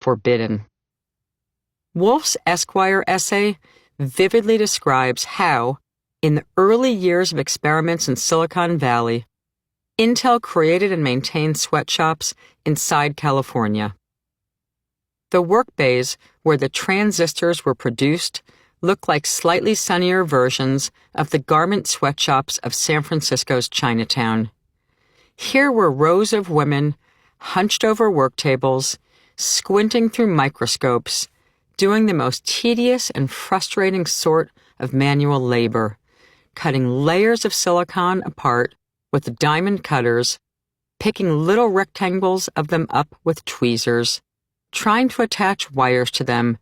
forbidden. Wolf's Esquire essay vividly describes how, in the early years of experiments in Silicon Valley, Intel created and maintained sweatshops inside California. The work bays where the transistors were produced looked like slightly sunnier versions of the garment sweatshops of San Francisco's Chinatown. Here were rows of women hunched over work tables, squinting through microscopes, doing the most tedious and frustrating sort of manual labor, cutting layers of silicon apart with diamond cutters, picking little rectangles of them up with tweezers, trying to attach wires to them,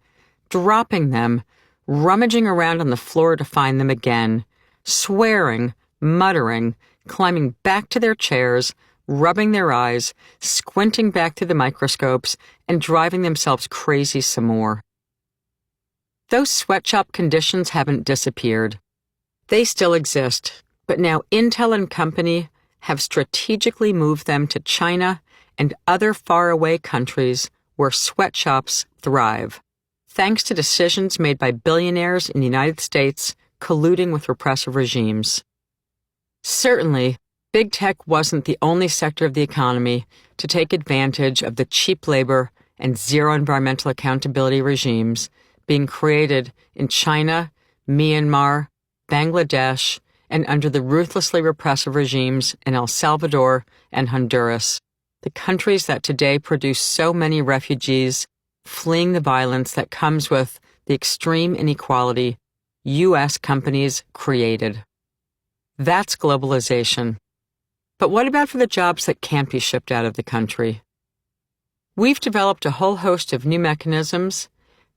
dropping them, rummaging around on the floor to find them again, swearing, muttering, climbing back to their chairs, rubbing their eyes, squinting back through the microscopes, and driving themselves crazy some more. Those sweatshop conditions haven't disappeared. They still exist, but now Intel and company have strategically moved them to China and other faraway countries where sweatshops thrive, thanks to decisions made by billionaires in the United States colluding with repressive regimes. Certainly, big tech wasn't the only sector of the economy to take advantage of the cheap labor and zero environmental accountability regimes being created in China, Myanmar, Bangladesh, and under the ruthlessly repressive regimes in El Salvador and Honduras, the countries that today produce so many refugees fleeing the violence that comes with the extreme inequality U.S. companies created. That's globalization. But what about for the jobs that can't be shipped out of the country? We've developed a whole host of new mechanisms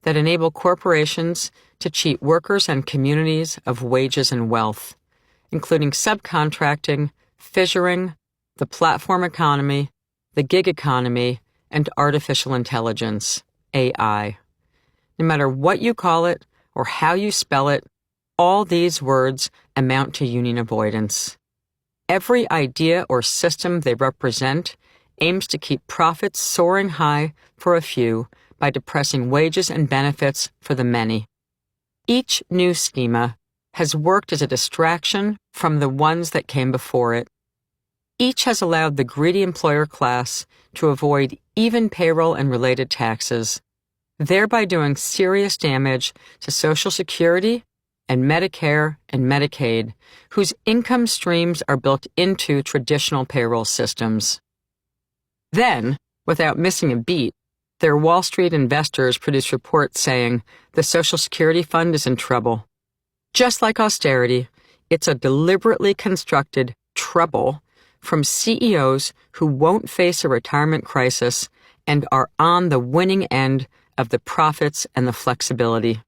that enable corporations to cheat workers and communities of wages and wealth, including subcontracting, fissuring, the platform economy, the gig economy, and artificial intelligence, AI. No matter what you call it or how you spell it, all these words amount to union avoidance. Every idea or system they represent aims to keep profits soaring high for a few by depressing wages and benefits for the many. Each new schema has worked as a distraction from the ones that came before it. Each has allowed the greedy employer class to avoid even payroll and related taxes, thereby doing serious damage to Social Security and Medicare and Medicaid, whose income streams are built into traditional payroll systems. Then, without missing a beat, their Wall Street investors produce reports saying the Social Security fund is in trouble. Just like austerity, it's a deliberately constructed trouble from CEOs who won't face a retirement crisis and are on the winning end of the profits and the flexibility.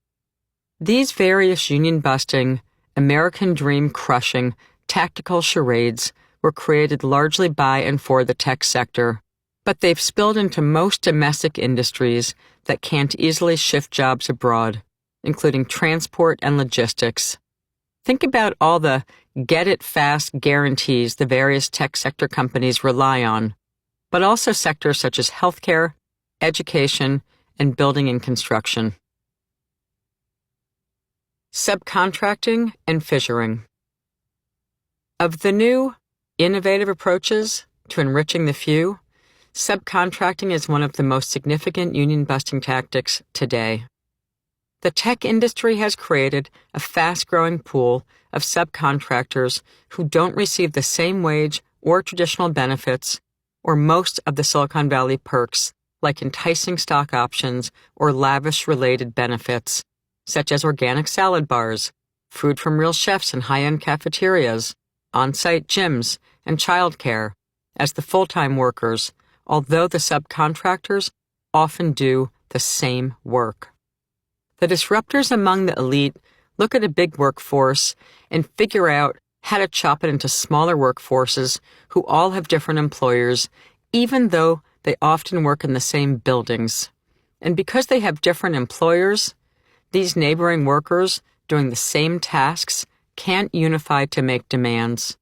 These various union-busting, American dream-crushing, tactical charades were created largely by and for the tech sector, but they've spilled into most domestic industries that can't easily shift jobs abroad, including transport and logistics. Think about all the get-it-fast guarantees the various tech sector companies rely on, but also sectors such as healthcare, education, and building and construction. Subcontracting and fissuring. Of the new, innovative approaches to enriching the few, subcontracting is one of the most significant union-busting tactics today. The tech industry has created a fast-growing pool of subcontractors who don't receive the same wage or traditional benefits or most of the Silicon Valley perks like enticing stock options or lavish-related benefits, such as organic salad bars, food from real chefs in high-end cafeterias, on-site gyms, and childcare, as the full-time workers, although the subcontractors often do the same work. The disruptors among the elite look at a big workforce and figure out how to chop it into smaller workforces who all have different employers, even though they often work in the same buildings. And because they have different employers, these neighboring workers doing the same tasks can't unify to make demands.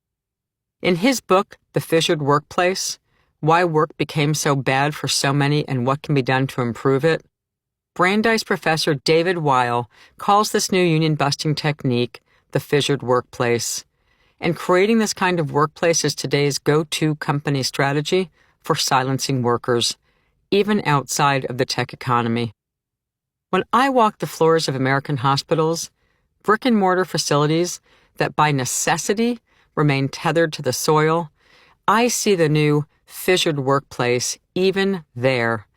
In his book, The Fissured Workplace, why work became so bad for so many and what can be done to improve it, Brandeis professor David Weil calls this new union-busting technique the fissured workplace. And creating this kind of workplace is today's go-to company strategy for silencing workers, even outside of the tech economy. When I walk the floors of American hospitals, brick-and-mortar facilities that by necessity remain tethered to the soil, I see the new fissured workplace even there.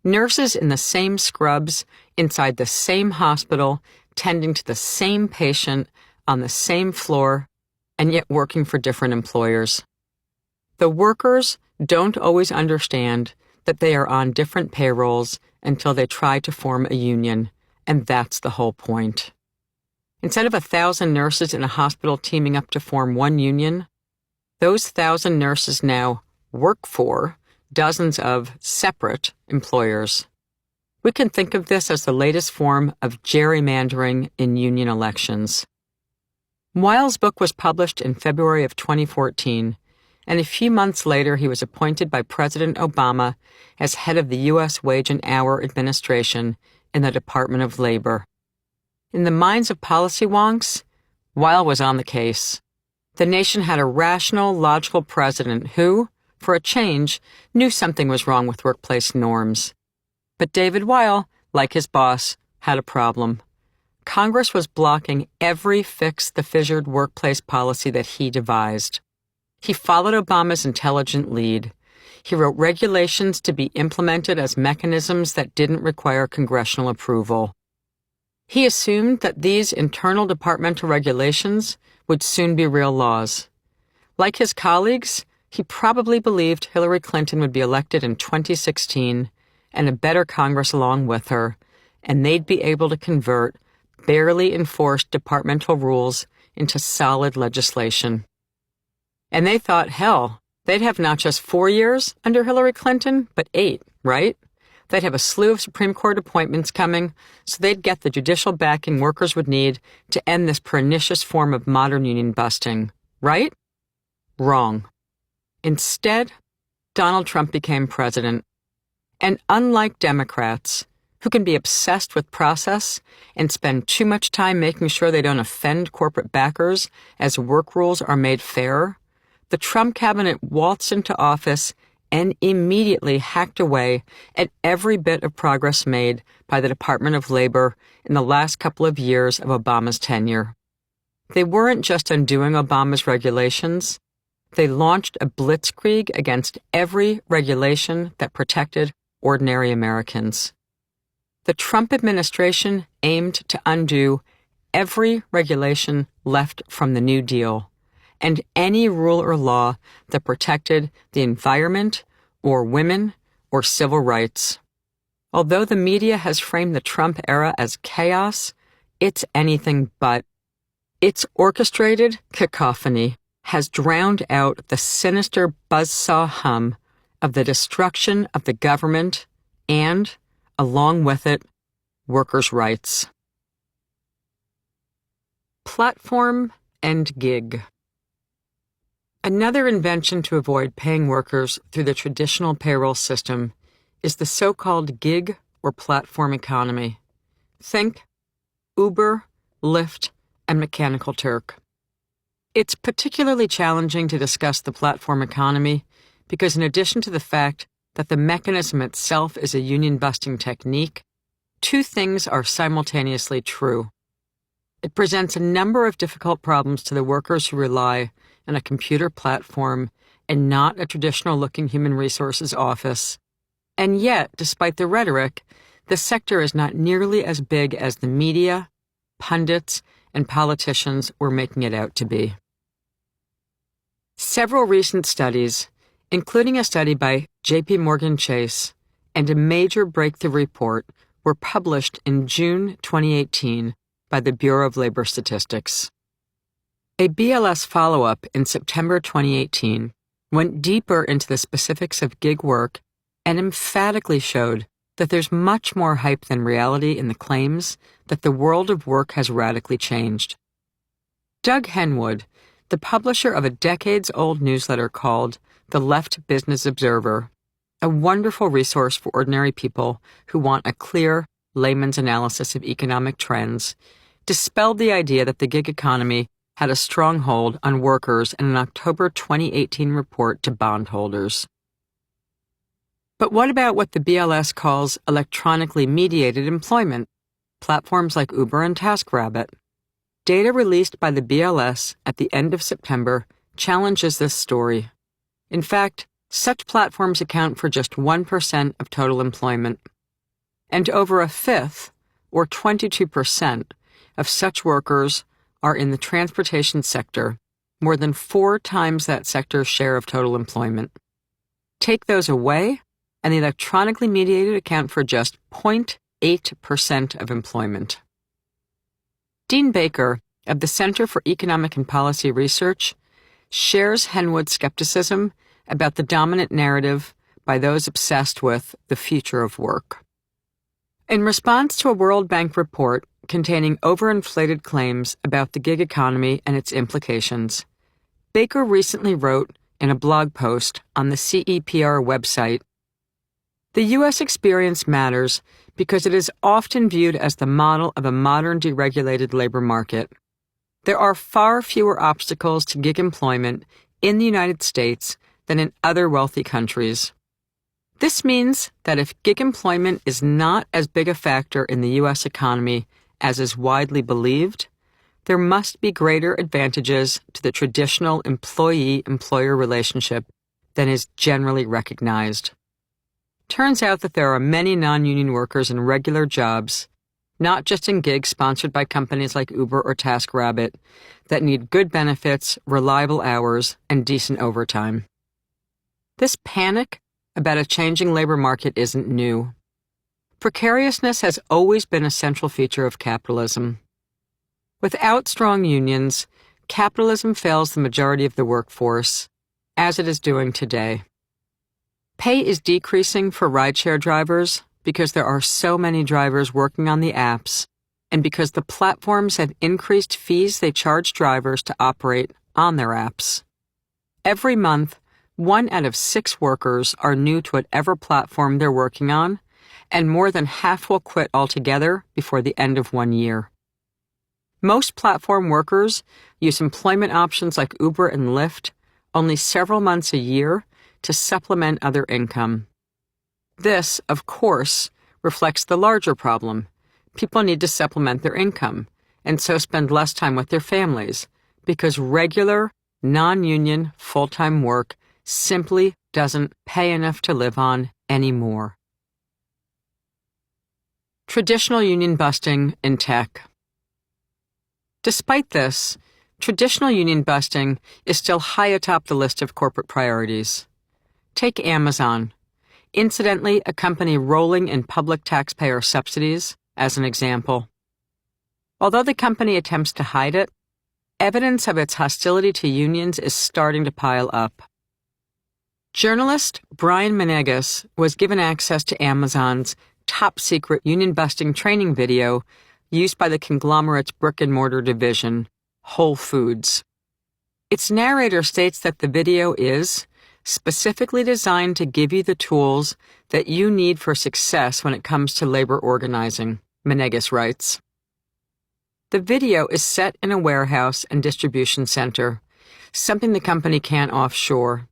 Nurses in the same scrubs, inside the same hospital, tending to the same patient, on the same floor, and yet working for different employers. The workers don't always understand that they are on different payrolls until they try to form a union, and that's the whole point. Instead of 1,000 nurses in a hospital teaming up to form one union, those 1,000 nurses now work for dozens of separate employers. We can think of this as the latest form of gerrymandering in union elections. Weil's book was published in February of 2014, and a few months later he was appointed by President Obama as head of the U.S. Wage and Hour Administration in the Department of Labor. In the minds of policy wonks, Weil was on the case. The nation had a rational, logical president who, for a change, knew something was wrong with workplace norms. But David Weil, like his boss, had a problem. Congress was blocking every fix the fissured workplace policy that he devised. He followed Obama's intelligent lead. He wrote regulations to be implemented as mechanisms that didn't require congressional approval. He assumed that these internal departmental regulations would soon be real laws. Like his colleagues, he probably believed Hillary Clinton would be elected in 2016 and a better Congress along with her, and they'd be able to convert barely enforced departmental rules into solid legislation. And they thought, hell, they'd have not just 4 years under Hillary Clinton, but 8, right? They'd have a slew of Supreme Court appointments coming, so they'd get the judicial backing workers would need to end this pernicious form of modern union busting, right? Wrong. Instead, Donald Trump became president. And unlike Democrats, who can be obsessed with process and spend too much time making sure they don't offend corporate backers as work rules are made fairer, the Trump cabinet waltzed into office and immediately hacked away at every bit of progress made by the Department of Labor in the last couple of years of Obama's tenure. They weren't just undoing Obama's regulations. They launched a blitzkrieg against every regulation that protected ordinary Americans. The Trump administration aimed to undo every regulation left from the New Deal and any rule or law that protected the environment or women or civil rights. Although the media has framed the Trump era as chaos, it's anything but. Its orchestrated cacophony has drowned out the sinister buzzsaw hum of the destruction of the government and, along with it, workers' rights. Platform and gig. Another invention to avoid paying workers through the traditional payroll system is the so-called gig or platform economy. Think Uber, Lyft, and Mechanical Turk. It's particularly challenging to discuss the platform economy because in addition to the fact that the mechanism itself is a union-busting technique, two things are simultaneously true. It presents a number of difficult problems to the workers who rely on a computer platform and not a traditional-looking human resources office. And yet, despite the rhetoric, the sector is not nearly as big as the media, pundits, and politicians were making it out to be. Several recent studies, including a study by J.P. Morgan Chase and a major breakthrough report, were published in June 2018 by the Bureau of Labor Statistics. A BLS follow-up in September 2018 went deeper into the specifics of gig work and emphatically showed that there's much more hype than reality in the claims that the world of work has radically changed. Doug Henwood, the publisher of a decades-old newsletter called the Left Business Observer, a wonderful resource for ordinary people who want a clear, layman's analysis of economic trends, dispelled the idea that the gig economy had a strong hold on workers in an October 2018 report to bondholders. But what about what the BLS calls electronically mediated employment, platforms like Uber and TaskRabbit? Data released by the BLS at the end of September challenges this story. In fact, such platforms account for just 1% of total employment. And over a fifth, or 22%, of such workers are in the transportation sector, more than 4 times that sector's share of total employment. Take those away, and the electronically mediated account for just 0.8% of employment. Dean Baker, of the Center for Economic and Policy Research, shares Henwood's skepticism about the dominant narrative by those obsessed with the future of work. In response to a World Bank report containing overinflated claims about the gig economy and its implications, Baker recently wrote in a blog post on the CEPR website, "The U.S. experience matters because it is often viewed as the model of a modern deregulated labor market. There are far fewer obstacles to gig employment in the United States than in other wealthy countries. This means that if gig employment is not as big a factor in the U.S. economy as is widely believed, there must be greater advantages to the traditional employee-employer relationship than is generally recognized. Turns out that there are many non-union workers in regular jobs, not just in gigs sponsored by companies like Uber or TaskRabbit, that need good benefits, reliable hours, and decent overtime." This panic about a changing labor market isn't new. Precariousness has always been a central feature of capitalism. Without strong unions, capitalism fails the majority of the workforce, as it is doing today. Pay is decreasing for rideshare drivers because there are so many drivers working on the apps, and because the platforms have increased fees they charge drivers to operate on their apps. Every month, 1 out of 6 workers are new to whatever platform they're working on, and more than half will quit altogether before the end of 1 year. Most platform workers use employment options like Uber and Lyft only several months a year to supplement other income. This, of course, reflects the larger problem. People need to supplement their income, and so spend less time with their families, because regular, non-union, full-time work simply doesn't pay enough to live on anymore. Traditional union busting in tech. Despite this, traditional union busting is still high atop the list of corporate priorities. Take Amazon, incidentally a company rolling in public taxpayer subsidies, as an example. Although the company attempts to hide it, evidence of its hostility to unions is starting to pile up. Journalist Brian Menegas was given access to Amazon's top-secret union-busting training video used by the conglomerate's brick-and-mortar division, Whole Foods. Its narrator states that the video is specifically designed to give you the tools that you need for success when it comes to labor organizing, Menegas writes. The video is set in a warehouse and distribution center, something the company can't offshore.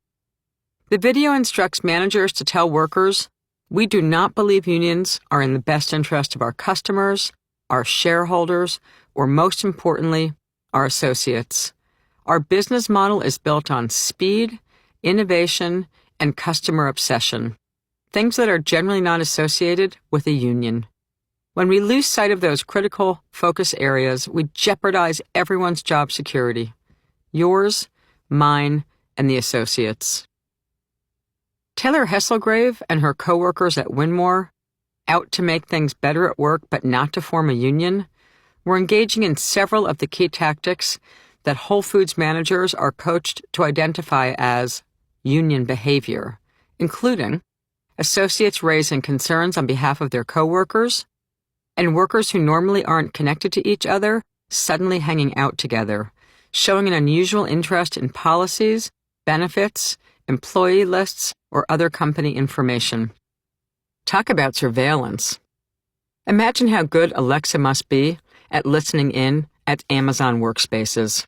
The video instructs managers to tell workers, "We do not believe unions are in the best interest of our customers, our shareholders, or most importantly, our associates. Our business model is built on speed, innovation, and customer obsession, things that are generally not associated with a union. When we lose sight of those critical focus areas, we jeopardize everyone's job security, yours, mine, and the associates." Taylor Hesselgrave and her co-workers at Winmore, out to make things better at work but not to form a union, were engaging in several of the key tactics that Whole Foods managers are coached to identify as union behavior, including associates raising concerns on behalf of their co-workers, and workers who normally aren't connected to each other suddenly hanging out together, showing an unusual interest in policies, benefits, employee lists, or other company information. Talk about surveillance. Imagine how good Alexa must be at listening in at Amazon workspaces.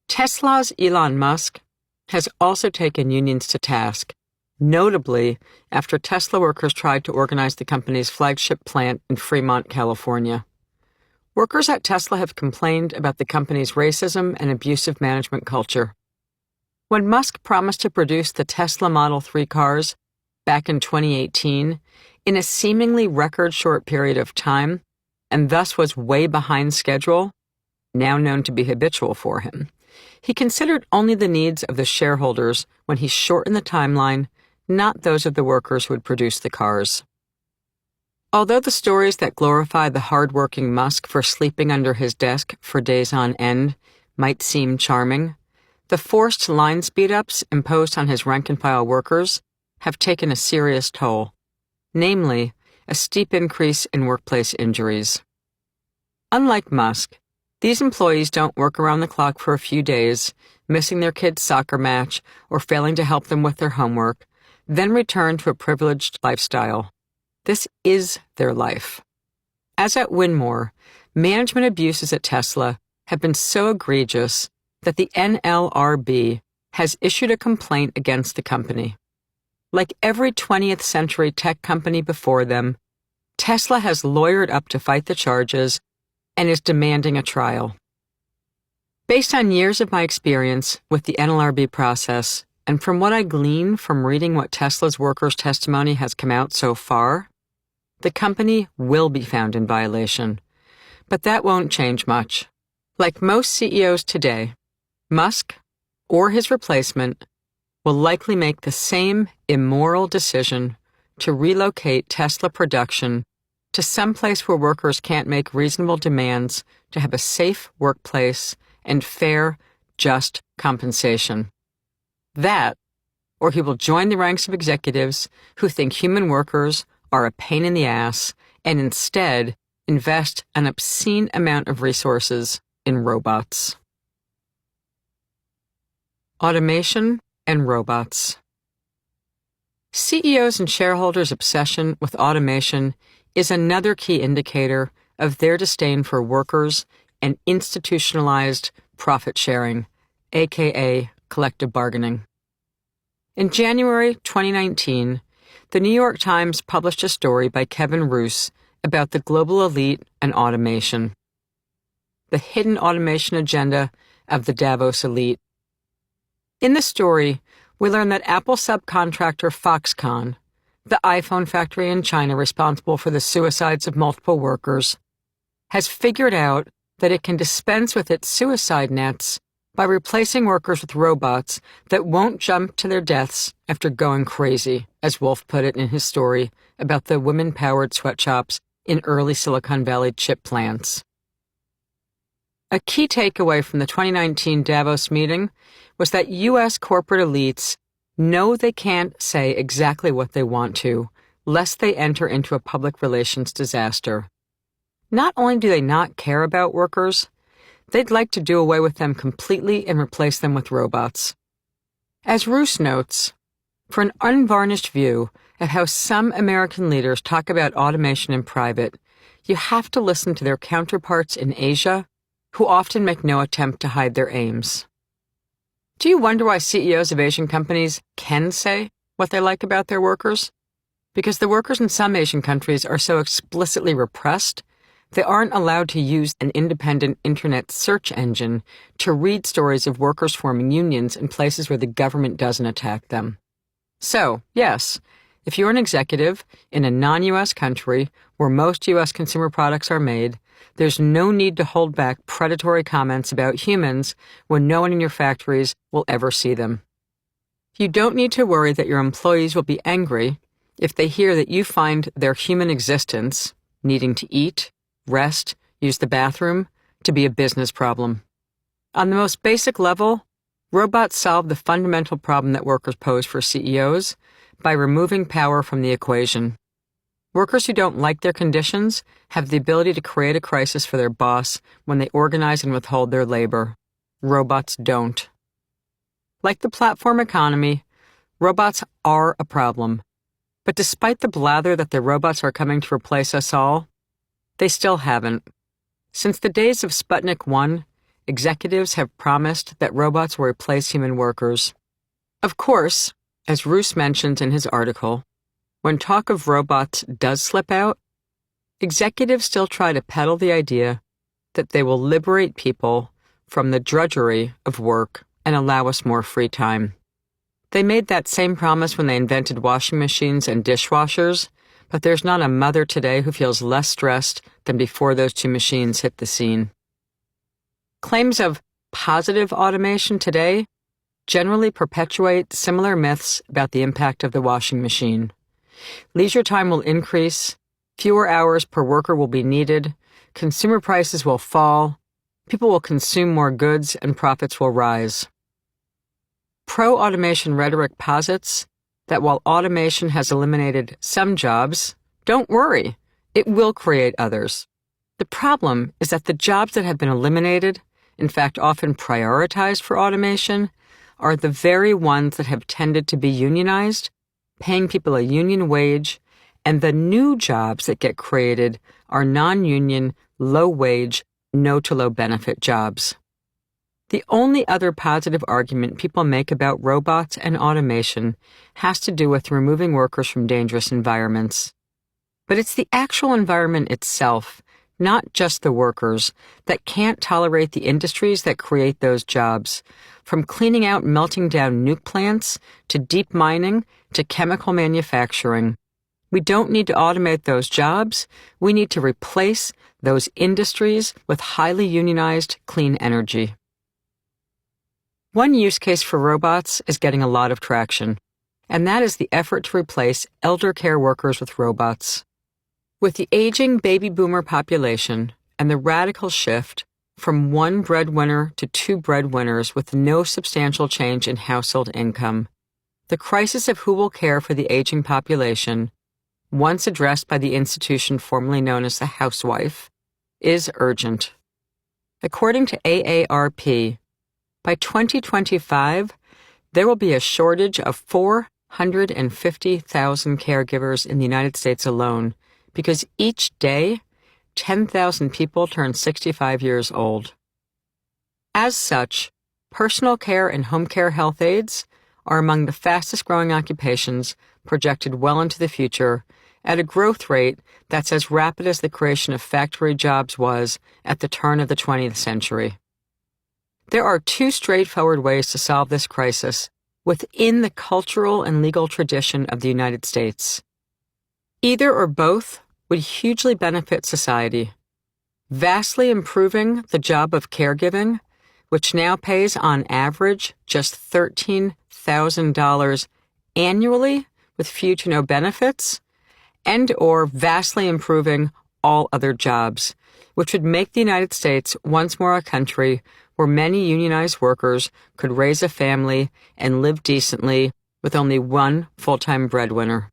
Tesla's Elon Musk has also taken unions to task, notably after Tesla workers tried to organize the company's flagship plant in Fremont, California. Workers at Tesla have complained about the company's racism and abusive management culture. When Musk promised to produce the Tesla Model 3 cars back in 2018, in a seemingly record-short period of time, and thus was way behind schedule, now known to be habitual for him, he considered only the needs of the shareholders when he shortened the timeline, not those of the workers who would produce the cars. Although the stories that glorify the hard-working Musk for sleeping under his desk for days on end might seem charming, the forced line speed-ups imposed on his rank-and-file workers have taken a serious toll, namely, a steep increase in workplace injuries. Unlike Musk, these employees don't work around the clock for a few days, missing their kid's soccer match or failing to help them with their homework, then return to a privileged lifestyle. This is their life. As at Winmore, management abuses at Tesla have been so egregious that the NLRB has issued a complaint against the company. Like every 20th century tech company before them, Tesla has lawyered up to fight the charges and is demanding a trial. Based on years of my experience with the NLRB process, and from what I glean from reading what Tesla's workers' testimony has come out so far, the company will be found in violation. But that won't change much. Like most CEOs today, Musk, or his replacement, will likely make the same immoral decision to relocate Tesla production to some place where workers can't make reasonable demands to have a safe workplace and fair, just compensation. That, or he will join the ranks of executives who think human workers are a pain in the ass and instead invest an obscene amount of resources in robots. Automation and robots. CEOs and shareholders' obsession with automation is another key indicator of their disdain for workers and institutionalized profit sharing, aka collective bargaining. In January 2019, the New York Times published a story by Kevin Roose about the global elite and automation. The hidden automation agenda of the Davos elite. In the story, we learn that Apple subcontractor Foxconn, the iPhone factory in China responsible for the suicides of multiple workers, has figured out that it can dispense with its suicide nets by replacing workers with robots that won't jump to their deaths after going crazy, as Wolf put it in his story about the women-powered sweatshops in early Silicon Valley chip plants. A key takeaway from the 2019 Davos meeting was that U.S. corporate elites know they can't say exactly what they want to, lest they enter into a public relations disaster. Not only do they not care about workers, they'd like to do away with them completely and replace them with robots. As Roose notes, for an unvarnished view of how some American leaders talk about automation in private, you have to listen to their counterparts in Asia, who often make no attempt to hide their aims. Do you wonder why CEOs of Asian companies can say what they like about their workers? Because the workers in some Asian countries are so explicitly repressed, they aren't allowed to use an independent internet search engine to read stories of workers forming unions in places where the government doesn't attack them. So, yes, if you're an executive in a non-U.S. country where most U.S. consumer products are made, there's no need to hold back predatory comments about humans when no one in your factories will ever see them. You don't need to worry that your employees will be angry if they hear that you find their human existence, needing to eat, rest, use the bathroom, to be a business problem. On the most basic level, robots solve the fundamental problem that workers pose for CEOs by removing power from the equation. Workers who don't like their conditions have the ability to create a crisis for their boss when they organize and withhold their labor. Robots don't. Like the platform economy, robots are a problem. But despite the blather that the robots are coming to replace us all, they still haven't. Since the days of Sputnik 1, executives have promised that robots will replace human workers. Of course, as Roos mentions in his article, when talk of robots does slip out, executives still try to peddle the idea that they will liberate people from the drudgery of work and allow us more free time. They made that same promise when they invented washing machines and dishwashers, but there's not a mother today who feels less stressed than before those two machines hit the scene. Claims of positive automation today generally perpetuate similar myths about the impact of the washing machine. Leisure time will increase, fewer hours per worker will be needed, consumer prices will fall, people will consume more goods, and profits will rise. Pro-automation rhetoric posits that while automation has eliminated some jobs, don't worry, it will create others. The problem is that the jobs that have been eliminated, in fact often prioritized for automation, are the very ones that have tended to be unionized, paying people a union wage, and the new jobs that get created are non-union, low-wage, no-to-low benefit jobs. The only other positive argument people make about robots and automation has to do with removing workers from dangerous environments. But it's the actual environment itself, not just the workers, that can't tolerate the industries that create those jobs, from cleaning out and melting down nuke plants, to deep mining, to chemical manufacturing. We don't need to automate those jobs. We need to replace those industries with highly unionized clean energy. One use case for robots is getting a lot of traction, and that is the effort to replace elder care workers with robots. With the aging baby boomer population and the radical shift from one breadwinner to two breadwinners with no substantial change in household income, the crisis of who will care for the aging population, once addressed by the institution formerly known as the housewife, is urgent. According to AARP, by 2025, there will be a shortage of 450,000 caregivers in the United States alone because each day, 10,000 people turn 65 years old. As such, personal care and home care health aides are among the fastest growing occupations projected well into the future at a growth rate that's as rapid as the creation of factory jobs was at the turn of the 20th century. There are two straightforward ways to solve this crisis within the cultural and legal tradition of the United States. Either or both would hugely benefit society, vastly improving the job of caregiving, which now pays on average just $13,000 annually with few to no benefits, and or vastly improving all other jobs, which would make the United States once more a country where many unionized workers could raise a family and live decently with only one full-time breadwinner.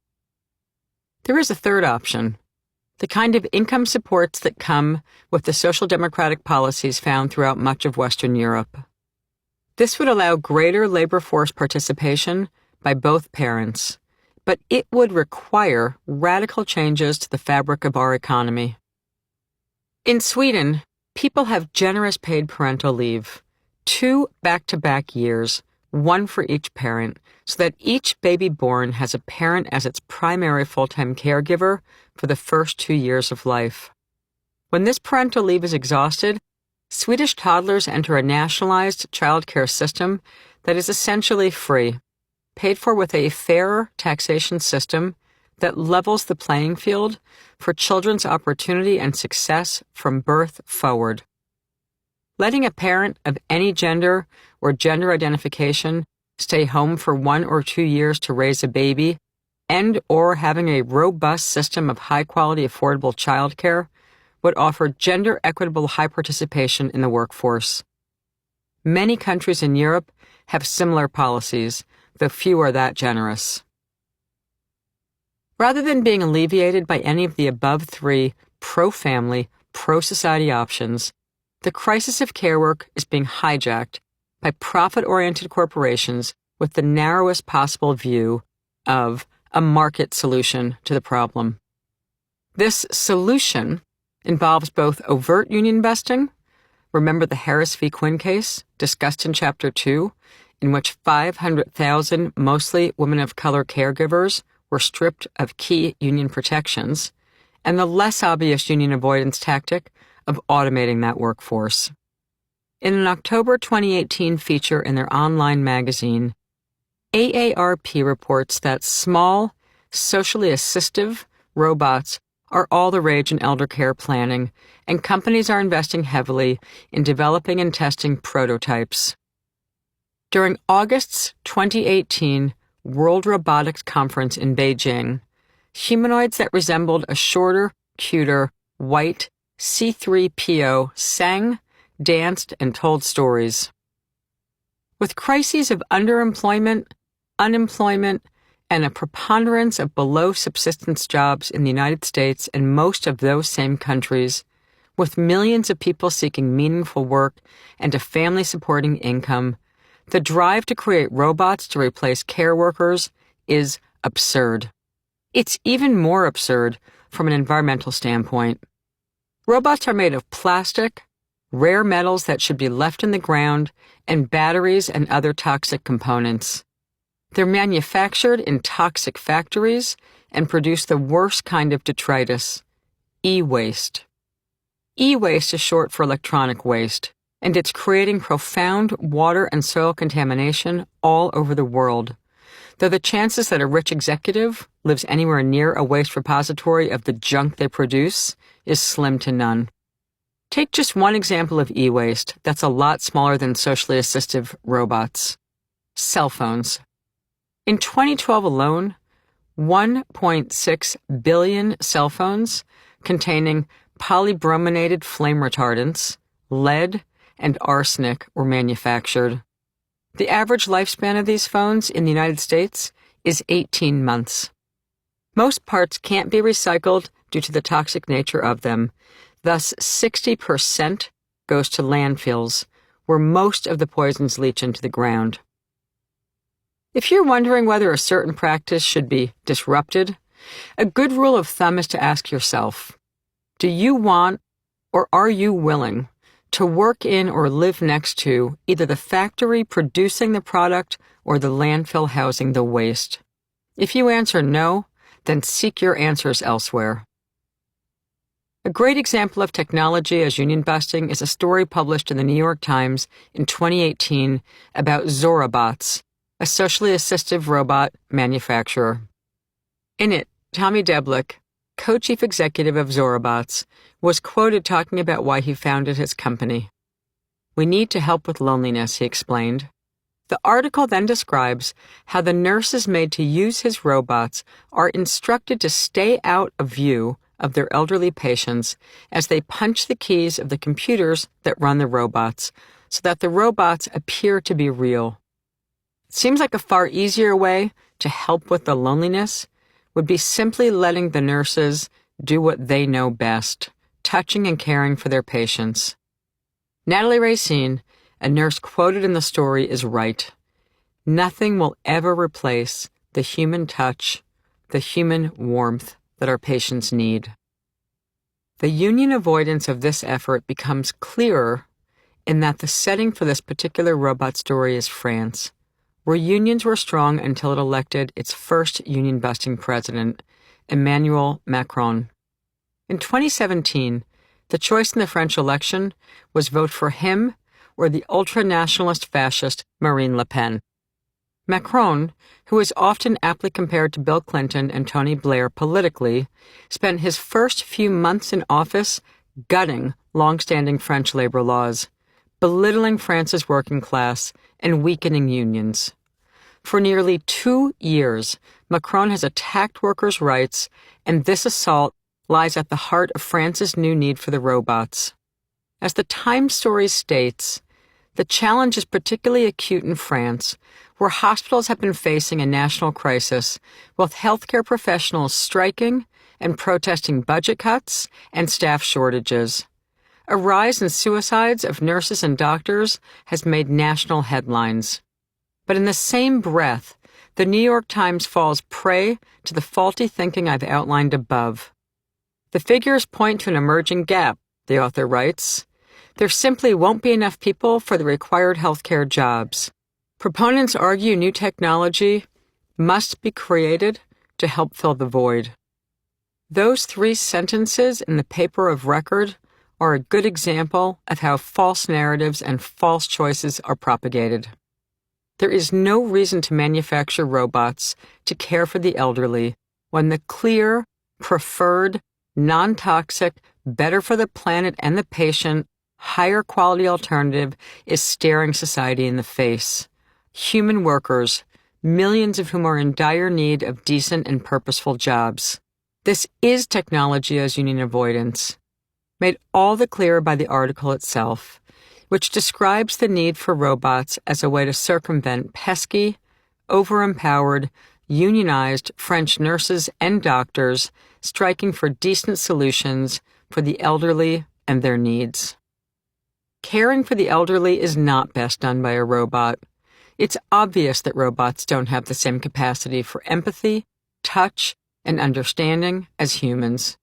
There is a third option, the kind of income supports that come with the social democratic policies found throughout much of Western Europe. This would allow greater labor force participation by both parents, but it would require radical changes to the fabric of our economy. In Sweden, people have generous paid parental leave, 2 back-to-back years, one for each parent, so that each baby born has a parent as its primary full-time caregiver for the first 2 years of life. When this parental leave is exhausted, Swedish toddlers enter a nationalized childcare system that is essentially free, paid for with a fairer taxation system that levels the playing field for children's opportunity and success from birth forward. Letting a parent of any gender or gender identification stay home for 1 or 2 years to raise a baby, and or having a robust system of high-quality, affordable childcare would offer gender-equitable high participation in the workforce. Many countries in Europe have similar policies, though few are that generous. Rather than being alleviated by any of the above 3 pro-family, pro-society options, the crisis of care work is being hijacked by profit-oriented corporations with the narrowest possible view of a market solution to the problem. This solution involves both overt union busting. Remember the Harris v. Quinn case, discussed in Chapter 2, in which 500,000 mostly women of color caregivers were stripped of key union protections, and the less obvious union avoidance tactic of automating that workforce. In an October 2018 feature in their online magazine, AARP reports that small, socially assistive robots are all the rage in elder care planning, and companies are investing heavily in developing and testing prototypes. During August's 2018 World Robotics Conference in Beijing, humanoids that resembled a shorter, cuter, white C-3PO sang, danced, and told stories. With crises of underemployment, unemployment, and a preponderance of below-subsistence jobs in the United States and most of those same countries, with millions of people seeking meaningful work and a family-supporting income, the drive to create robots to replace care workers is absurd. It's even more absurd from an environmental standpoint. Robots are made of plastic, rare metals that should be left in the ground, and batteries and other toxic components. They're manufactured in toxic factories and produce the worst kind of detritus, e-waste. E-waste is short for electronic waste, and it's creating profound water and soil contamination all over the world, though the chances that a rich executive lives anywhere near a waste repository of the junk they produce is slim to none. Take just one example of e-waste that's a lot smaller than socially assistive robots. Cell phones. In 2012 alone, 1.6 billion cell phones containing polybrominated flame retardants, lead, and arsenic were manufactured. The average lifespan of these phones in the United States is 18 months. Most parts can't be recycled due to the toxic nature of them. Thus, 60% goes to landfills, where most of the poisons leach into the ground. If you're wondering whether a certain practice should be disrupted, a good rule of thumb is to ask yourself, do you want or are you willing to work in or live next to either the factory producing the product or the landfill housing the waste? If you answer no, then seek your answers elsewhere. A great example of technology as union busting is a story published in the New York Times in 2018 about Zorobots, a socially assistive robot manufacturer. In it, Tommy Deblick, co-chief executive of Zorobots, was quoted talking about why he founded his company. "We need to help with loneliness," he explained. The article then describes how the nurses made to use his robots are instructed to stay out of view of their elderly patients as they punch the keys of the computers that run the robots, so that the robots appear to be real. It seems like a far easier way to help with the loneliness would be simply letting the nurses do what they know best, touching and caring for their patients. Natalie Racine, a nurse quoted in the story, is right. Nothing will ever replace the human touch, the human warmth that our patients need. The union avoidance of this effort becomes clearer in that the setting for this particular robot story is France, where unions were strong until it elected its first union-busting president, Emmanuel Macron. In 2017, the choice in the French election was vote for him or the ultra-nationalist fascist Marine Le Pen. Macron, who is often aptly compared to Bill Clinton and Tony Blair politically, spent his first few months in office gutting long-standing French labor laws, belittling France's working class, and weakening unions. For nearly 2 years, Macron has attacked workers' rights, and this assault lies at the heart of France's new need for the robots. As the Times story states, the challenge is particularly acute in France, where hospitals have been facing a national crisis, with healthcare professionals striking and protesting budget cuts and staff shortages. A rise in suicides of nurses and doctors has made national headlines. But in the same breath, the New York Times falls prey to the faulty thinking I've outlined above. The figures point to an emerging gap, the author writes. There simply won't be enough people for the required healthcare jobs. Proponents argue new technology must be created to help fill the void. Those 3 sentences in the paper of record are a good example of how false narratives and false choices are propagated. There is no reason to manufacture robots to care for the elderly when the clear, preferred, non-toxic, better for the planet and the patient, higher quality alternative is staring society in the face. Human workers, millions of whom are in dire need of decent and purposeful jobs. This is technology as union avoidance, made all the clearer by the article itself, which describes the need for robots as a way to circumvent pesky, over-empowered, unionized French nurses and doctors striking for decent solutions for the elderly and their needs. Caring for the elderly is not best done by a robot. It's obvious that robots don't have the same capacity for empathy, touch, and understanding as humans.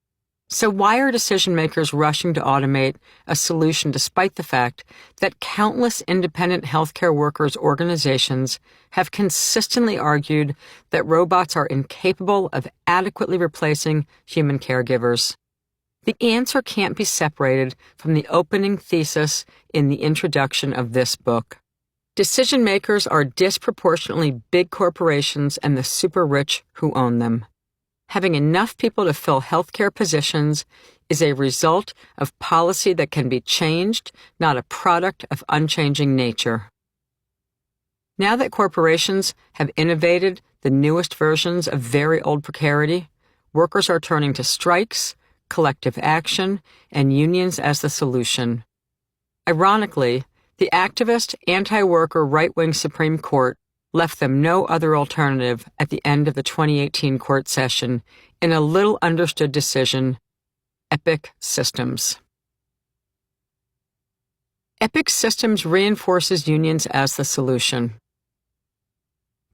So why are decision-makers rushing to automate a solution despite the fact that countless independent healthcare workers' organizations have consistently argued that robots are incapable of adequately replacing human caregivers? The answer can't be separated from the opening thesis in the introduction of this book. Decision-makers are disproportionately big corporations and the super-rich who own them. Having enough people to fill healthcare positions is a result of policy that can be changed, not a product of unchanging nature. Now that corporations have innovated the newest versions of very old precarity, workers are turning to strikes, collective action, and unions as the solution. Ironically, the activist, anti-worker right-wing Supreme Court left them no other alternative at the end of the 2018 court session in a little-understood decision, Epic Systems. Epic Systems reinforces unions as the solution.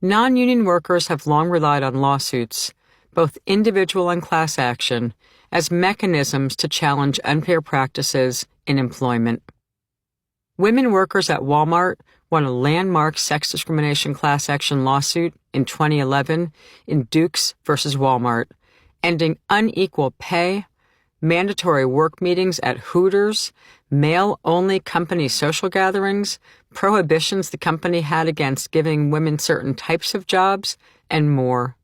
Non-union workers have long relied on lawsuits, both individual and class action, as mechanisms to challenge unfair practices in employment. Women workers at Walmart won a landmark sex discrimination class action lawsuit in 2011 in Dukes versus Walmart, ending unequal pay, mandatory work meetings at Hooters, male-only company social gatherings, prohibitions the company had against giving women certain types of jobs, and more.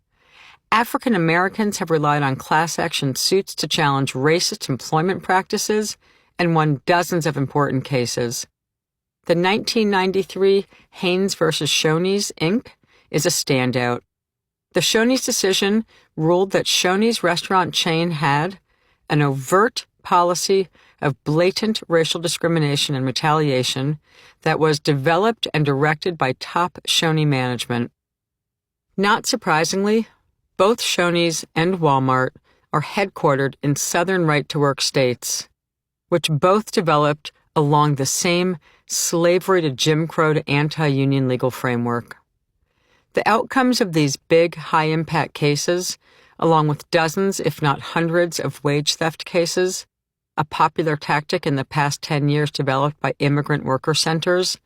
African Americans have relied on class action suits to challenge racist employment practices and won dozens of important cases. The 1993 Haynes versus Shoney's, Inc. is a standout. The Shoney's decision ruled that Shoney's restaurant chain had an overt policy of blatant racial discrimination and retaliation that was developed and directed by top Shoney management. Not surprisingly, both Shoney's and Walmart are headquartered in southern right-to-work states, which both developed along the same slavery to Jim Crow to anti-union legal framework. The outcomes of these big, high-impact cases, along with dozens, if not hundreds, of wage theft cases, a popular tactic in the past 10 years developed by immigrant worker centers,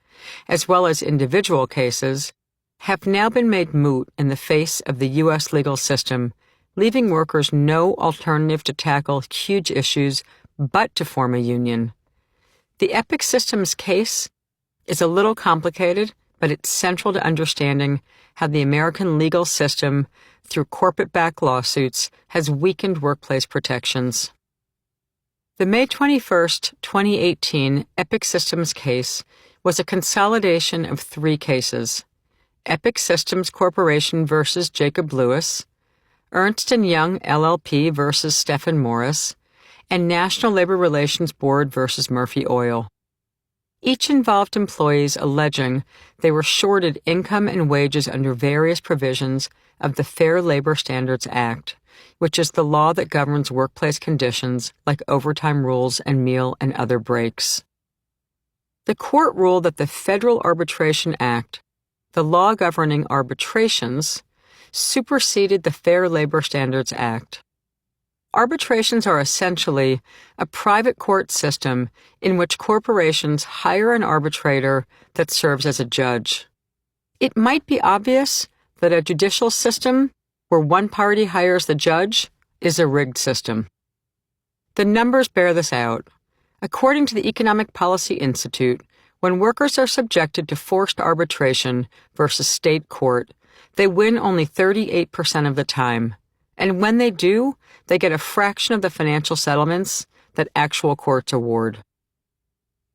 as well as individual cases, have now been made moot in the face of the U.S. legal system, leaving workers no alternative to tackle huge issues but to form a union. The Epic Systems case is a little complicated, but it's central to understanding how the American legal system, through corporate-backed lawsuits, has weakened workplace protections. The May 21, 2018 Epic Systems case was a consolidation of 3 cases: Epic Systems Corporation versus Jacob Lewis, Ernst & Young LLP versus Stephen Morris, and National Labor Relations Board versus Murphy Oil. Each involved employees alleging they were shorted income and wages under various provisions of the Fair Labor Standards Act, which is the law that governs workplace conditions like overtime rules and meal and other breaks. The court ruled that the Federal Arbitration Act, the law governing arbitrations, superseded the Fair Labor Standards Act. Arbitrations are essentially a private court system in which corporations hire an arbitrator that serves as a judge. It might be obvious that a judicial system where one party hires the judge is a rigged system. The numbers bear this out. According to the Economic Policy Institute, when workers are subjected to forced arbitration versus state court, they win only 38% of the time. And when they do, they get a fraction of the financial settlements that actual courts award.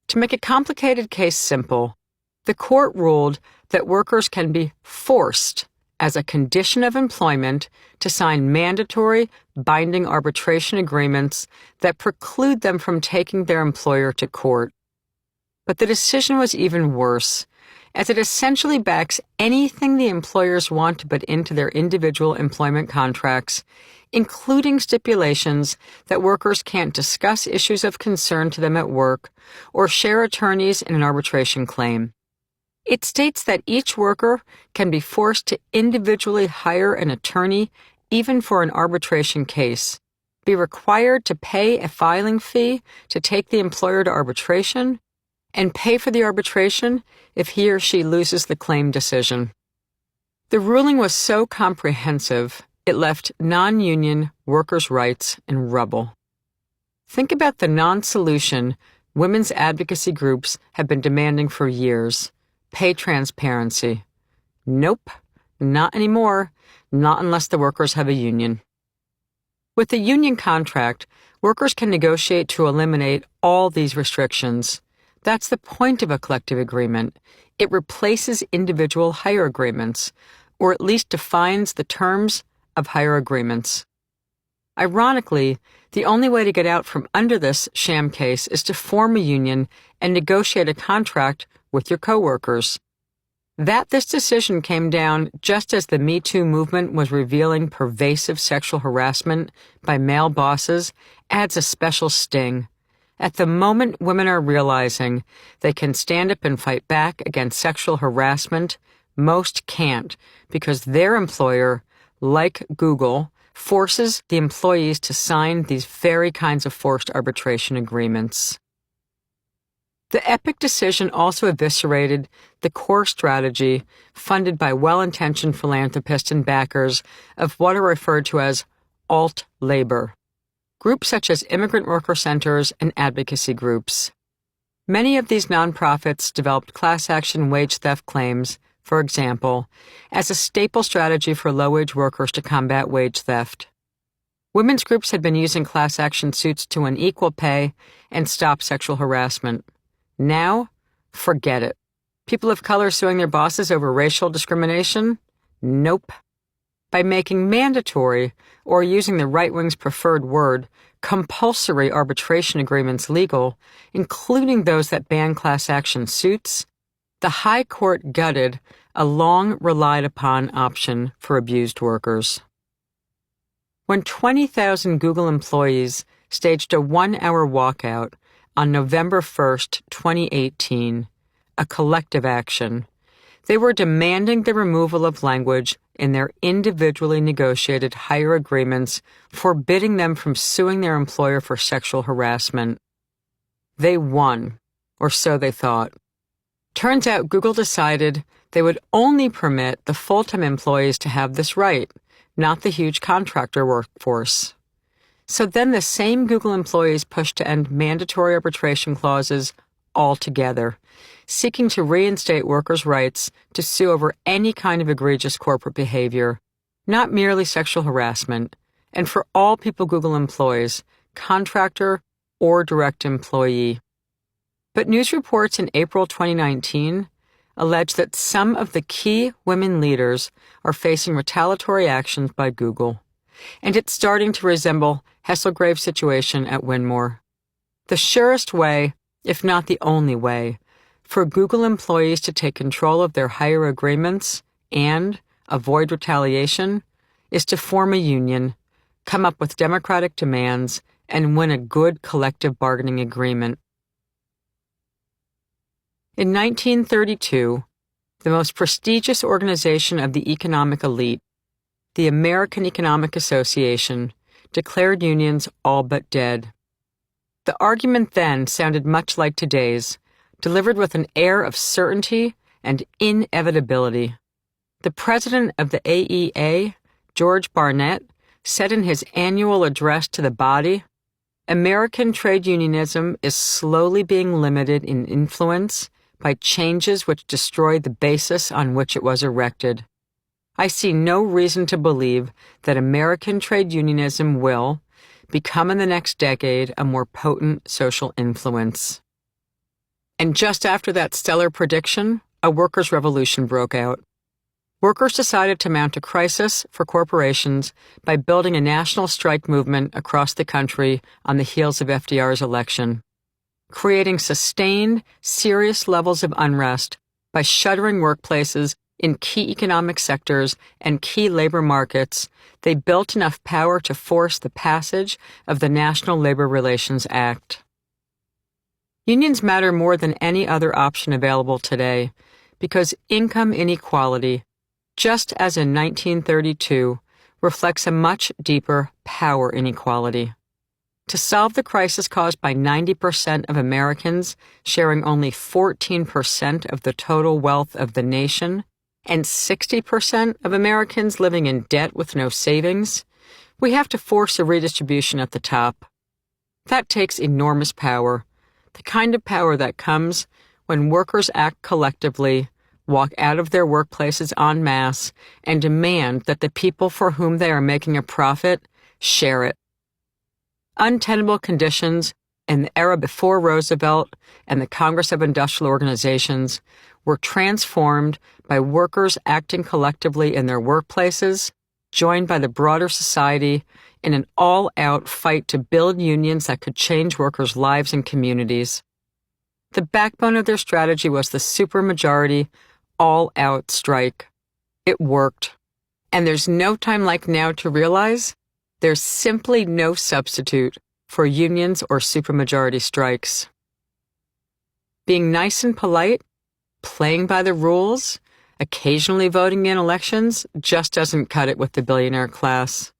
To make a complicated case simple, the court ruled that workers can be forced as a condition of employment to sign mandatory, binding arbitration agreements that preclude them from taking their employer to court. But the decision was even worse, as it essentially backs anything the employers want to put into their individual employment contracts, including stipulations that workers can't discuss issues of concern to them at work or share attorneys in an arbitration claim. It states that each worker can be forced to individually hire an attorney even for an arbitration case, be required to pay a filing fee to take the employer to arbitration, and pay for the arbitration if he or she loses the claim decision. The ruling was so comprehensive, it left non-union workers' rights in rubble. Think about the non-solution women's advocacy groups have been demanding for years: pay transparency. Nope, not anymore, not unless the workers have a union. With a union contract, workers can negotiate to eliminate all these restrictions. That's the point of a collective agreement. It replaces individual hire agreements, or at least defines the terms of hire agreements. Ironically, the only way to get out from under this sham case is to form a union and negotiate a contract with your coworkers. That this decision came down just as the Me Too movement was revealing pervasive sexual harassment by male bosses adds a special sting. At the moment women are realizing they can stand up and fight back against sexual harassment, most can't because their employer, like Google, forces the employees to sign these very kinds of forced arbitration agreements. The Epic decision also eviscerated the core strategy funded by well-intentioned philanthropists and backers of what are referred to as alt-labor, groups such as immigrant worker centers and advocacy groups. Many of these nonprofits developed class-action wage theft claims, for example, as a staple strategy for low-wage workers to combat wage theft. Women's groups had been using class-action suits to win equal pay and stop sexual harassment. Now, forget it. People of color suing their bosses over racial discrimination? Nope. By making mandatory, or using the right wing's preferred word, compulsory arbitration agreements legal, including those that ban class action suits, the High Court gutted a long relied upon option for abused workers. When 20,000 Google employees staged a 1-hour walkout on November 1st, 2018, a collective action, they were demanding the removal of language in their individually negotiated hire agreements, forbidding them from suing their employer for sexual harassment. They won, or so they thought. Turns out Google decided they would only permit the full-time employees to have this right, not the huge contractor workforce. So then the same Google employees pushed to end mandatory arbitration clauses altogether, seeking to reinstate workers' rights to sue over any kind of egregious corporate behavior, not merely sexual harassment, and for all people Google employs, contractor or direct employee. But news reports in April 2019 allege that some of the key women leaders are facing retaliatory actions by Google, and it's starting to resemble Hesselgrave's situation at Winmore. The surest way, if not the only way, for Google employees to take control of their hire agreements and avoid retaliation is to form a union, come up with democratic demands, and win a good collective bargaining agreement. In 1932, the most prestigious organization of the economic elite, the American Economic Association, declared unions all but dead. The argument then sounded much like today's, delivered with an air of certainty and inevitability. The president of the AEA, George Barnett, said in his annual address to the body, "American trade unionism is slowly being limited in influence by changes which destroy the basis on which it was erected. I see no reason to believe that American trade unionism will become in the next decade a more potent social influence." And just after that stellar prediction, a workers' revolution broke out. Workers decided to mount a crisis for corporations by building a national strike movement across the country on the heels of FDR's election. Creating sustained, serious levels of unrest by shuttering workplaces in key economic sectors and key labor markets, they built enough power to force the passage of the National Labor Relations Act. Unions matter more than any other option available today because income inequality, just as in 1932, reflects a much deeper power inequality. To solve the crisis caused by 90% of Americans sharing only 14% of the total wealth of the nation, and 60% of Americans living in debt with no savings, we have to force a redistribution at the top. That takes enormous power, the kind of power that comes when workers act collectively, walk out of their workplaces en masse, and demand that the people for whom they are making a profit share it. Untenable conditions in the era before Roosevelt and the Congress of Industrial Organizations were transformed by workers acting collectively in their workplaces, joined by the broader society in an all-out fight to build unions that could change workers' lives and communities. The backbone of their strategy was the supermajority, all-out strike. It worked. And there's no time like now to realize there's simply no substitute for unions or supermajority strikes. Being nice and polite, playing by the rules, occasionally voting in elections just doesn't cut it with the billionaire class.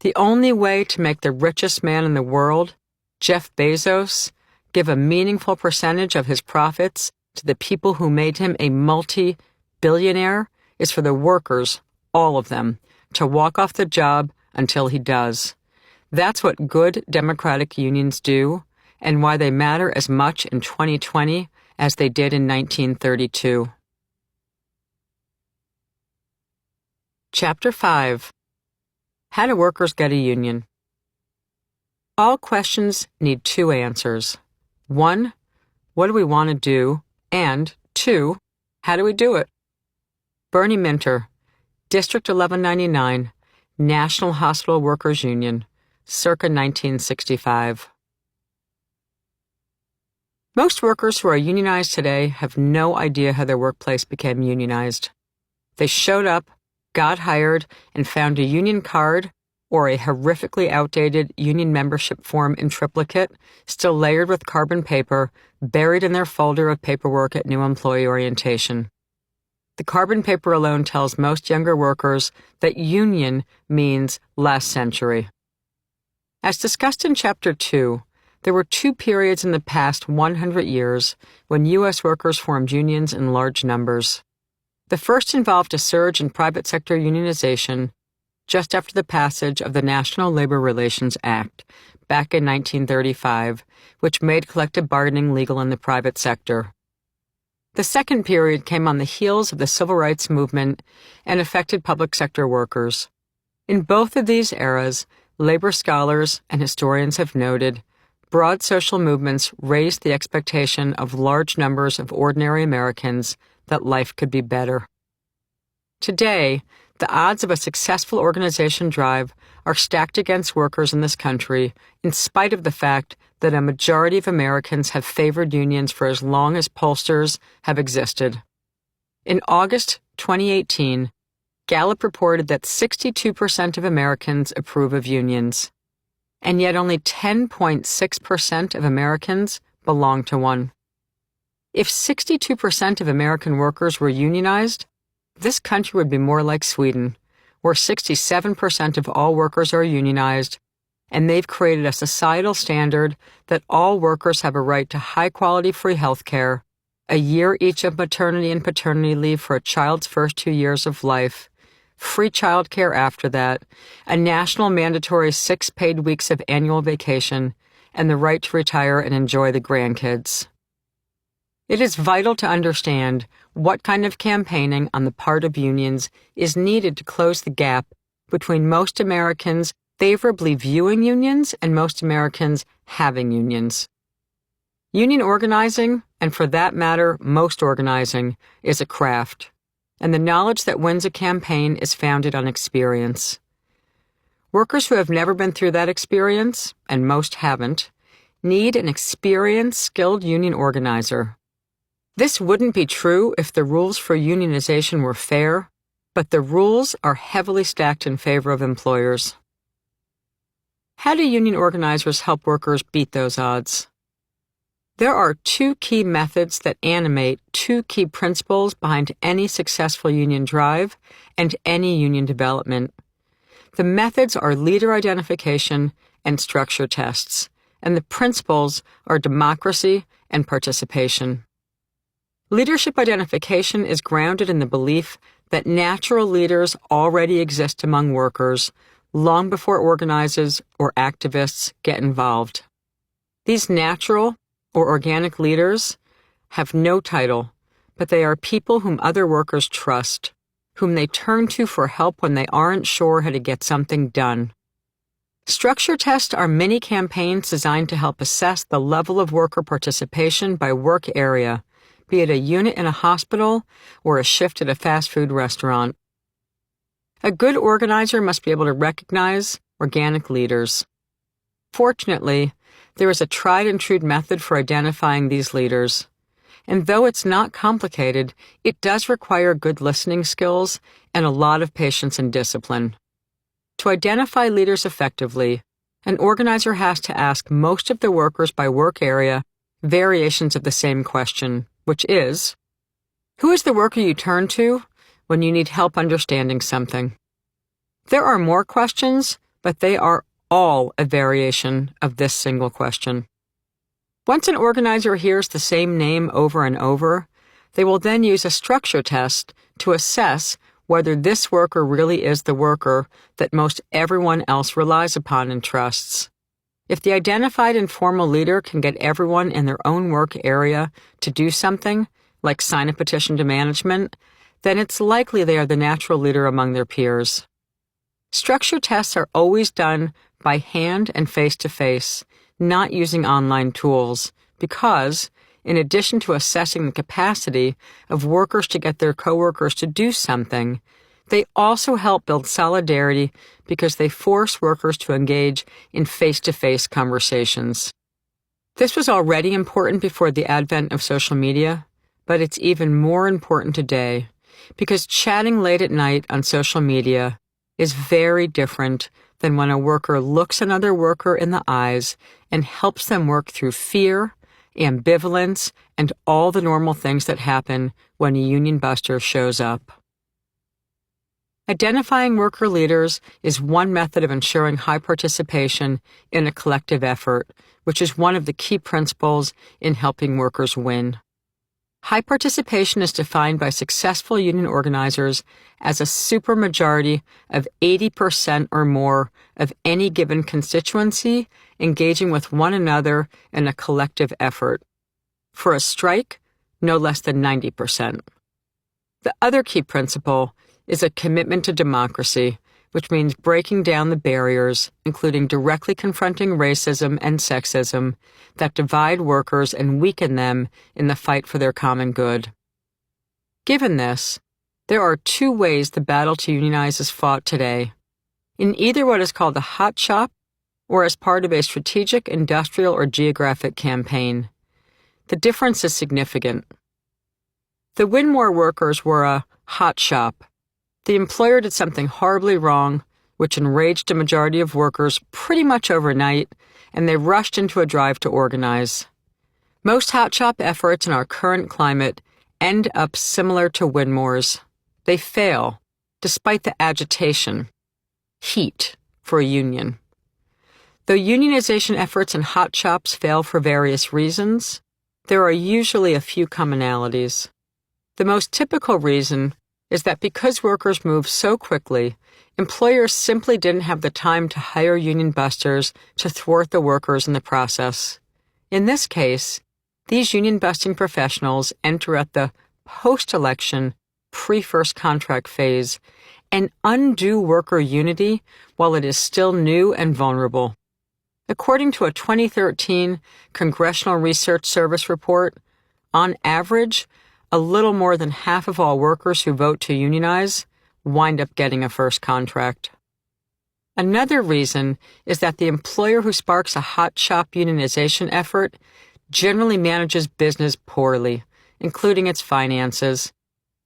The only way to make the richest man in the world, Jeff Bezos, give a meaningful percentage of his profits to the people who made him a multi-billionaire is for the workers, all of them, to walk off the job until he does. That's what good democratic unions do, and why they matter as much in 2020 as they did in 1932. Chapter 5. How do workers get a union? All questions need two answers. 1, what do we want to do? And 2, how do we do it? Bernie Minter, District 1199, National Hospital Workers Union, circa 1965. Most workers who are unionized today have no idea how their workplace became unionized. They showed up, got hired, and found a union card or a horrifically outdated union membership form in triplicate, still layered with carbon paper, buried in their folder of paperwork at new employee orientation. The carbon paper alone tells most younger workers that union means last century. As discussed in Chapter 2, there were two periods in the past 100 years when U.S. workers formed unions in large numbers. The first involved a surge in private sector unionization just after the passage of the National Labor Relations Act back in 1935, which made collective bargaining legal in the private sector. The second period came on the heels of the Civil Rights Movement and affected public sector workers. In both of these eras, labor scholars and historians have noted, broad social movements raised the expectation of large numbers of ordinary Americans that life could be better. Today, the odds of a successful organization drive are stacked against workers in this country, in spite of the fact that a majority of Americans have favored unions for as long as pollsters have existed. In August 2018, Gallup reported that 62% of Americans approve of unions, and yet only 10.6% of Americans belong to one. If 62% of American workers were unionized, this country would be more like Sweden, where 67% of all workers are unionized, and they've created a societal standard that all workers have a right to high-quality free health care, a year each of maternity and paternity leave for a child's first 2 years of life, free child care after that, a national mandatory 6 paid weeks of annual vacation, and the right to retire and enjoy the grandkids. It is vital to understand what kind of campaigning on the part of unions is needed to close the gap between most Americans favorably viewing unions and most Americans having unions. Union organizing, and for that matter, most organizing, is a craft, and the knowledge that wins a campaign is founded on experience. Workers who have never been through that experience, and most haven't, need an experienced, skilled union organizer. This wouldn't be true if the rules for unionization were fair, but the rules are heavily stacked in favor of employers. How do union organizers help workers beat those odds? There are 2 key methods that animate 2 key principles behind any successful union drive and any union development. The methods are leader identification and structure tests, and the principles are democracy and participation. Leadership identification is grounded in the belief that natural leaders already exist among workers long before organizers or activists get involved. These natural or organic leaders have no title, but they are people whom other workers trust, whom they turn to for help when they aren't sure how to get something done. Structure tests are mini campaigns designed to help assess the level of worker participation by work area, be it a unit in a hospital or a shift at a fast food restaurant. A good organizer must be able to recognize organic leaders. Fortunately, there is a tried and true method for identifying these leaders. And though it's not complicated, it does require good listening skills and a lot of patience and discipline. To identify leaders effectively, an organizer has to ask most of the workers by work area variations of the same question, which is, who is the worker you turn to when you need help understanding something? There are more questions, but they are all a variation of this single question. Once an organizer hears the same name over and over, they will then use a structure test to assess whether this worker really is the worker that most everyone else relies upon and trusts. If the identified informal leader can get everyone in their own work area to do something, like sign a petition to management, then it's likely they are the natural leader among their peers. Structure tests are always done by hand and face-to-face, not using online tools, because, in addition to assessing the capacity of workers to get their coworkers to do something, they also help build solidarity because they force workers to engage in face-to-face conversations. This was already important before the advent of social media, but it's even more important today because chatting late at night on social media is very different than when a worker looks another worker in the eyes and helps them work through fear, ambivalence, and all the normal things that happen when a union buster shows up. Identifying worker leaders is one method of ensuring high participation in a collective effort, which is one of the key principles in helping workers win. High participation is defined by successful union organizers as a supermajority of 80% or more of any given constituency engaging with one another in a collective effort. For a strike, no less than 90%. The other key principle is a commitment to democracy, which means breaking down the barriers, including directly confronting racism and sexism, that divide workers and weaken them in the fight for their common good. Given this, there are 2 ways the battle to unionize is fought today, in either what is called a hot shop or as part of a strategic, industrial, or geographic campaign. The difference is significant. The Win More workers were a hot shop, The employer did something horribly wrong, which enraged a majority of workers pretty much overnight, and they rushed into a drive to organize. Most hotshot efforts in our current climate end up similar to Winmore's. They fail, despite the agitation, heat for a union. Though unionization efforts in hot shops fail for various reasons, there are usually a few commonalities. The most typical reason is that because workers move so quickly, employers simply didn't have the time to hire union busters to thwart the workers in the process. In this case, these union-busting professionals enter at the post-election, pre-first contract phase and undo worker unity while it is still new and vulnerable. According to a 2013 Congressional Research Service report, on average, a little more than half of all workers who vote to unionize wind up getting a first contract. Another reason is that the employer who sparks a hot shop unionization effort generally manages business poorly, including its finances.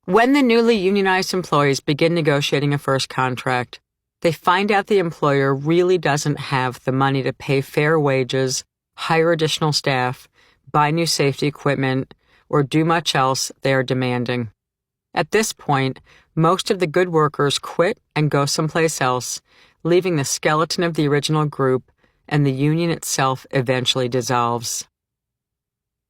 When the newly unionized employees begin negotiating a first contract, they find out the employer really doesn't have the money to pay fair wages, hire additional staff, buy new safety equipment, or do much else they are demanding. At this point, most of the good workers quit and go someplace else, leaving the skeleton of the original group, and the union itself eventually dissolves.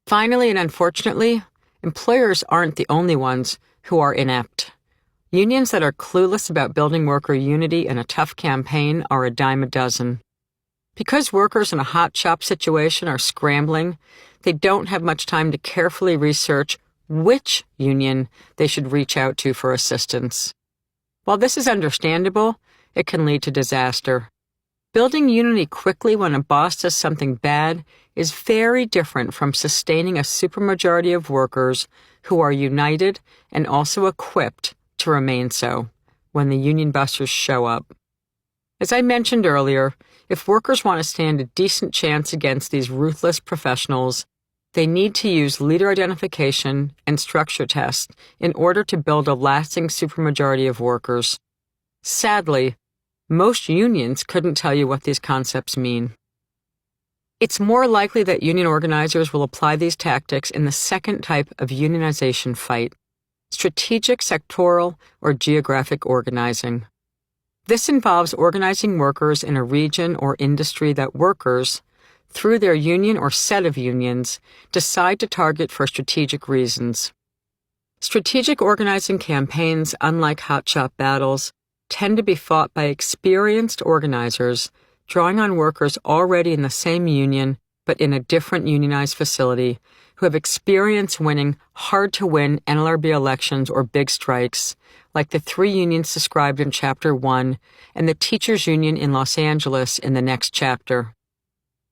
Finally and unfortunately, employers aren't the only ones who are inept. Unions that are clueless about building worker unity in a tough campaign are a dime a dozen. Because workers in a hot shop situation are scrambling, they don't have much time to carefully research which union they should reach out to for assistance. While this is understandable, it can lead to disaster. Building unity quickly when a boss does something bad is very different from sustaining a supermajority of workers who are united and also equipped to remain so when the union busters show up. As I mentioned earlier, if workers want to stand a decent chance against these ruthless professionals, they need to use leader identification and structure tests in order to build a lasting supermajority of workers. Sadly, most unions couldn't tell you what these concepts mean. It's more likely that union organizers will apply these tactics in the second type of unionization fight, strategic sectoral or geographic organizing. This involves organizing workers in a region or industry that workers, through their union or set of unions, decide to target for strategic reasons. Strategic organizing campaigns, unlike hotshot battles, tend to be fought by experienced organizers drawing on workers already in the same union but in a different unionized facility who have experience winning hard-to-win NLRB elections or big strikes, like the 3 unions described in Chapter 1 and the teachers' union in Los Angeles in the next chapter.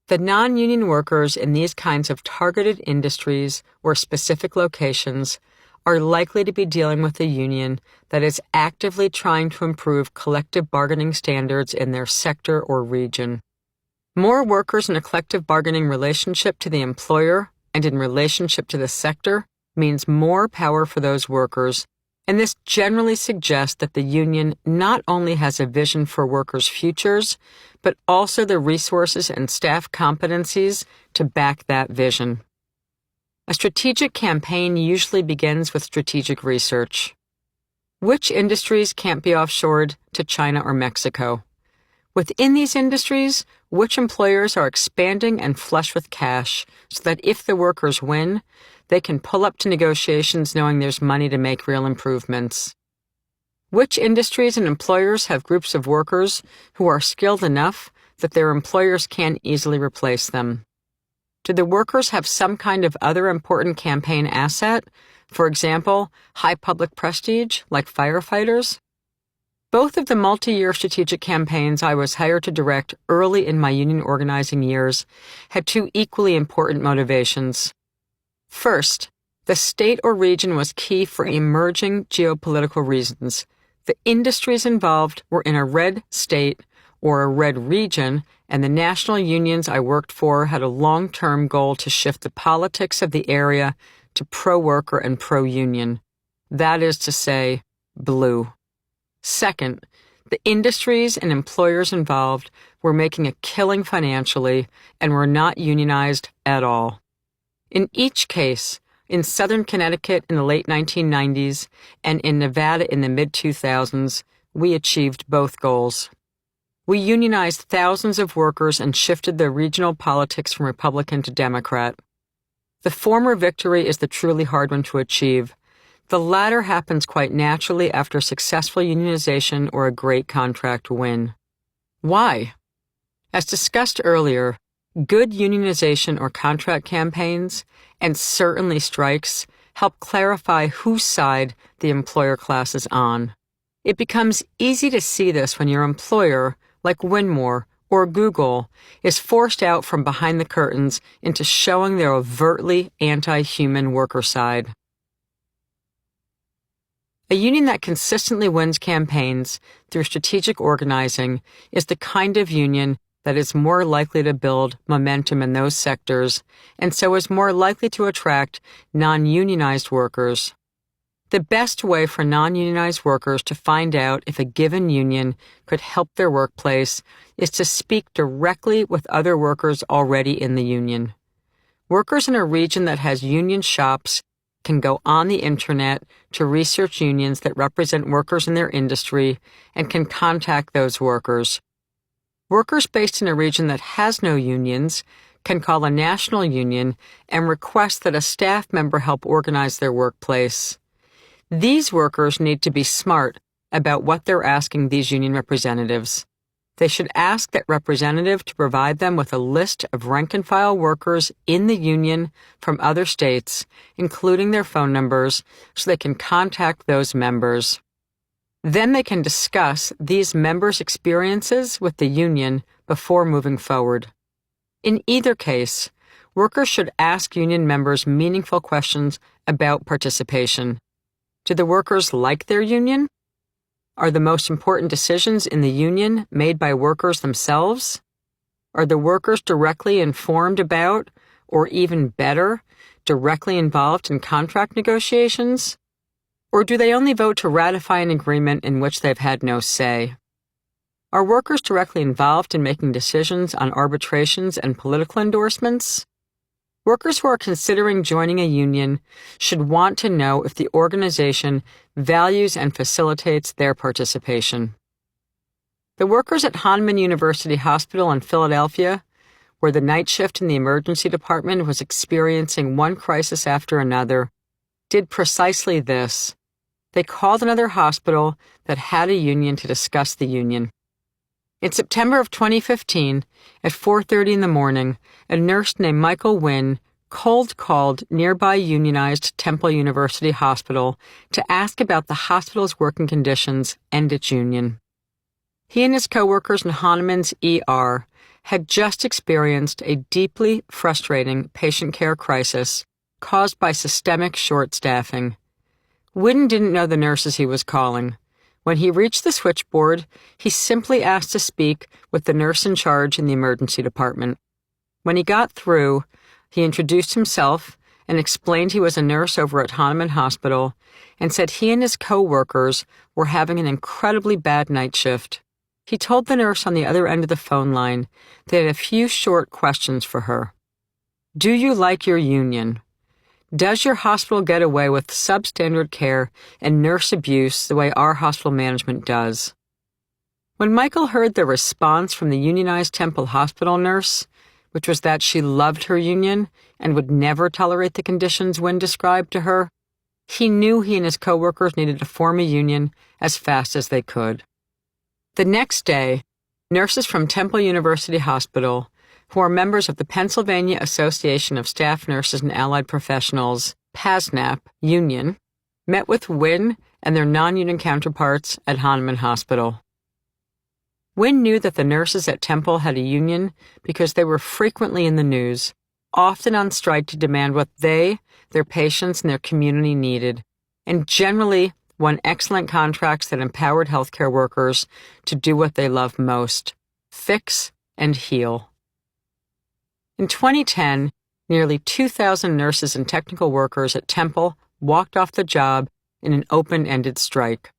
The non-union workers in these kinds of targeted industries or specific locations are likely to be dealing with a union that is actively trying to improve collective bargaining standards in their sector or region. More workers in a collective bargaining relationship to the employer and in relationship to the sector means more power for those workers, and this generally suggests that the union not only has a vision for workers' futures, but also the resources and staff competencies to back that vision. A strategic campaign usually begins with strategic research. Which industries can't be offshored to China or Mexico? Within these industries, which employers are expanding and flush with cash so that if the workers win, they can pull up to negotiations knowing there's money to make real improvements? Which industries and employers have groups of workers who are skilled enough that their employers can't easily replace them? Do the workers have some kind of other important campaign asset, for example, high public prestige, like firefighters? Both of the multi-year strategic campaigns I was hired to direct early in my union organizing years had 2 equally important motivations. First, the state or region was key for emerging geopolitical reasons. The industries involved were in a red state or a red region, and the national unions I worked for had a long-term goal to shift the politics of the area to pro-worker and pro-union. That is to say, blue. Second, the industries and employers involved were making a killing financially and were not unionized at all. In each case, in southern Connecticut in the late 1990s and in Nevada in the mid-2000s, we achieved both goals. We unionized thousands of workers and shifted the regional politics from Republican to Democrat. The former victory is the truly hard one to achieve. The latter happens quite naturally after successful unionization or a great contract win. Why? As discussed earlier, good unionization or contract campaigns, and certainly strikes, help clarify whose side the employer class is on. It becomes easy to see this when your employer, like Winmore or Google, is forced out from behind the curtains into showing their overtly anti-human worker side. A union that consistently wins campaigns through strategic organizing is the kind of union that is more likely to build momentum in those sectors and so is more likely to attract non-unionized workers. The best way for non-unionized workers to find out if a given union could help their workplace is to speak directly with other workers already in the union. Workers in a region that has union shops can go on the internet to research unions that represent workers in their industry and can contact those workers. Workers based in a region that has no unions can call a national union and request that a staff member help organize their workplace. These workers need to be smart about what they're asking these union representatives. They should ask that representative to provide them with a list of rank-and-file workers in the union from other states, including their phone numbers, so they can contact those members. Then they can discuss these members' experiences with the union before moving forward. In either case, workers should ask union members meaningful questions about participation. Do the workers like their union? Are the most important decisions in the union made by workers themselves? Are the workers directly informed about, or even better, directly involved in contract negotiations? Or do they only vote to ratify an agreement in which they've had no say? Are workers directly involved in making decisions on arbitrations and political endorsements? Workers who are considering joining a union should want to know if the organization values and facilitates their participation. The workers at Hahnemann University Hospital in Philadelphia, where the night shift in the emergency department was experiencing one crisis after another, did precisely this. They called another hospital that had a union to discuss the union. In September of 2015, at 4:30 in the morning, a nurse named Michael Wynn cold called nearby unionized Temple University Hospital to ask about the hospital's working conditions and its union. He and his coworkers in Hahnemann's ER had just experienced a deeply frustrating patient care crisis caused by systemic short-staffing. Wynn didn't know the nurses he was calling. When he reached the switchboard, he simply asked to speak with the nurse in charge in the emergency department. When he got through, he introduced himself and explained he was a nurse over at Hahnemann Hospital and said he and his co-workers were having an incredibly bad night shift. He told the nurse on the other end of the phone line that he had a few short questions for her. Do you like your union? Does your hospital get away with substandard care and nurse abuse the way our hospital management does? When Michael heard the response from the unionized Temple Hospital nurse, which was that she loved her union and would never tolerate the conditions Wynn described to her, he knew he and his coworkers needed to form a union as fast as they could. The next day, nurses from Temple University Hospital, who are members of the Pennsylvania Association of Staff Nurses and Allied Professionals, PASNAP, union, met with Wynn and their non-union counterparts at Hahnemann Hospital. Wynn knew that the nurses at Temple had a union because they were frequently in the news, often on strike to demand what they, their patients, and their community needed, and generally won excellent contracts that empowered healthcare workers to do what they love most: fix and heal. In 2010, nearly 2,000 nurses and technical workers at Temple walked off the job in an open-ended strike.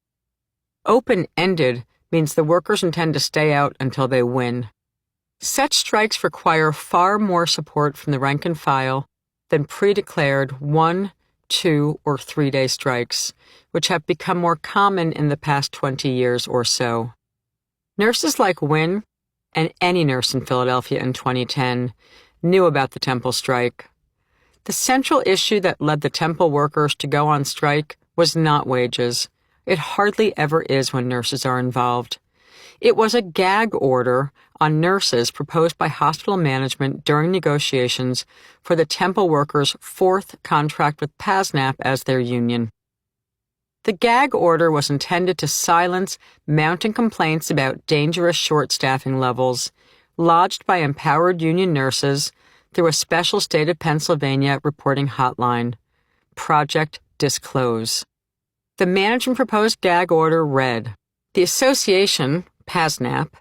Open-ended means the workers intend to stay out until they win. Such strikes require far more support from the rank and file than pre-declared 1, 2, or 3-day strikes, which have become more common in the past 20 years or so. Nurses like Wynne, and any nurse in Philadelphia in 2010, knew about the Temple strike. The central issue that led the Temple workers to go on strike was not wages. It hardly ever is when nurses are involved. It was a gag order on nurses proposed by hospital management during negotiations for the Temple workers' fourth contract with PASNAP as their union. The gag order was intended to silence mounting complaints about dangerous short staffing levels, lodged by empowered union nurses through a special state of Pennsylvania reporting hotline, Project Disclose. The management proposed gag order read, "The association, PASNAP,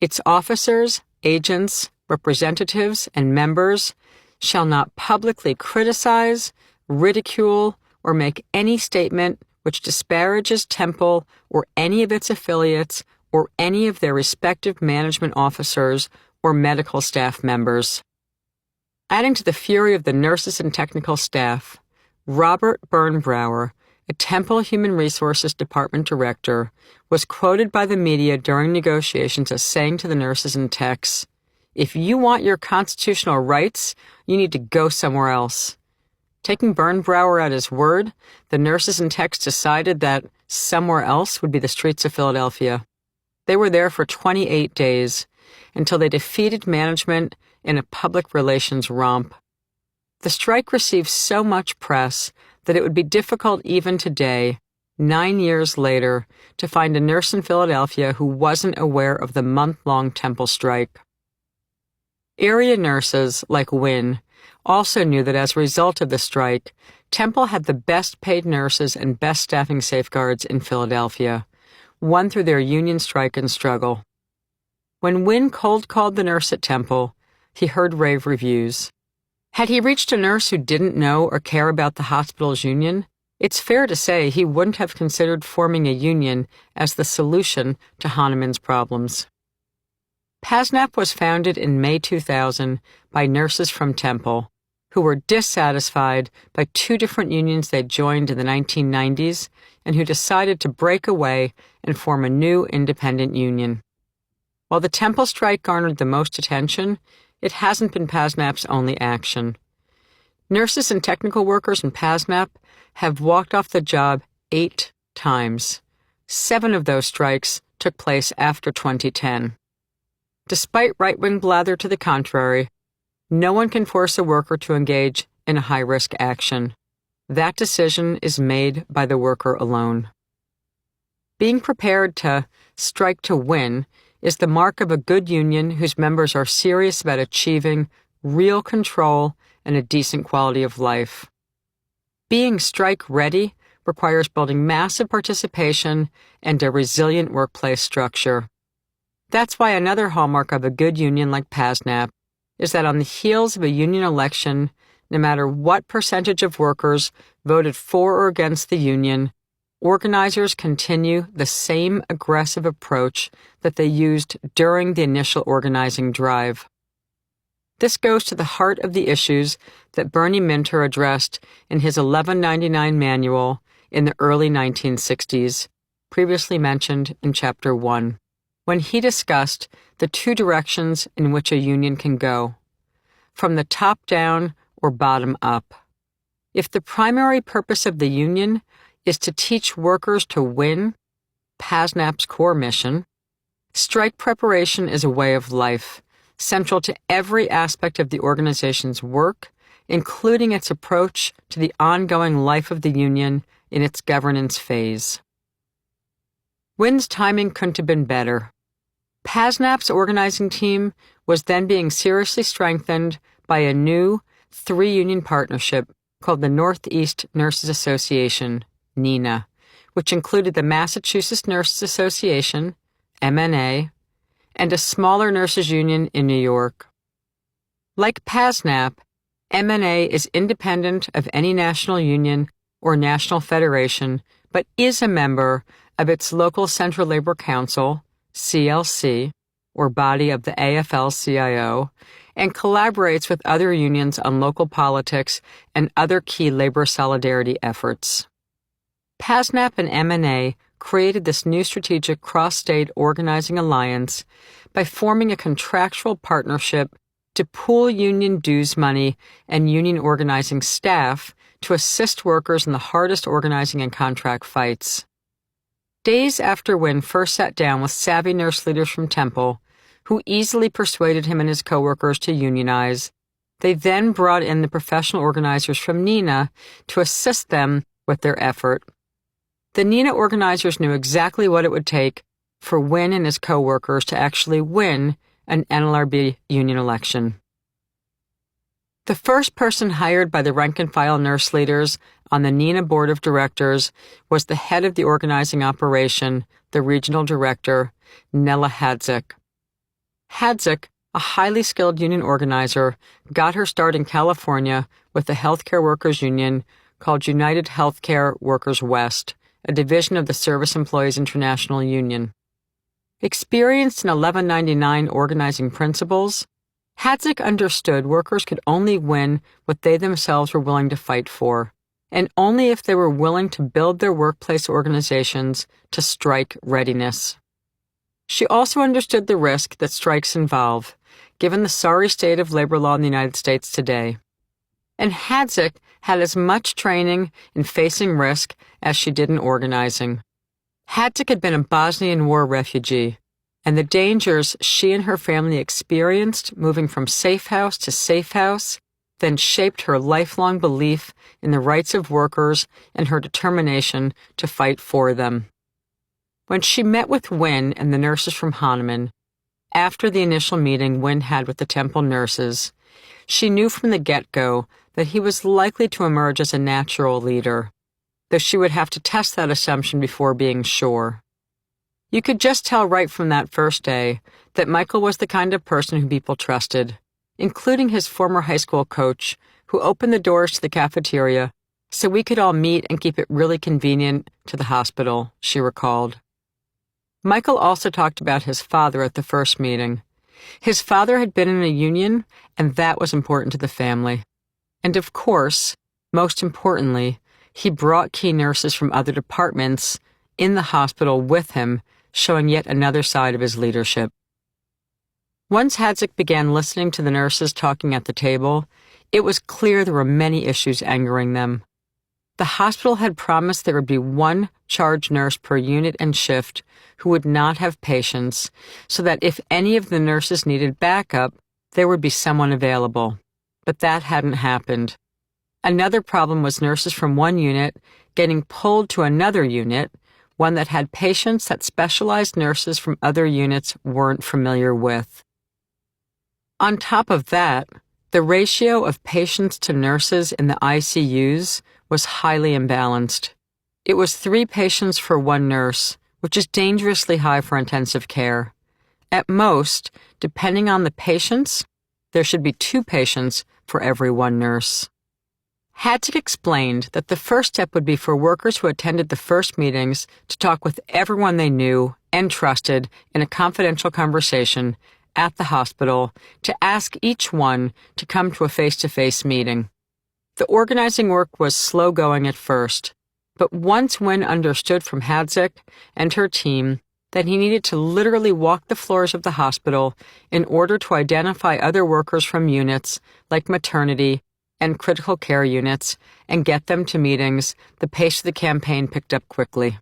its officers, agents, representatives, and members shall not publicly criticize, ridicule, or make any statement which disparages Temple or any of its affiliates or any of their respective management officers or medical staff members." Adding to the fury of the nurses and technical staff, Robert Bernbrower, a Temple Human Resources Department director, was quoted by the media during negotiations as saying to the nurses and techs, "If you want your constitutional rights, you need to go somewhere else." Taking Bernbrower at his word, the nurses and techs decided that somewhere else would be the streets of Philadelphia. They were there for 28 days, until they defeated management in a public relations romp. The strike received so much press that it would be difficult even today, 9 years later, to find a nurse in Philadelphia who wasn't aware of the month-long Temple strike. Area nurses, like Wynne, also knew that as a result of the strike, Temple had the best-paid nurses and best staffing safeguards in Philadelphia, won through their union strike and struggle. When Wynne cold-called the nurse at Temple, he heard rave reviews. Had he reached a nurse who didn't know or care about the hospital's union, it's fair to say he wouldn't have considered forming a union as the solution to Hahnemann's problems. PASNAP was founded in May 2000 by nurses from Temple, who were dissatisfied by 2 different unions they joined in the 1990s and who decided to break away and form a new independent union. While the Temple strike garnered the most attention, it hasn't been PASNAP's only action. Nurses and technical workers in PASNAP have walked off the job 8 times. 7 of those strikes took place after 2010. Despite right-wing blather to the contrary, no one can force a worker to engage in a high-risk action. That decision is made by the worker alone. Being prepared to strike to win is the mark of a good union whose members are serious about achieving real control and a decent quality of life. Being strike-ready requires building massive participation and a resilient workplace structure. That's why another hallmark of a good union like PASNAP is that on the heels of a union election, no matter what percentage of workers voted for or against the union, organizers continue the same aggressive approach that they used during the initial organizing drive. This goes to the heart of the issues that Bernie Minter addressed in his 1199 manual in the early 1960s, previously mentioned in Chapter 1, when he discussed the 2 directions in which a union can go, from the top down or bottom up. If the primary purpose of the union is to teach workers to win, PASNAP's core mission, strike preparation is a way of life, central to every aspect of the organization's work, including its approach to the ongoing life of the union in its governance phase. Wynne's timing couldn't have been better. PASNAP's organizing team was then being seriously strengthened by a new 3-union partnership called the Northeast Nurses Association, NENA, which included the Massachusetts Nurses Association, MNA, and a smaller nurses union in New York. Like PASNAP, MNA is independent of any national union or national federation, but is a member of its local Central Labor Council, CLC, or body of the AFL-CIO, and collaborates with other unions on local politics and other key labor solidarity efforts. PASNAP and MNA created this new strategic cross-state organizing alliance by forming a contractual partnership to pool union dues money and union organizing staff to assist workers in the hardest organizing and contract fights. Days after Wynne first sat down with savvy nurse leaders from Temple, who easily persuaded him and his coworkers to unionize, they then brought in the professional organizers from NENA to assist them with their effort. The NENA organizers knew exactly what it would take for Wynne and his coworkers to actually win an NLRB union election. The first person hired by the rank-and-file nurse leaders on the NENA board of directors was the head of the organizing operation, the regional director, Nella Hadzik. Hadzik, a highly skilled union organizer, got her start in California with the healthcare workers union called United Healthcare Workers West, a division of the Service Employees International Union. Experienced in 1199 organizing principles, Hadzik understood workers could only win what they themselves were willing to fight for, and only if they were willing to build their workplace organizations to strike readiness. She also understood the risk that strikes involve, given the sorry state of labor law in the United States today. And Hadzik had as much training in facing risk as she did in organizing. Hadzik had been a Bosnian War refugee, and the dangers she and her family experienced moving from safe house to safe house then shaped her lifelong belief in the rights of workers and her determination to fight for them. When she met with Wynne and the nurses from Hahnemann, after the initial meeting Wynne had with the Temple nurses, she knew from the get-go that he was likely to emerge as a natural leader, though she would have to test that assumption before being sure. You could just tell right from that first day that Michael was the kind of person who people trusted, including his former high school coach, who opened the doors to the cafeteria so we could all meet and keep it really convenient to the hospital, she recalled. Michael also talked about his father at the first meeting. His father had been in a union, and that was important to the family. And of course, most importantly, he brought key nurses from other departments in the hospital with him, showing yet another side of his leadership. Once Hadzik began listening to the nurses talking at the table, it was clear there were many issues angering them. The hospital had promised there would be one charge nurse per unit and shift who would not have patients, so that if any of the nurses needed backup, there would be someone available. But that hadn't happened. Another problem was nurses from one unit getting pulled to another unit, one that had patients that specialized nurses from other units weren't familiar with. On top of that, the ratio of patients to nurses in the ICUs was highly imbalanced. It was 3 patients for 1 nurse, which is dangerously high for intensive care. At most, depending on the patients, there should be 2 patients for every 1 nurse. Hadzik explained that the first step would be for workers who attended the first meetings to talk with everyone they knew and trusted in a confidential conversation at the hospital to ask each one to come to a face-to-face meeting. The organizing work was slow-going at first, but once Wynne understood from Hadzik and her team that he needed to literally walk the floors of the hospital in order to identify other workers from units like maternity and critical care units and get them to meetings, the pace of the campaign picked up quickly.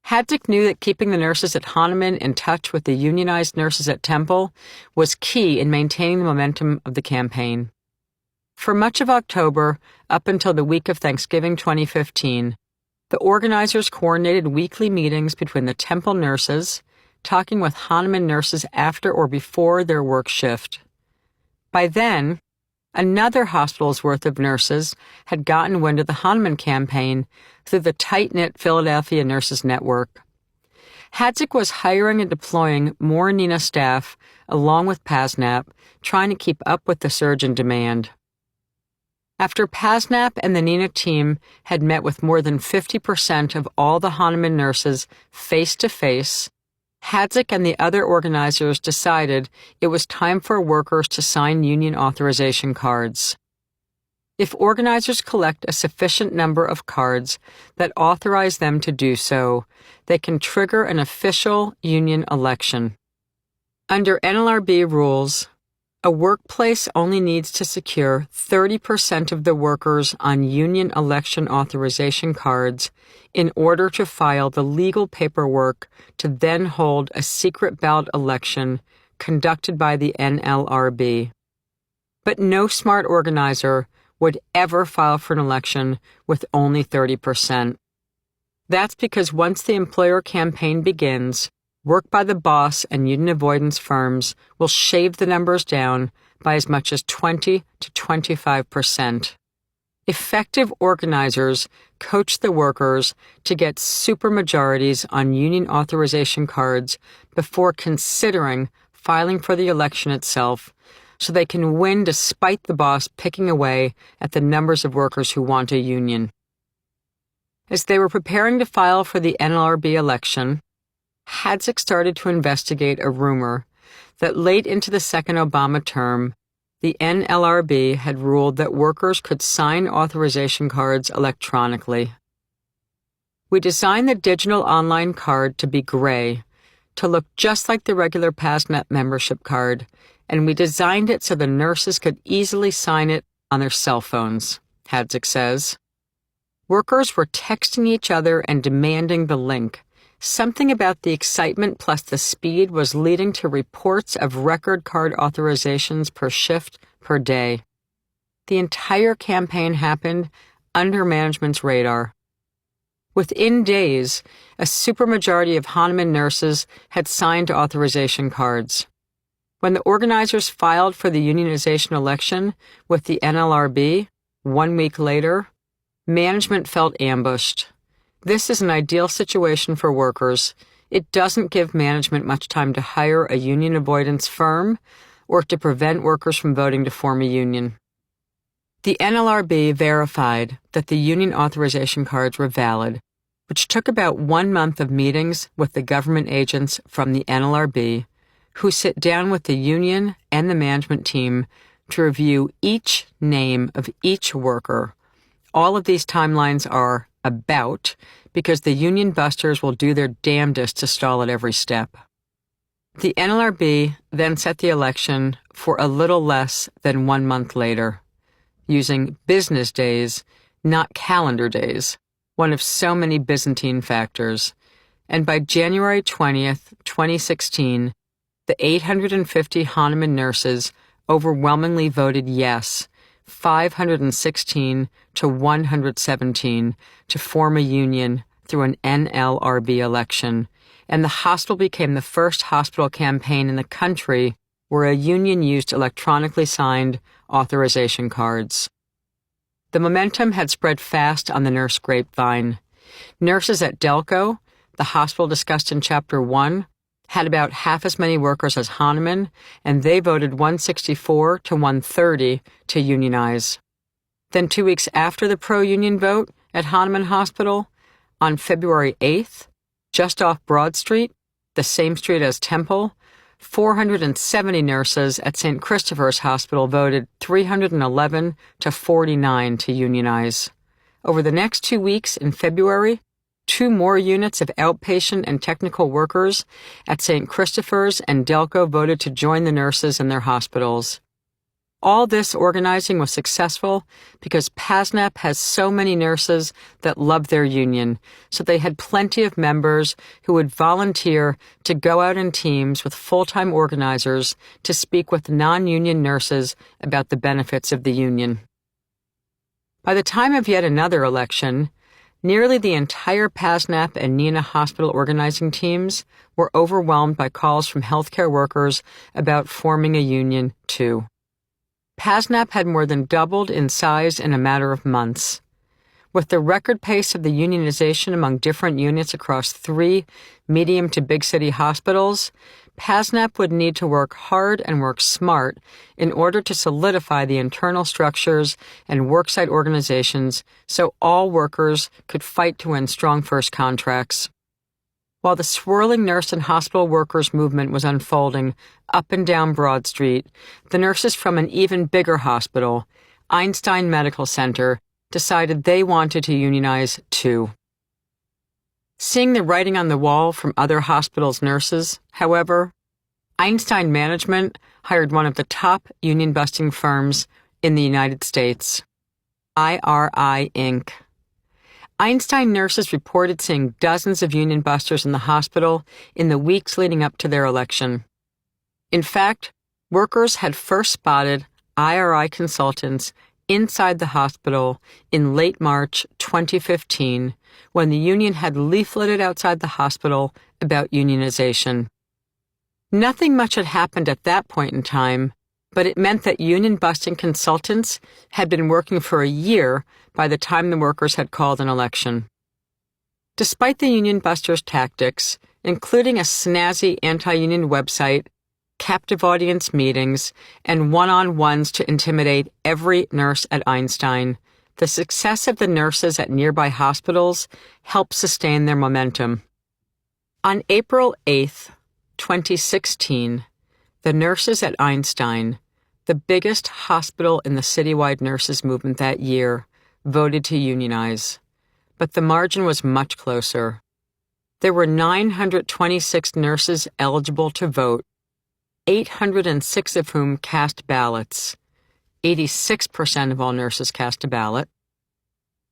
Hadzik knew that keeping the nurses at Hahnemann in touch with the unionized nurses at Temple was key in maintaining the momentum of the campaign. For much of October, up until the week of Thanksgiving 2015, the organizers coordinated weekly meetings between the Temple nurses, talking with Hahnemann nurses after or before their work shift. By then, another hospital's worth of nurses had gotten wind of the Hahnemann campaign through the tight-knit Philadelphia Nurses Network. Hadzik was hiring and deploying more NENA staff along with PASNAP, trying to keep up with the surge in demand. After Pasnap and the Nina team had met with more than 50% of all the Hahnemann nurses face-to-face, Hadzik and the other organizers decided it was time for workers to sign union authorization cards. If organizers collect a sufficient number of cards that authorize them to do so, they can trigger an official union election. Under NLRB rules, a workplace only needs to secure 30% of the workers on union election authorization cards in order to file the legal paperwork to then hold a secret ballot election conducted by the NLRB. But no smart organizer would ever file for an election with only 30%. That's because once the employer campaign begins, work by the boss and union avoidance firms will shave the numbers down by as much as 20 to 25%. Effective organizers coach the workers to get supermajorities on union authorization cards before considering filing for the election itself, so they can win despite the boss picking away at the numbers of workers who want a union. As they were preparing to file for the NLRB election, Hadzik started to investigate a rumor that late into the second Obama term, the NLRB had ruled that workers could sign authorization cards electronically. We designed the digital online card to be gray, to look just like the regular PASNet membership card, and we designed it so the nurses could easily sign it on their cell phones, Hadzik says. Workers were texting each other and demanding the link. Something about the excitement plus the speed was leading to reports of record card authorizations per shift per day. The entire campaign happened under management's radar. Within days, a supermajority of Hahnemann nurses had signed authorization cards. When the organizers filed for the unionization election with the NLRB 1 week later, management felt ambushed. This is an ideal situation for workers. It doesn't give management much time to hire a union avoidance firm or to prevent workers from voting to form a union. The NLRB verified that the union authorization cards were valid, which took about 1 month of meetings with the government agents from the NLRB, who sit down with the union and the management team to review each name of each worker. All of these timelines are about, because the union busters will do their damnedest to stall at every step. The NLRB then set the election for a little less than 1 month later, using business days, not calendar days, one of so many Byzantine factors. And by January 20th, 2016, the 850 Hahnemann nurses overwhelmingly voted yes, 516 to 117, to form a union through an NLRB election, and the hospital became the first hospital campaign in the country where a union used electronically signed authorization cards. The momentum had spread fast on the nurse grapevine. Nurses at Delco, the hospital discussed in Chapter 1, had about half as many workers as Hahnemann, and they voted 164 to 130 to unionize. Then 2 weeks after the pro-union vote at Hahnemann Hospital, on February 8th, just off Broad Street, the same street as Temple, 470 nurses at St. Christopher's Hospital voted 311 to 49 to unionize. Over the next 2 weeks in February, 2 more units of outpatient and technical workers at St. Christopher's and Delco voted to join the nurses in their hospitals. All this organizing was successful because PASNAP has so many nurses that love their union, so they had plenty of members who would volunteer to go out in teams with full-time organizers to speak with non-union nurses about the benefits of the union. By the time of yet another election, nearly the entire PASNAP and Nina hospital organizing teams were overwhelmed by calls from healthcare workers about forming a union, too. PASNAP had more than doubled in size in a matter of months. With the record pace of the unionization among different units across 3 medium to big city hospitals, PASNAP would need to work hard and work smart in order to solidify the internal structures and worksite organizations so all workers could fight to win strong first contracts. While the swirling nurse and hospital workers movement was unfolding up and down Broad Street, the nurses from an even bigger hospital, Einstein Medical Center, decided they wanted to unionize too. Seeing the writing on the wall from other hospitals' nurses, however, Einstein Management hired one of the top union-busting firms in the United States, IRI Inc. Einstein nurses reported seeing dozens of union busters in the hospital in the weeks leading up to their election. In fact, workers had first spotted IRI consultants inside the hospital in late March 2015, when the union had leafleted outside the hospital about unionization. Nothing much had happened at that point in time, but it meant that union-busting consultants had been working for a year by the time the workers had called an election. Despite the union busters' tactics, including a snazzy anti-union website, captive audience meetings, and one-on-ones to intimidate every nurse at Einstein, the success of the nurses at nearby hospitals helped sustain their momentum. On April 8, 2016, the nurses at Einstein, the biggest hospital in the citywide nurses movement that year, voted to unionize. But the margin was much closer. There were 926 nurses eligible to vote, 806 of whom cast ballots. 86% of all nurses cast a ballot.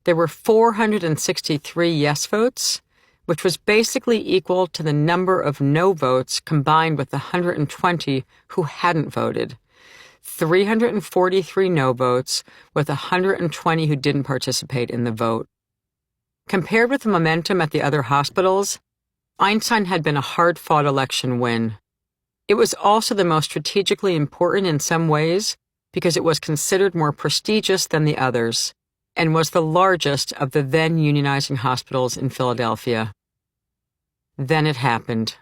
There were 463 yes votes, which was basically equal to the number of no votes combined with the 120 who hadn't voted. 343 no votes with 120 who didn't participate in the vote. Compared with the momentum at the other hospitals, Einstein had been a hard-fought election win. It was also the most strategically important in some ways because it was considered more prestigious than the others and was the largest of the then unionizing hospitals in Philadelphia. Then it happened.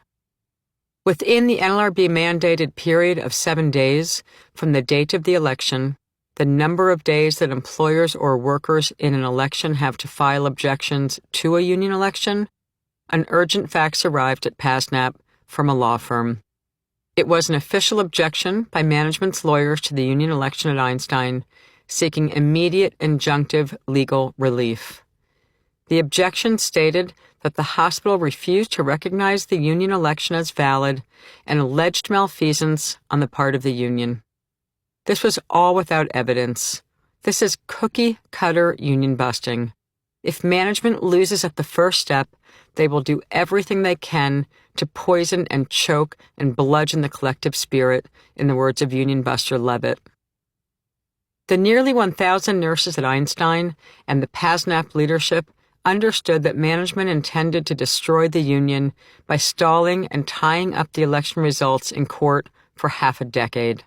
Within the NLRB-mandated period of 7 days from the date of the election, the number of days that employers or workers in an election have to file objections to a union election, an urgent fax arrived at PASNAP from a law firm. It was an official objection by management's lawyers to the union election at Einstein, seeking immediate injunctive legal relief. The objection stated that the hospital refused to recognize the union election as valid and alleged malfeasance on the part of the union. This was all without evidence. This is cookie-cutter union busting. If management loses at the first step, they will do everything they can to poison and choke and bludgeon the collective spirit, in the words of union buster Levitt. The nearly 1,000 nurses at Einstein and the PASNAP leadership understood that management intended to destroy the union by stalling and tying up the election results in court for half a decade.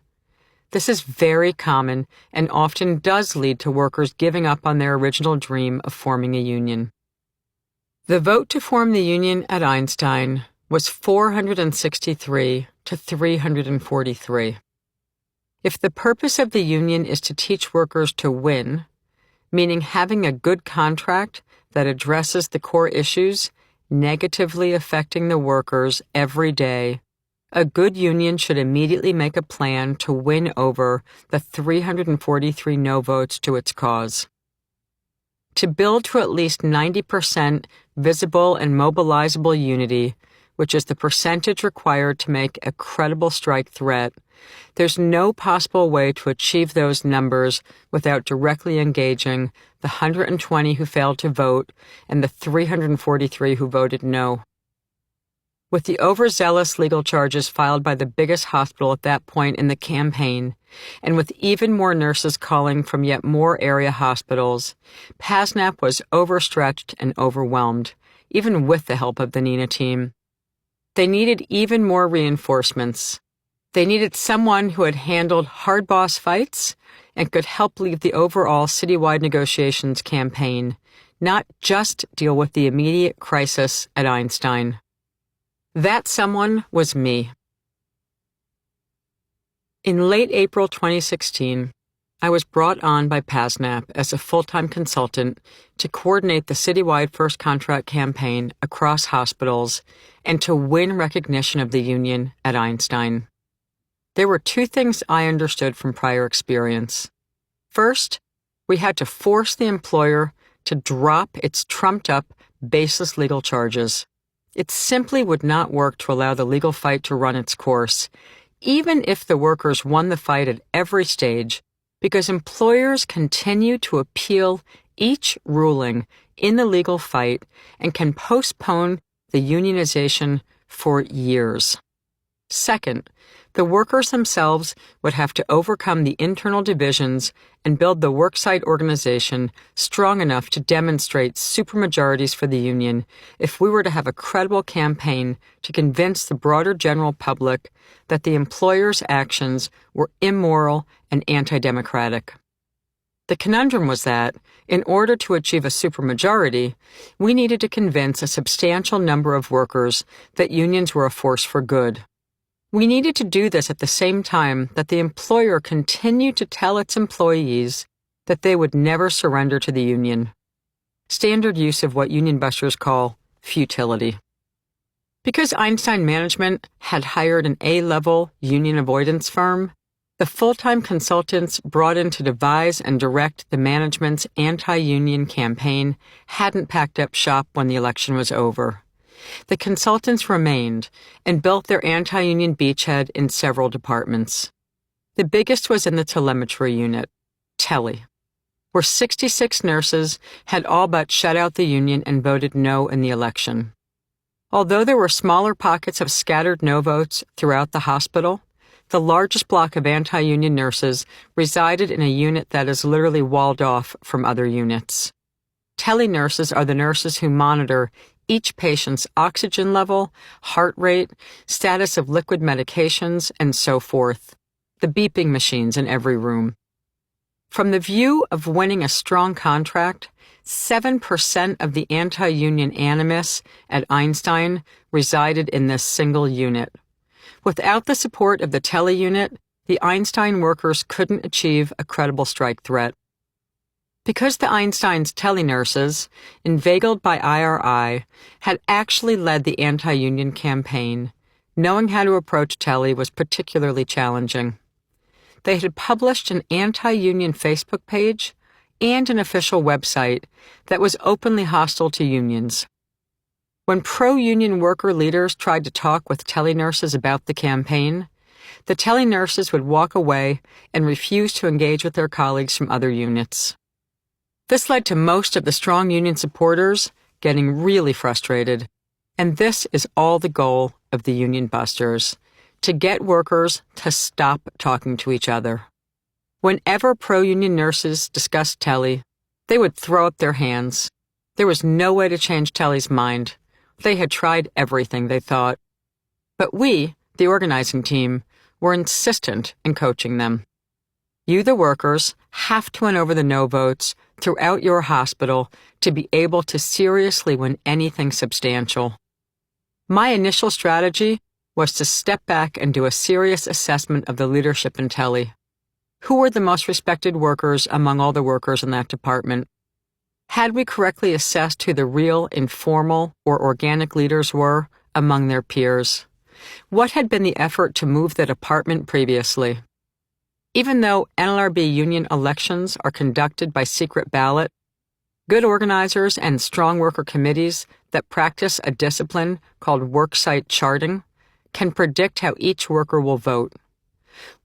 This is very common and often does lead to workers giving up on their original dream of forming a union. The vote to form the union at Einstein was 463 to 343. If the purpose of the union is to teach workers to win, meaning having a good contract that addresses the core issues negatively affecting the workers every day, a good union should immediately make a plan to win over the 343 no votes to its cause. To build to at least 90% visible and mobilizable unity, which is the percentage required to make a credible strike threat, there's no possible way to achieve those numbers without directly engaging the 120 who failed to vote and the 343 who voted no. With the overzealous legal charges filed by the biggest hospital at that point in the campaign, and with even more nurses calling from yet more area hospitals, PASNAP was overstretched and overwhelmed, even with the help of the Nina team. They needed even more reinforcements. They needed someone who had handled hard boss fights and could help lead the overall citywide negotiations campaign, not just deal with the immediate crisis at Einstein. That someone was me. In late April 2016, I was brought on by PASNAP as a full-time consultant to coordinate the citywide first contract campaign across hospitals and to win recognition of the union at Einstein. There were two things I understood from prior experience. First, we had to force the employer to drop its trumped-up, baseless legal charges. It simply would not work to allow the legal fight to run its course, even if the workers won the fight at every stage, because employers continue to appeal each ruling in the legal fight and can postpone the unionization for years. Second, the workers themselves would have to overcome the internal divisions and build the worksite organization strong enough to demonstrate supermajorities for the union if we were to have a credible campaign to convince the broader general public that the employer's actions were immoral and anti-democratic. The conundrum was that, in order to achieve a supermajority, we needed to convince a substantial number of workers that unions were a force for good. We needed to do this at the same time that the employer continued to tell its employees that they would never surrender to the union. Standard use of what union busters call futility. Because Einstein management had hired an A-level union avoidance firm, the full-time consultants brought in to devise and direct the management's anti-union campaign hadn't packed up shop when the election was over. The consultants remained and built their anti-union beachhead in several departments. The biggest was in the telemetry unit, Tele, where 66 nurses had all but shut out the union and voted no in the election. Although there were smaller pockets of scattered no votes throughout the hospital, the largest block of anti-union nurses resided in a unit that is literally walled off from other units. Tele nurses are the nurses who monitor each patient's oxygen level, heart rate, status of liquid medications, and so forth. The beeping machines in every room. From the view of winning a strong contract, 7% of the anti-union animus at Einstein resided in this single unit. Without the support of the Tele unit, the Einstein workers couldn't achieve a credible strike threat. Because the Einstein's tele-nurses, inveigled by IRI, had actually led the anti-union campaign, knowing how to approach Tele was particularly challenging. They had published an anti-union Facebook page and an official website that was openly hostile to unions. When pro-union worker leaders tried to talk with tele-nurses about the campaign, the tele-nurses would walk away and refuse to engage with their colleagues from other units. This led to most of the strong union supporters getting really frustrated, and this is all the goal of the union busters, to get workers to stop talking to each other. Whenever pro-union nurses discussed Tele, they would throw up their hands. There was no way to change Tele's mind. They had tried everything, they thought. But we, the organizing team, were insistent in coaching them. You, the workers, have to win over the no votes throughout your hospital to be able to seriously win anything substantial. My initial strategy was to step back and do a serious assessment of the leadership in Tele. Who were the most respected workers among all the workers in that department? Had we correctly assessed who the real informal or organic leaders were among their peers? What had been the effort to move the department previously? Even though NLRB union elections are conducted by secret ballot, good organizers and strong worker committees that practice a discipline called worksite charting can predict how each worker will vote.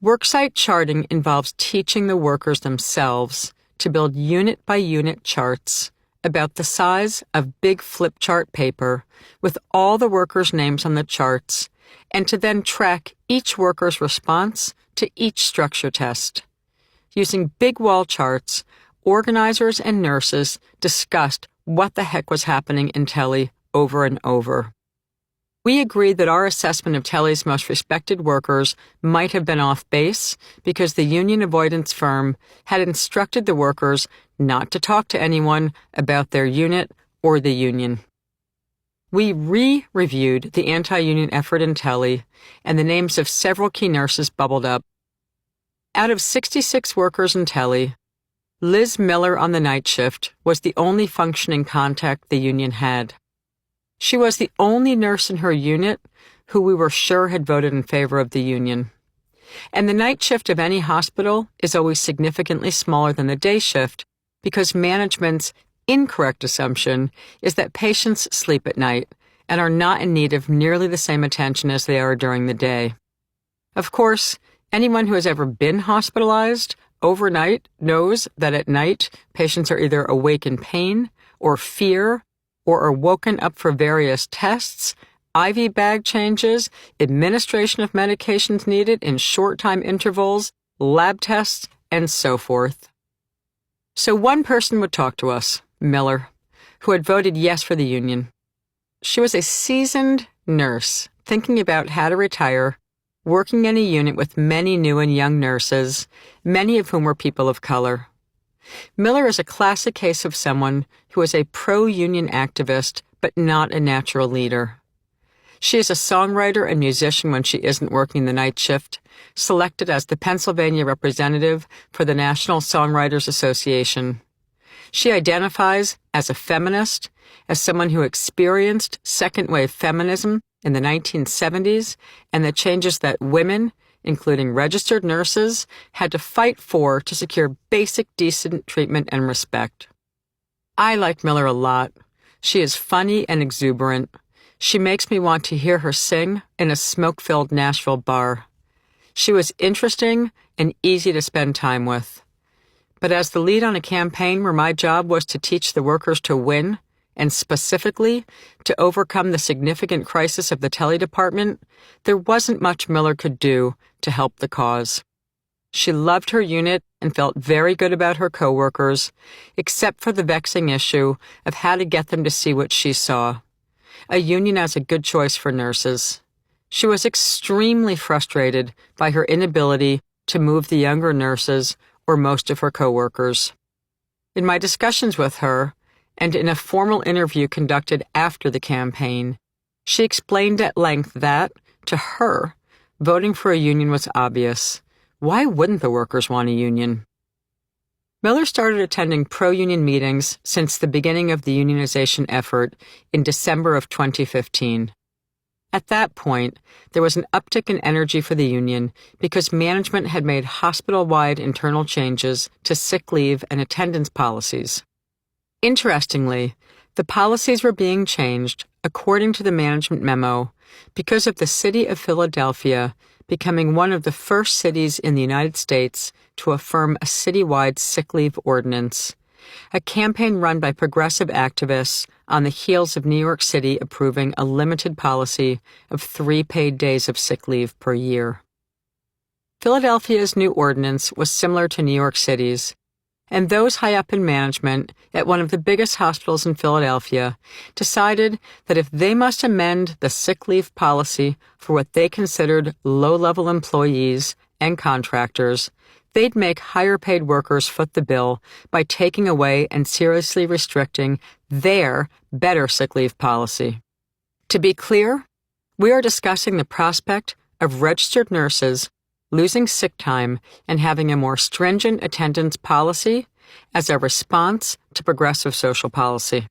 Worksite charting involves teaching the workers themselves to build unit-by-unit charts about the size of big flip chart paper with all the workers' names on the charts, and to then track each worker's response to each structure test. Using big wall charts, organizers and nurses discussed what the heck was happening in Tele over and over. We agreed that our assessment of Tele's most respected workers might have been off base because the union avoidance firm had instructed the workers not to talk to anyone about their unit or the union. We re-reviewed the anti-union effort in Tele, and the names of several key nurses bubbled up. Out of 66 workers in Tele, Liz Miller on the night shift was the only functioning contact the union had. She was the only nurse in her unit who we were sure had voted in favor of the union. And the night shift of any hospital is always significantly smaller than the day shift because management's incorrect assumption is that patients sleep at night and are not in need of nearly the same attention as they are during the day. Of course, anyone who has ever been hospitalized overnight knows that at night patients are either awake in pain or fear or are woken up for various tests, IV bag changes, administration of medications needed in short time intervals, lab tests, and so forth. So one person would talk to us, Miller, who had voted yes for the union. She was a seasoned nurse thinking about how to retire, working in a unit with many new and young nurses, many of whom were people of color. Miller is a classic case of someone who is a pro-union activist but not a natural leader. She is a songwriter and musician when she isn't working the night shift, selected as the Pennsylvania representative for the National Songwriters Association. She identifies as a feminist, as someone who experienced second-wave feminism in the 1970s and the changes that women, including registered nurses, had to fight for to secure basic decent treatment and respect. I like Miller a lot. She is funny and exuberant. She makes me want to hear her sing in a smoke-filled Nashville bar. She was interesting and easy to spend time with. But as the lead on a campaign where my job was to teach the workers to win, and specifically to overcome the significant crisis of the Tele department, there wasn't much Miller could do to help the cause. She loved her unit and felt very good about her coworkers, except for the vexing issue of how to get them to see what she saw. A union as a good choice for nurses. She was extremely frustrated by her inability to move the younger nurses or most of her coworkers. In my discussions with her, and in a formal interview conducted after the campaign, she explained at length that, to her, voting for a union was obvious. Why wouldn't the workers want a union? Miller started attending pro-union meetings since the beginning of the unionization effort in December of 2015. At that point, there was an uptick in energy for the union because management had made hospital-wide internal changes to sick leave and attendance policies. Interestingly, the policies were being changed, according to the management memo, because of the city of Philadelphia becoming one of the first cities in the United States to affirm a citywide sick leave ordinance, a campaign run by progressive activists on the heels of New York City approving a limited policy of 3 paid days of sick leave per year. Philadelphia's new ordinance was similar to New York City's, and those high up in management at one of the biggest hospitals in Philadelphia decided that if they must amend the sick leave policy for what they considered low-level employees and contractors, they'd make higher-paid workers foot the bill by taking away and seriously restricting their better sick leave policy. To be clear, we are discussing the prospect of registered nurses losing sick time and having a more stringent attendance policy as a response to progressive social policy.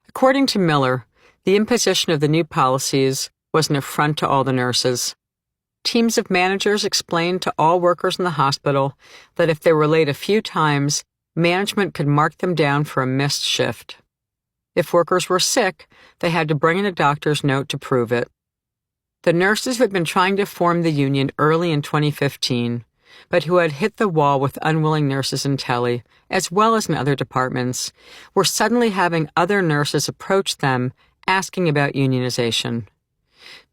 According to Miller, the imposition of the new policies was an affront to all the nurses. Teams of managers explained to all workers in the hospital that if they were late a few times, management could mark them down for a missed shift. If workers were sick, they had to bring in a doctor's note to prove it. The nurses who had been trying to form the union early in 2015, but who had hit the wall with unwilling nurses in Tele, as well as in other departments, were suddenly having other nurses approach them asking about unionization.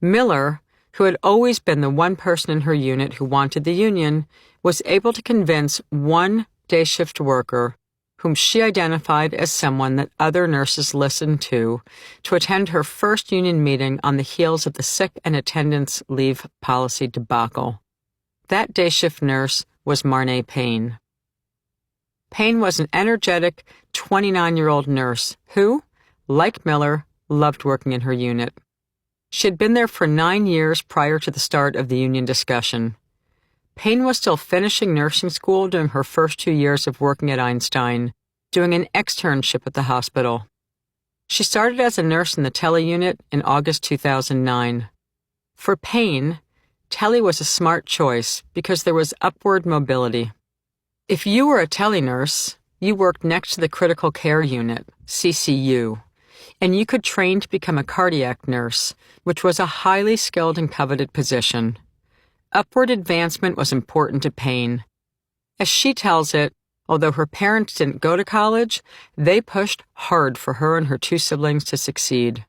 Miller, who had always been the one person in her unit who wanted the union, was able to convince one day shift worker, whom she identified as someone that other nurses listened to attend her first union meeting on the heels of the sick and attendance leave policy debacle. That day shift nurse was Marnay Payne. Payne was an energetic 29-year-old nurse who, like Miller, loved working in her unit. She had been there for 9 years prior to the start of the union discussion. Payne was still finishing nursing school during her first 2 years of working at Einstein, doing an externship at the hospital. She started as a nurse in the tele unit in August 2009. For Payne, tele was a smart choice because there was upward mobility. If you were a tele nurse, you worked next to the critical care unit, CCU, and you could train to become a cardiac nurse, which was a highly skilled and coveted position. Upward advancement was important to Payne. As she tells it, although her parents didn't go to college, they pushed hard for her and her 2 siblings to succeed.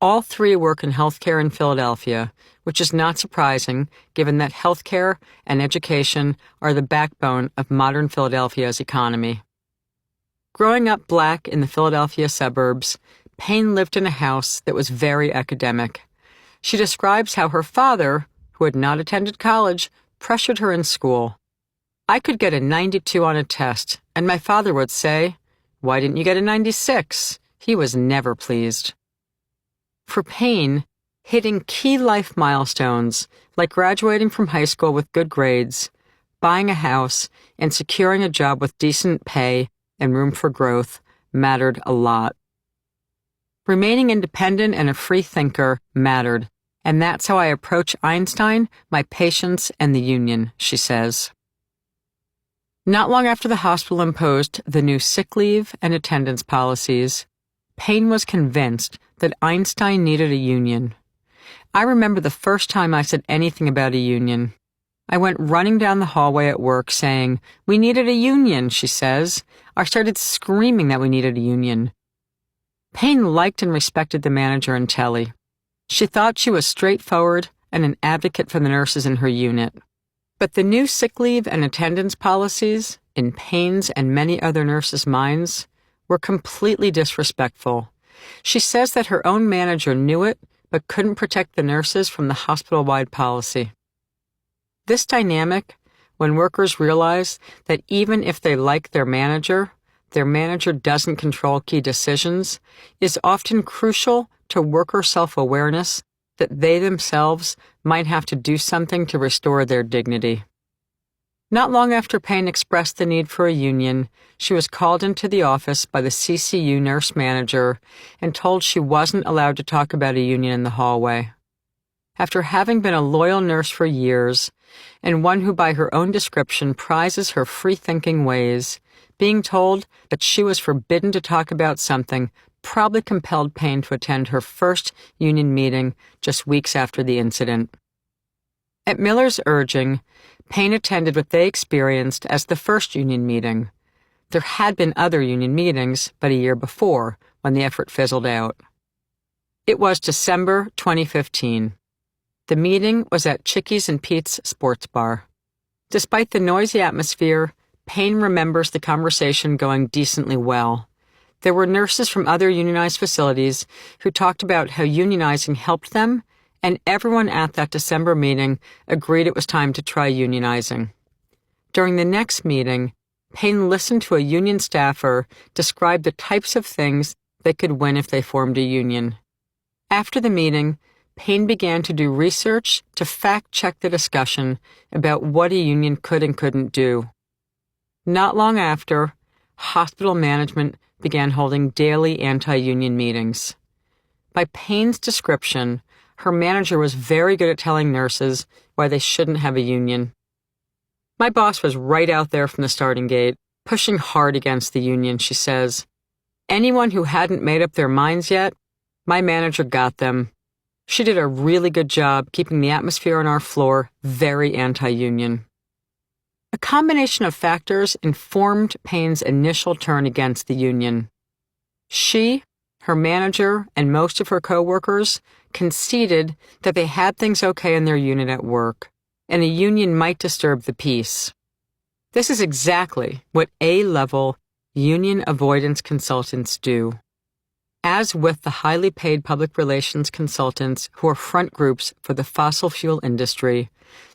All 3 work in healthcare in Philadelphia, which is not surprising given that healthcare and education are the backbone of modern Philadelphia's economy. Growing up Black in the Philadelphia suburbs, Payne lived in a house that was very academic. She describes how her father, who had not attended college, pressured her in school. I could get a 92 on a test, and my father would say, "Why didn't you get a 96?" He was never pleased. For Payne, hitting key life milestones, like graduating from high school with good grades, buying a house, and securing a job with decent pay and room for growth, mattered a lot. Remaining independent and a free thinker mattered, and that's how I approach Einstein, my patients, and the union, she says. Not long after the hospital imposed the new sick leave and attendance policies, Payne was convinced that Einstein needed a union. I remember the first time I said anything about a union. I went running down the hallway at work saying, "We needed a union," she says. I started screaming that we needed a union. Payne liked and respected the manager in tele. She thought she was straightforward and an advocate for the nurses in her unit. But the new sick leave and attendance policies, in Payne's and many other nurses' minds, were completely disrespectful. She says that her own manager knew it, but couldn't protect the nurses from the hospital-wide policy. This dynamic, when workers realize that even if they like their manager doesn't control key decisions, is often crucial to worker self-awareness that they themselves might have to do something to restore their dignity. Not long after Payne expressed the need for a union, she was called into the office by the CCU nurse manager and told she wasn't allowed to talk about a union in the hallway. After having been a loyal nurse for years, and one who by her own description prizes her free-thinking ways, being told that she was forbidden to talk about something probably compelled Payne to attend her first union meeting just weeks after the incident. At Miller's urging, Payne attended what they experienced as the first union meeting. There had been other union meetings, but a year before, when the effort fizzled out. It was December 2015. The meeting was at Chickies and Pete's Sports Bar. Despite the noisy atmosphere, Payne remembers the conversation going decently well. There were nurses from other unionized facilities who talked about how unionizing helped them, and everyone at that December meeting agreed it was time to try unionizing. During the next meeting, Payne listened to a union staffer describe the types of things they could win if they formed a union. After the meeting, Payne began to do research to fact-check the discussion about what a union could and couldn't do. Not long after, hospital management began holding daily anti-union meetings. By Payne's description, her manager was very good at telling nurses why they shouldn't have a union. "My boss was right out there from the starting gate, pushing hard against the union," she says. "Anyone who hadn't made up their minds yet, my manager got them. She did a really good job keeping the atmosphere on our floor very anti-union." A combination of factors informed Payne's initial turn against the union. She, her manager, and most of her coworkers conceded that they had things okay in their unit at work, and a union might disturb the peace. This is exactly what A-level union avoidance consultants do. As with the highly paid public relations consultants who are front groups for the fossil fuel industry,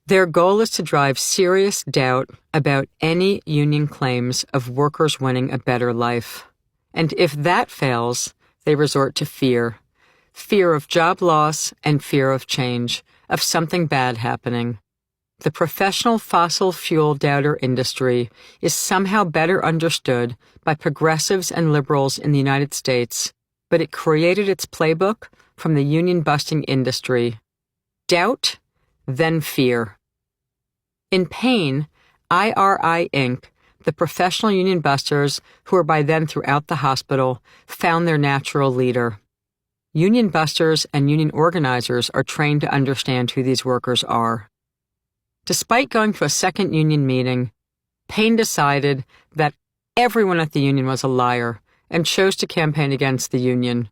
their goal is to drive serious doubt about any union claims of workers winning a better life. And if that fails, they resort to fear. Fear of job loss and fear of change, of something bad happening. The professional fossil fuel doubter industry is somehow better understood by progressives and liberals in the United States, but it created its playbook from the union-busting industry. Doubt, then fear. In Pain, IRI Inc., the professional union busters, who were by then throughout the hospital, found their natural leader. Union busters and union organizers are trained to understand who these workers are. Despite going to a second union meeting, Paine decided that everyone at the union was a liar and chose to campaign against the union.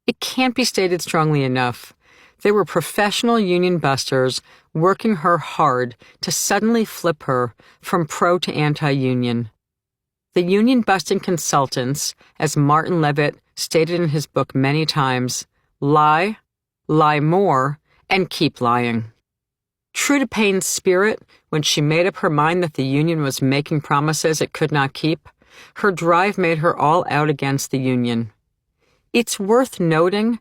It can't be stated strongly enough. They were professional union busters working her hard to suddenly flip her from pro to anti-union. The union-busting consultants, as Martin Levitt stated in his book many times, lie, lie more, and keep lying. True to Paine's spirit, when she made up her mind that the union was making promises it could not keep, her drive made her all out against the union. It's worth noting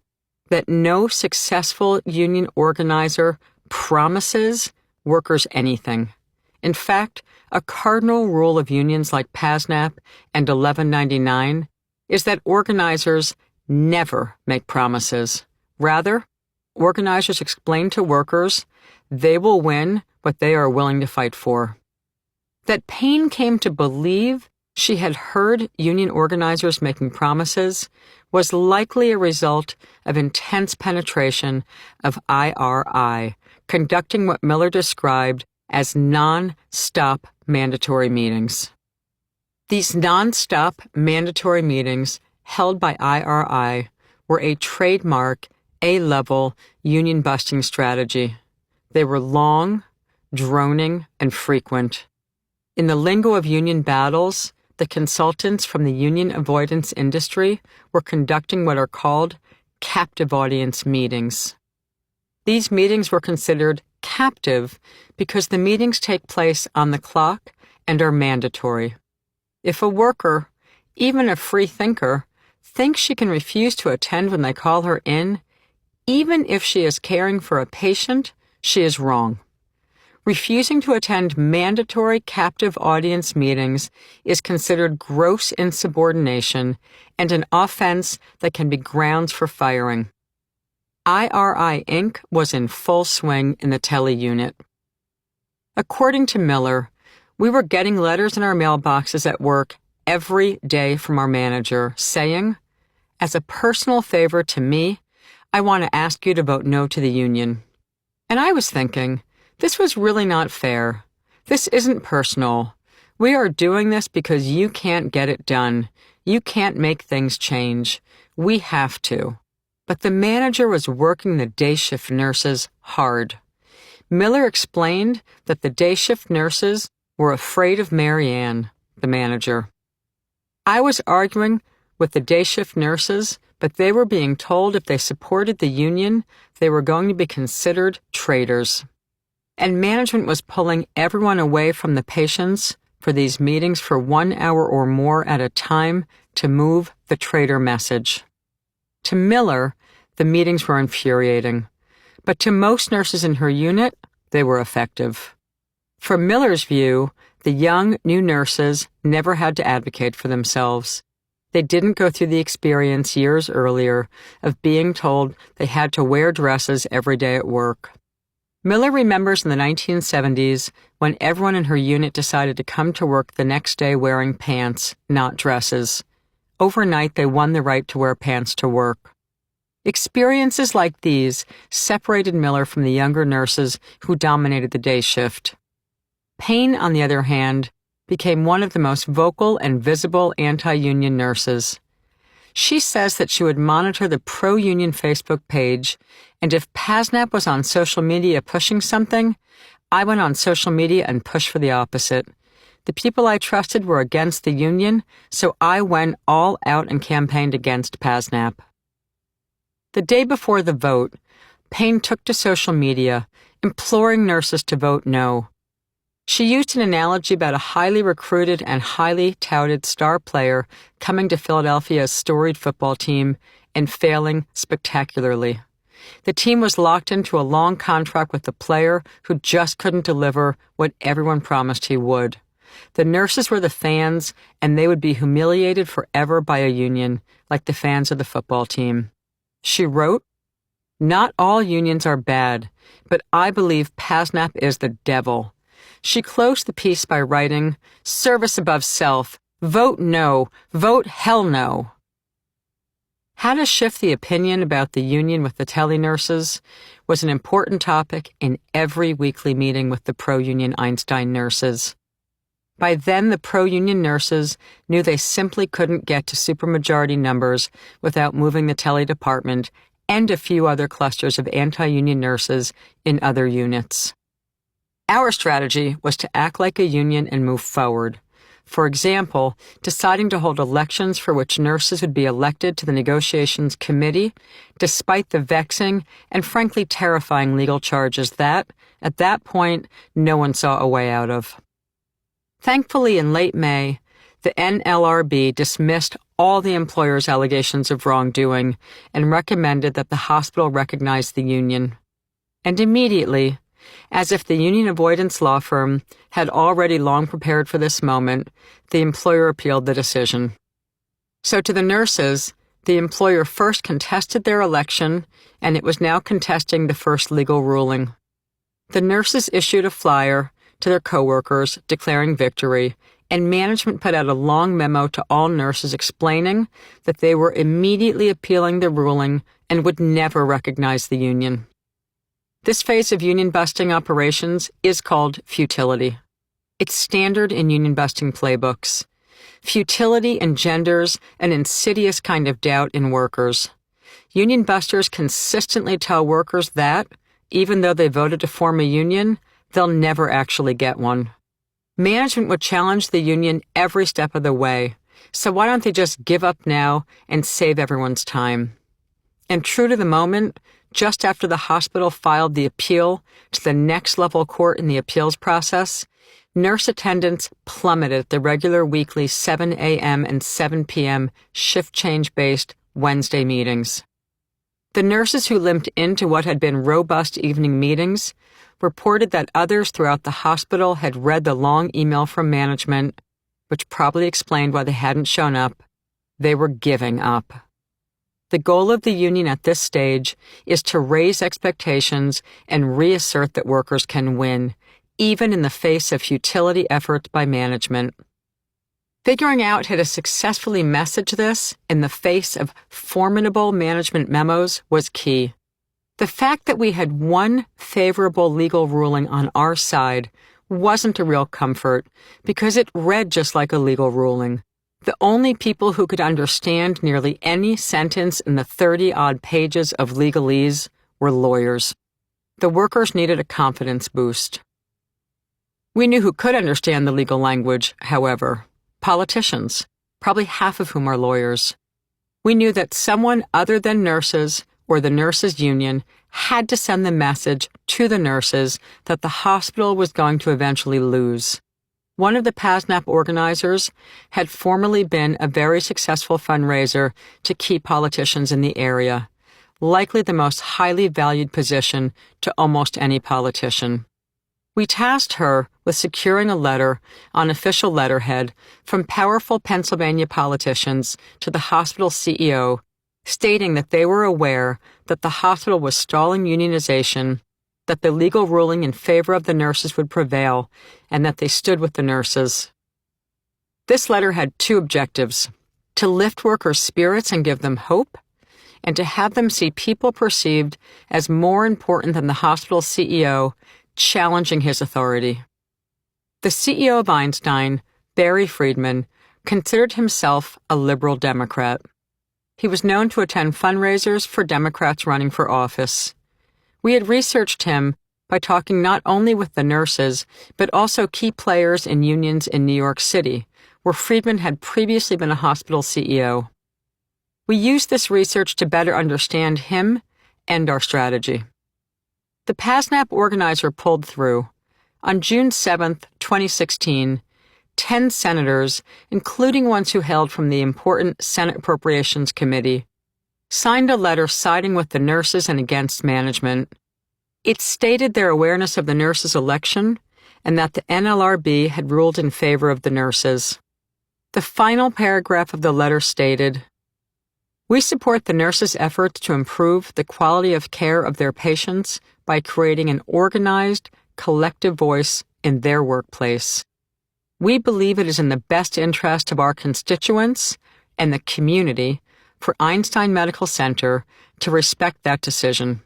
that no successful union organizer promises workers anything. In fact, a cardinal rule of unions like PASNAP and 1199 is that organizers never make promises. Rather, organizers explain to workers they will win what they are willing to fight for. That Paine came to believe she had heard union organizers making promises was likely a result of intense penetration of IRI, conducting what Miller described as non-stop mandatory meetings. These non-stop mandatory meetings held by IRI were a trademark A-level union-busting strategy. They were long, droning, and frequent. In the lingo of union battles, the consultants from the union avoidance industry were conducting what are called captive audience meetings. These meetings were considered captive because the meetings take place on the clock and are mandatory. If a worker, even a free thinker, thinks she can refuse to attend when they call her in, even if she is caring for a patient, she is wrong. Refusing to attend mandatory captive audience meetings is considered gross insubordination and an offense that can be grounds for firing. IRI Inc. was in full swing in the tele unit. According to Miller, we were getting letters in our mailboxes at work every day from our manager saying, "As a personal favor to me, I want to ask you to vote no to the union." And I was thinking, this was really not fair. This isn't personal. We are doing this because you can't get it done. You can't make things change. We have to. But the manager was working the day shift nurses hard. Miller explained that the day shift nurses were afraid of Mary Ann, the manager. I was arguing with the day shift nurses, but they were being told if they supported the union, they were going to be considered traitors. And management was pulling everyone away from the patients for these meetings for 1 hour or more at a time to move the traitor message. To Miller, the meetings were infuriating, but to most nurses in her unit, they were effective. From Miller's view, the young, new nurses never had to advocate for themselves. They didn't go through the experience years earlier of being told they had to wear dresses every day at work. Miller remembers in the 1970s when everyone in her unit decided to come to work the next day wearing pants, not dresses. Overnight, they won the right to wear pants to work. Experiences like these separated Miller from the younger nurses who dominated the day shift. Paine, on the other hand, became one of the most vocal and visible anti-union nurses. She says that she would monitor the pro-union Facebook page, and if PASNAP was on social media pushing something, I went on social media and pushed for the opposite. The people I trusted were against the union, so I went all out and campaigned against PASNAP. The day before the vote, Paine took to social media, imploring nurses to vote no. She used an analogy about a highly recruited and highly touted star player coming to Philadelphia's storied football team and failing spectacularly. The team was locked into a long contract with the player who just couldn't deliver what everyone promised he would. The nurses were the fans, and they would be humiliated forever by a union, like the fans of the football team. She wrote, "Not all unions are bad, but I believe PASNAP is the devil." She closed the piece by writing, "Service above self. Vote no. Vote hell no." How to shift the opinion about the union with the tele-nurses was an important topic in every weekly meeting with the pro-union Einstein nurses. By then, the pro-union nurses knew they simply couldn't get to supermajority numbers without moving the tele department and a few other clusters of anti-union nurses in other units. Our strategy was to act like a union and move forward. For example, deciding to hold elections for which nurses would be elected to the negotiations committee, despite the vexing and frankly terrifying legal charges that, at that point, no one saw a way out of. Thankfully, in late May, the NLRB dismissed all the employer's allegations of wrongdoing and recommended that the hospital recognize the union. And immediately, as if the union avoidance law firm had already long prepared for this moment, the employer appealed the decision. So to the nurses, the employer first contested their election, and it was now contesting the first legal ruling. The nurses issued a flyer to their coworkers declaring victory, and management put out a long memo to all nurses explaining that they were immediately appealing the ruling and would never recognize the union. This phase of union-busting operations is called futility. It's standard in union-busting playbooks. Futility engenders an insidious kind of doubt in workers. Union busters consistently tell workers that, even though they voted to form a union, they'll never actually get one. Management would challenge the union every step of the way, so why don't they just give up now and save everyone's time? And true to the moment, just after the hospital filed the appeal to the next level court in the appeals process, nurse attendance plummeted at the regular weekly 7 a.m. and 7 p.m. shift change-based Wednesday meetings. The nurses who limped into what had been robust evening meetings reported that others throughout the hospital had read the long email from management, which probably explained why they hadn't shown up. They were giving up. The goal of the union at this stage is to raise expectations and reassert that workers can win, even in the face of futility efforts by management. Figuring out how to successfully message this in the face of formidable management memos was key. The fact that we had one favorable legal ruling on our side wasn't a real comfort because it read just like a legal ruling. The only people who could understand nearly any sentence in the 30-odd pages of legalese were lawyers. The workers needed a confidence boost. We knew who could understand the legal language, however. Politicians, probably half of whom are lawyers. We knew that someone other than nurses or the nurses' union had to send the message to the nurses that the hospital was going to eventually lose. One of the PASNAP organizers had formerly been a very successful fundraiser to key politicians in the area, likely the most highly valued position to almost any politician. We tasked her with securing a letter on official letterhead from powerful Pennsylvania politicians to the hospital CEO, stating that they were aware that the hospital was stalling unionization, that the legal ruling in favor of the nurses would prevail, and that they stood with the nurses. This letter had two objectives: to lift workers' spirits and give them hope, and to have them see people perceived as more important than the hospital CEO challenging his authority. The CEO of Einstein, Barry Friedman, considered himself a liberal Democrat. He was known to attend fundraisers for Democrats running for office. We had researched him by talking not only with the nurses, but also key players in unions in New York City, where Friedman had previously been a hospital CEO. We used this research to better understand him and our strategy. The PASNAP organizer pulled through. On June 7, 2016, 10 senators, including ones who hailed from the important Senate Appropriations Committee, signed a letter siding with the nurses and against management. It stated their awareness of the nurses' election and that the NLRB had ruled in favor of the nurses. The final paragraph of the letter stated, "We support the nurses' efforts to improve the quality of care of their patients by creating an organized, collective voice in their workplace. We believe it is in the best interest of our constituents and the community for Einstein Medical Center to respect that decision.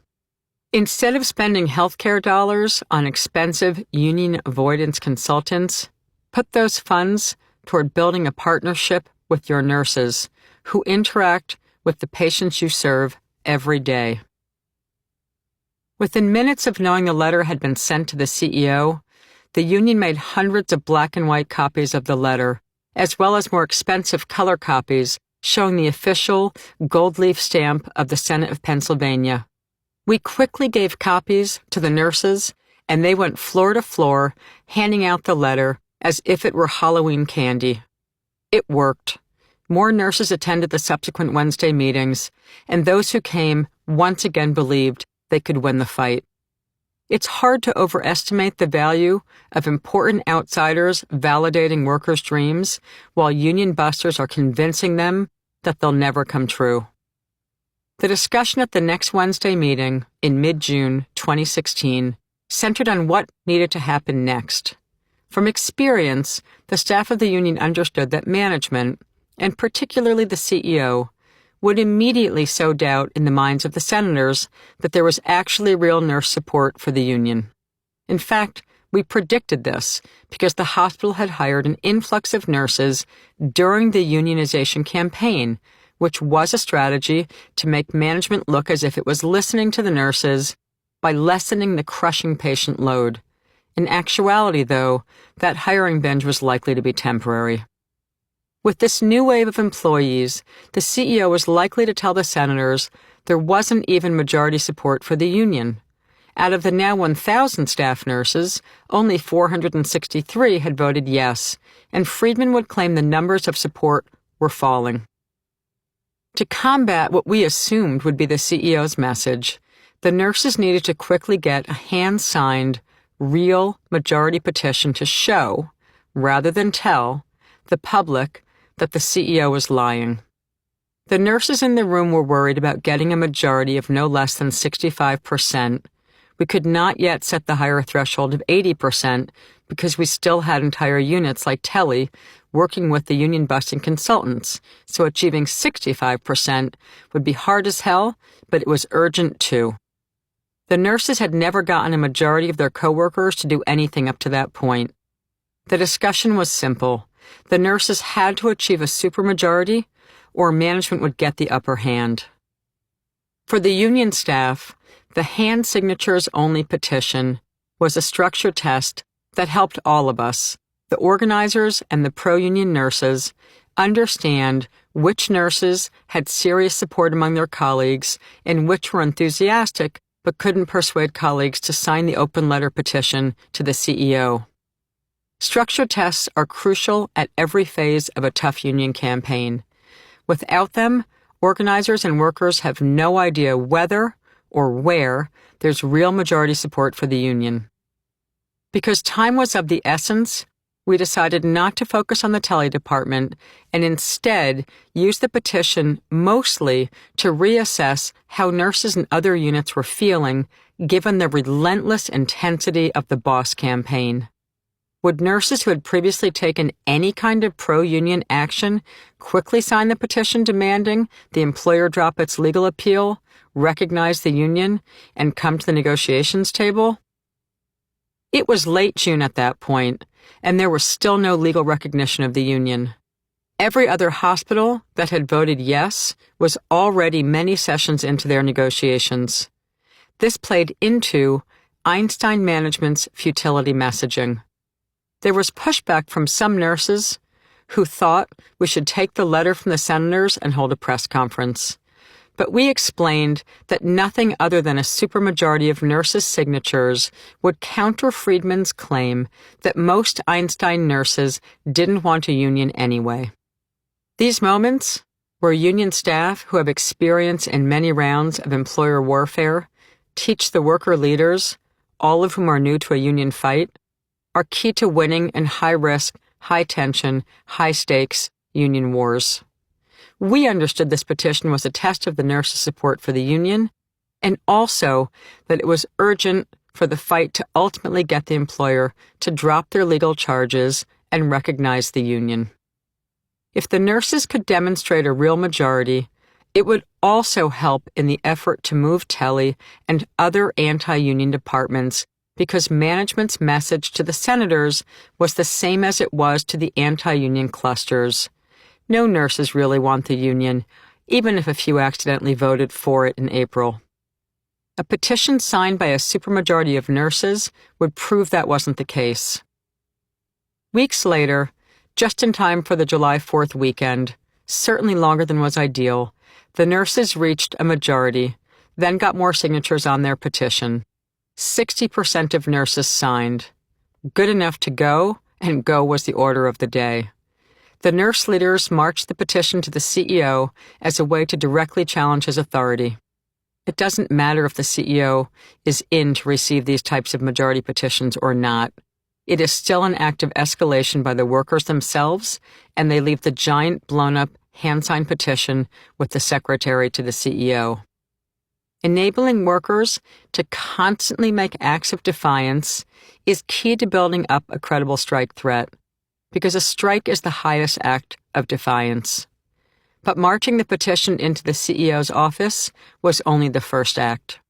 Instead of spending healthcare dollars on expensive union avoidance consultants, put those funds toward building a partnership with your nurses who interact with the patients you serve every day." Within minutes of knowing the letter had been sent to the CEO, the union made hundreds of black and white copies of the letter, as well as more expensive color copies showing the official gold leaf stamp of the Senate of Pennsylvania. We quickly gave copies to the nurses, and they went floor to floor, handing out the letter as if it were Halloween candy. It worked. More nurses attended the subsequent Wednesday meetings, and those who came once again believed they could win the fight. It's hard to overestimate the value of important outsiders validating workers' dreams while union busters are convincing them that they'll never come true. The discussion at the next Wednesday meeting in mid-June 2016 centered on what needed to happen next. From experience, the staff of the union understood that management, and particularly the CEO, would immediately sow doubt in the minds of the senators that there was actually real nurse support for the union. In fact, we predicted this because the hospital had hired an influx of nurses during the unionization campaign, which was a strategy to make management look as if it was listening to the nurses by lessening the crushing patient load. In actuality, though, that hiring binge was likely to be temporary. With this new wave of employees, the CEO was likely to tell the senators there wasn't even majority support for the union. Out of the now 1,000 staff nurses, only 463 had voted yes, and Friedman would claim the numbers of support were falling. To combat what we assumed would be the CEO's message, the nurses needed to quickly get a hand-signed, real majority petition to show, rather than tell, the public that the CEO was lying. The nurses in the room were worried about getting a majority of no less than 65%. We could not yet set the higher threshold of 80% because we still had entire units like Telly working with the union-busting consultants, so achieving 65% would be hard as hell, but it was urgent too. The nurses had never gotten a majority of their coworkers to do anything up to that point. The discussion was simple. The nurses had to achieve a supermajority, or management would get the upper hand. For the union staff, the hand signatures only petition was a structured test that helped all of us, the organizers and the pro-union nurses, understand which nurses had serious support among their colleagues and which were enthusiastic but couldn't persuade colleagues to sign the open letter petition to the CEO. Structure tests are crucial at every phase of a tough union campaign. Without them, organizers and workers have no idea whether or where there's real majority support for the union. Because time was of the essence, we decided not to focus on the Telly department and instead use the petition mostly to reassess how nurses in other units were feeling given the relentless intensity of the boss campaign. Would nurses who had previously taken any kind of pro-union action quickly sign the petition demanding the employer drop its legal appeal, recognize the union, and come to the negotiations table? It was late June at that point, and there was still no legal recognition of the union. Every other hospital that had voted yes was already many sessions into their negotiations. This played into Einstein management's futility messaging. There was pushback from some nurses who thought we should take the letter from the senators and hold a press conference. But we explained that nothing other than a supermajority of nurses' signatures would counter Friedman's claim that most Einstein nurses didn't want a union anyway. These moments, where union staff who have experience in many rounds of employer warfare teach the worker leaders, all of whom are new to a union fight, are key to winning in high-risk, high-tension, high-stakes union wars. We understood this petition was a test of the nurses' support for the union, and also that it was urgent for the fight to ultimately get the employer to drop their legal charges and recognize the union. If the nurses could demonstrate a real majority, it would also help in the effort to move Tele and other anti-union departments because management's message to the senators was the same as it was to the anti-union clusters. No nurses really want the union, even if a few accidentally voted for it in April. A petition signed by a supermajority of nurses would prove that wasn't the case. Weeks later, just in time for the July 4th weekend, certainly longer than was ideal, the nurses reached a majority, then got more signatures on their petition. 60% of nurses signed. Good enough to go, and go was the order of the day. The nurse leaders marched the petition to the CEO as a way to directly challenge his authority. It doesn't matter if the CEO is in to receive these types of majority petitions or not. It is still an act of escalation by the workers themselves, and they leave the giant, blown-up, hand-signed petition with the secretary to the CEO. Enabling workers to constantly make acts of defiance is key to building up a credible strike threat, because a strike is the highest act of defiance. But marching the petition into the CEO's office was only the first act.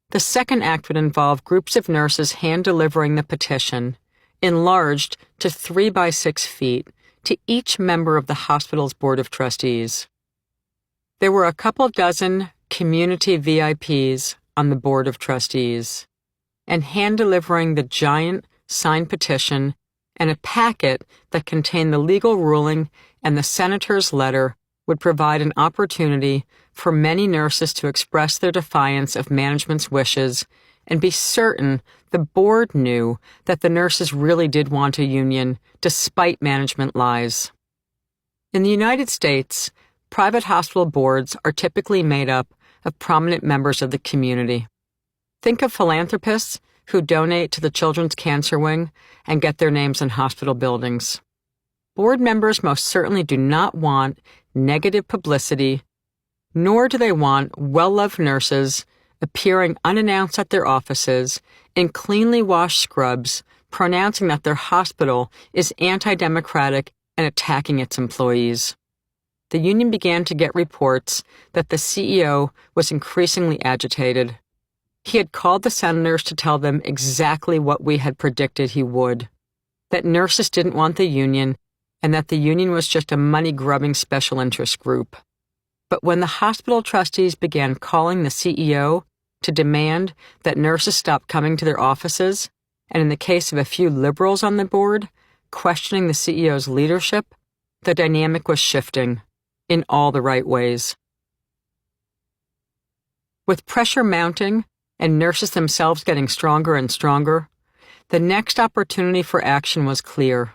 The second act would involve groups of nurses hand-delivering the petition, enlarged to 3 by 6 feet, to each member of the hospital's board of trustees. There were a couple dozen community VIPs on the board of trustees, and hand-delivering the giant signed petition and a packet that contained the legal ruling and the senator's letter would provide an opportunity for many nurses to express their defiance of management's wishes and be certain the board knew that the nurses really did want a union, despite management lies. In the United States, private hospital boards are typically made up of prominent members of the community. Think of philanthropists who donate to the Children's Cancer Wing and get their names in hospital buildings. Board members most certainly do not want negative publicity, nor do they want well-loved nurses appearing unannounced at their offices in cleanly washed scrubs, pronouncing that their hospital is anti-democratic and attacking its employees. The union began to get reports that the CEO was increasingly agitated. He had called the senators to tell them exactly what we had predicted he would, that nurses didn't want the union and that the union was just a money-grubbing special interest group. But when the hospital trustees began calling the CEO to demand that nurses stop coming to their offices, and in the case of a few liberals on the board, questioning the CEO's leadership, the dynamic was shifting in all the right ways. With pressure mounting and nurses themselves getting stronger and stronger, the next opportunity for action was clear.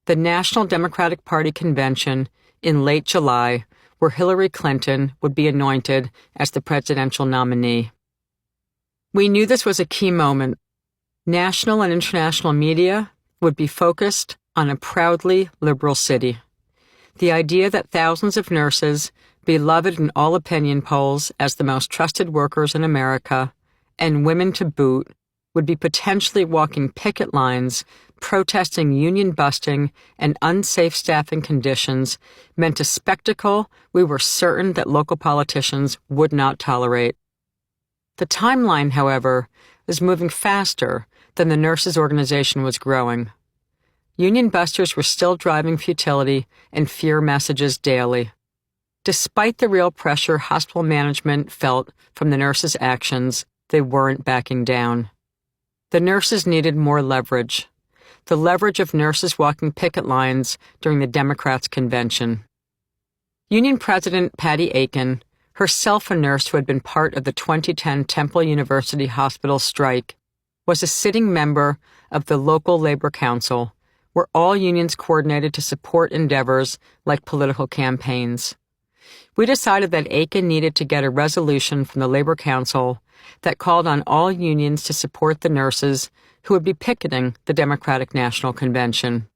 The National Democratic Party convention in late July, where Hillary Clinton would be anointed as the presidential nominee. We knew this was a key moment. National and international media would be focused on a proudly liberal city. The idea that thousands of nurses, beloved in all opinion polls as the most trusted workers in America, and women to boot, would be potentially walking picket lines, protesting union busting and unsafe staffing conditions, meant a spectacle we were certain that local politicians would not tolerate. The timeline, however, was moving faster than the nurses' organization was growing. Union busters were still driving futility and fear messages daily. Despite the real pressure hospital management felt from the nurses' actions, they weren't backing down. The nurses needed more leverage. The leverage of nurses walking picket lines during the Democrats' convention. Union President Patty Aiken, herself a nurse who had been part of the 2010 Temple University Hospital strike, was a sitting member of the local labor council, where all unions coordinated to support endeavors like political campaigns. we decided that Aiken needed to get a resolution from the Labor Council that called on all unions to support the nurses who would be picketing the Democratic National Convention.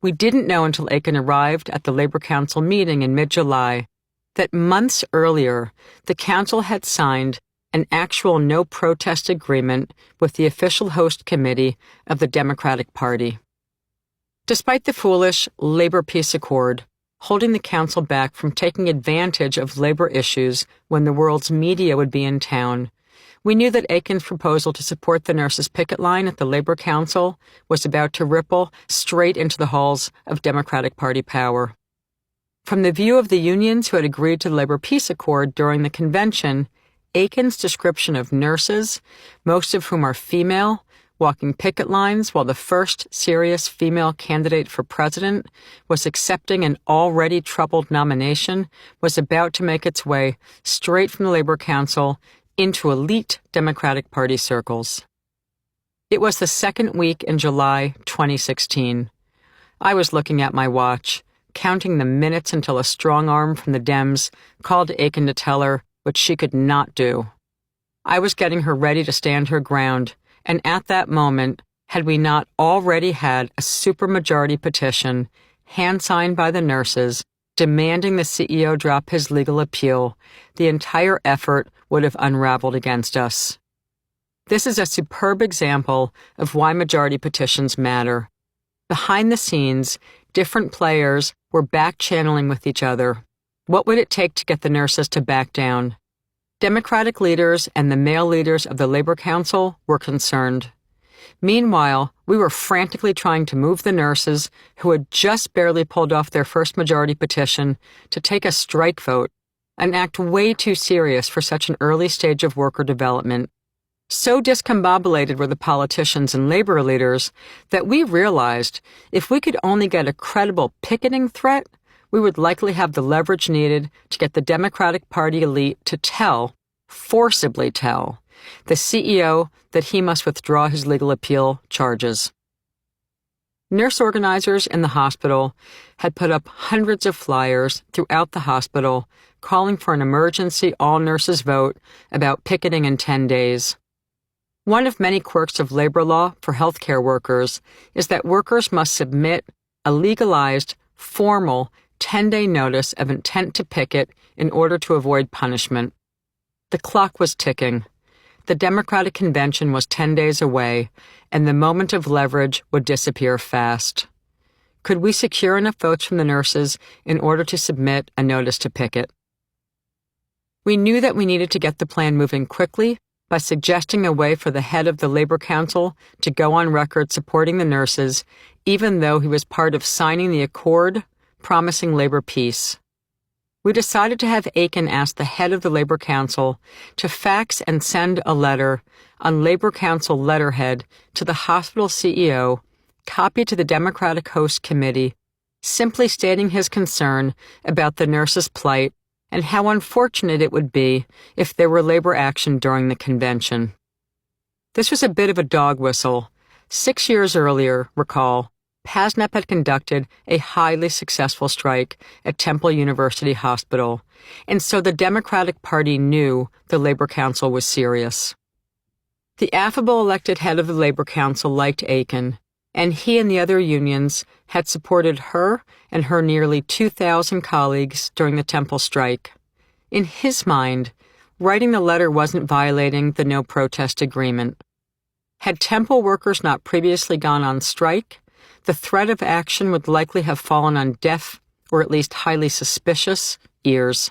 We didn't know until Aiken arrived at the Labor Council meeting in mid-July that months earlier, the council had signed an actual no-protest agreement with the official host committee of the Democratic Party. Despite the foolish labor peace accord, holding the council back from taking advantage of labor issues when the world's media would be in town, we knew that Aiken's proposal to support the nurses' picket line at the Labor Council was about to ripple straight into the halls of Democratic Party power. From the view of the unions who had agreed to the labor peace accord during the convention, Aiken's description of nurses, most of whom are female, walking picket lines while the first serious female candidate for president was accepting an already troubled nomination, was about to make its way straight from the Labor Council into elite Democratic Party circles. It was the second week in July 2016. I was looking at my watch, counting the minutes until a strong arm from the Dems called Aiken to tell her what she could not do. I was getting her ready to stand her ground, and at that moment, had we not already had a supermajority petition, hand-signed by the nurses, demanding the CEO drop his legal appeal, the entire effort would have unraveled against us. This is a superb example of why majority petitions matter. Behind the scenes, different players were back-channeling with each other. What would it take to get the nurses to back down? Democratic leaders and the male leaders of the Labor Council were concerned. Meanwhile, we were frantically trying to move the nurses who had just barely pulled off their first majority petition to take a strike vote, an act way too serious for such an early stage of worker development. So discombobulated were the politicians and labor leaders that we realized if we could only get a credible picketing threat, we would likely have the leverage needed to get the Democratic Party elite to forcibly tell, the CEO that he must withdraw his legal appeal charges. Nurse organizers in the hospital had put up hundreds of flyers throughout the hospital calling for an emergency all-nurses vote about picketing in 10 days. One of many quirks of labor law for healthcare workers is that workers must submit a legalized, formal 10-day notice of intent to picket in order to avoid punishment. The clock was ticking. The Democratic Convention was 10 days away, and the moment of leverage would disappear fast. Could we secure enough votes from the nurses in order to submit a notice to picket? We knew that we needed to get the plan moving quickly by suggesting a way for the head of the Labor Council to go on record supporting the nurses, even though he was part of signing the accord promising labor peace. We decided to have Aiken ask the head of the Labor Council to fax and send a letter on Labor Council letterhead to the hospital CEO, copied to the Democratic Host Committee, simply stating his concern about the nurses' plight and how unfortunate it would be if there were labor action during the convention. This was a bit of a dog whistle. 6 years earlier, recall, PASNEP had conducted a highly successful strike at Temple University Hospital, and so the Democratic Party knew the Labor Council was serious. The affable elected head of the Labor Council liked Aiken, and he and the other unions had supported her and her nearly 2,000 colleagues during the Temple strike. In his mind, writing the letter wasn't violating the no-protest agreement. Had Temple workers not previously gone on strike, the threat of action would likely have fallen on deaf, or at least highly suspicious, ears.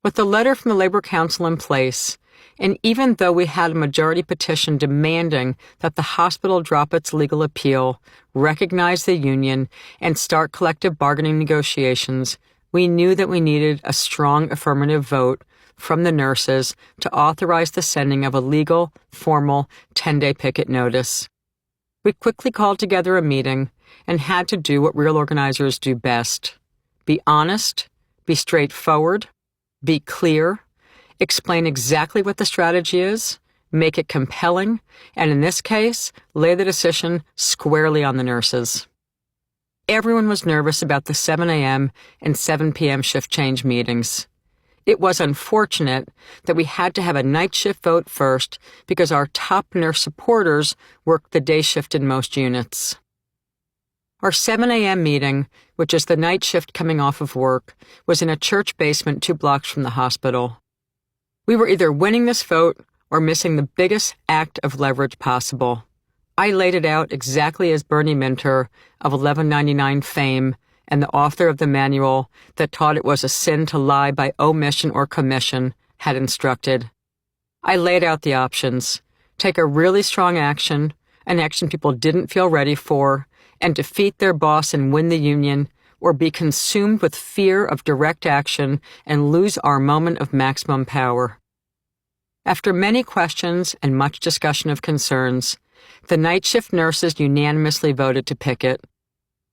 With the letter from the Labor Council in place, and even though we had a majority petition demanding that the hospital drop its legal appeal, recognize the union, and start collective bargaining negotiations, we knew that we needed a strong affirmative vote from the nurses to authorize the sending of a legal, formal 10-day picket notice. We quickly called together a meeting and had to do what real organizers do best: be honest, be straightforward, be clear, explain exactly what the strategy is, make it compelling, and in this case, lay the decision squarely on the nurses. Everyone was nervous about the 7 a.m. and 7 p.m. shift change meetings. It was unfortunate that we had to have a night shift vote first because our top nurse supporters worked the day shift in most units. Our 7 a.m. meeting, which is the night shift coming off of work, was in a church basement 2 blocks from the hospital. We were either winning this vote or missing the biggest act of leverage possible. I laid it out exactly as Bernie Minter of 1199 fame and the author of the manual that taught it was a sin to lie by omission or commission had instructed. I laid out the options: take a really strong action, an action people didn't feel ready for, and defeat their boss and win the union, or be consumed with fear of direct action and lose our moment of maximum power. After many questions and much discussion of concerns, the night shift nurses unanimously voted to picket.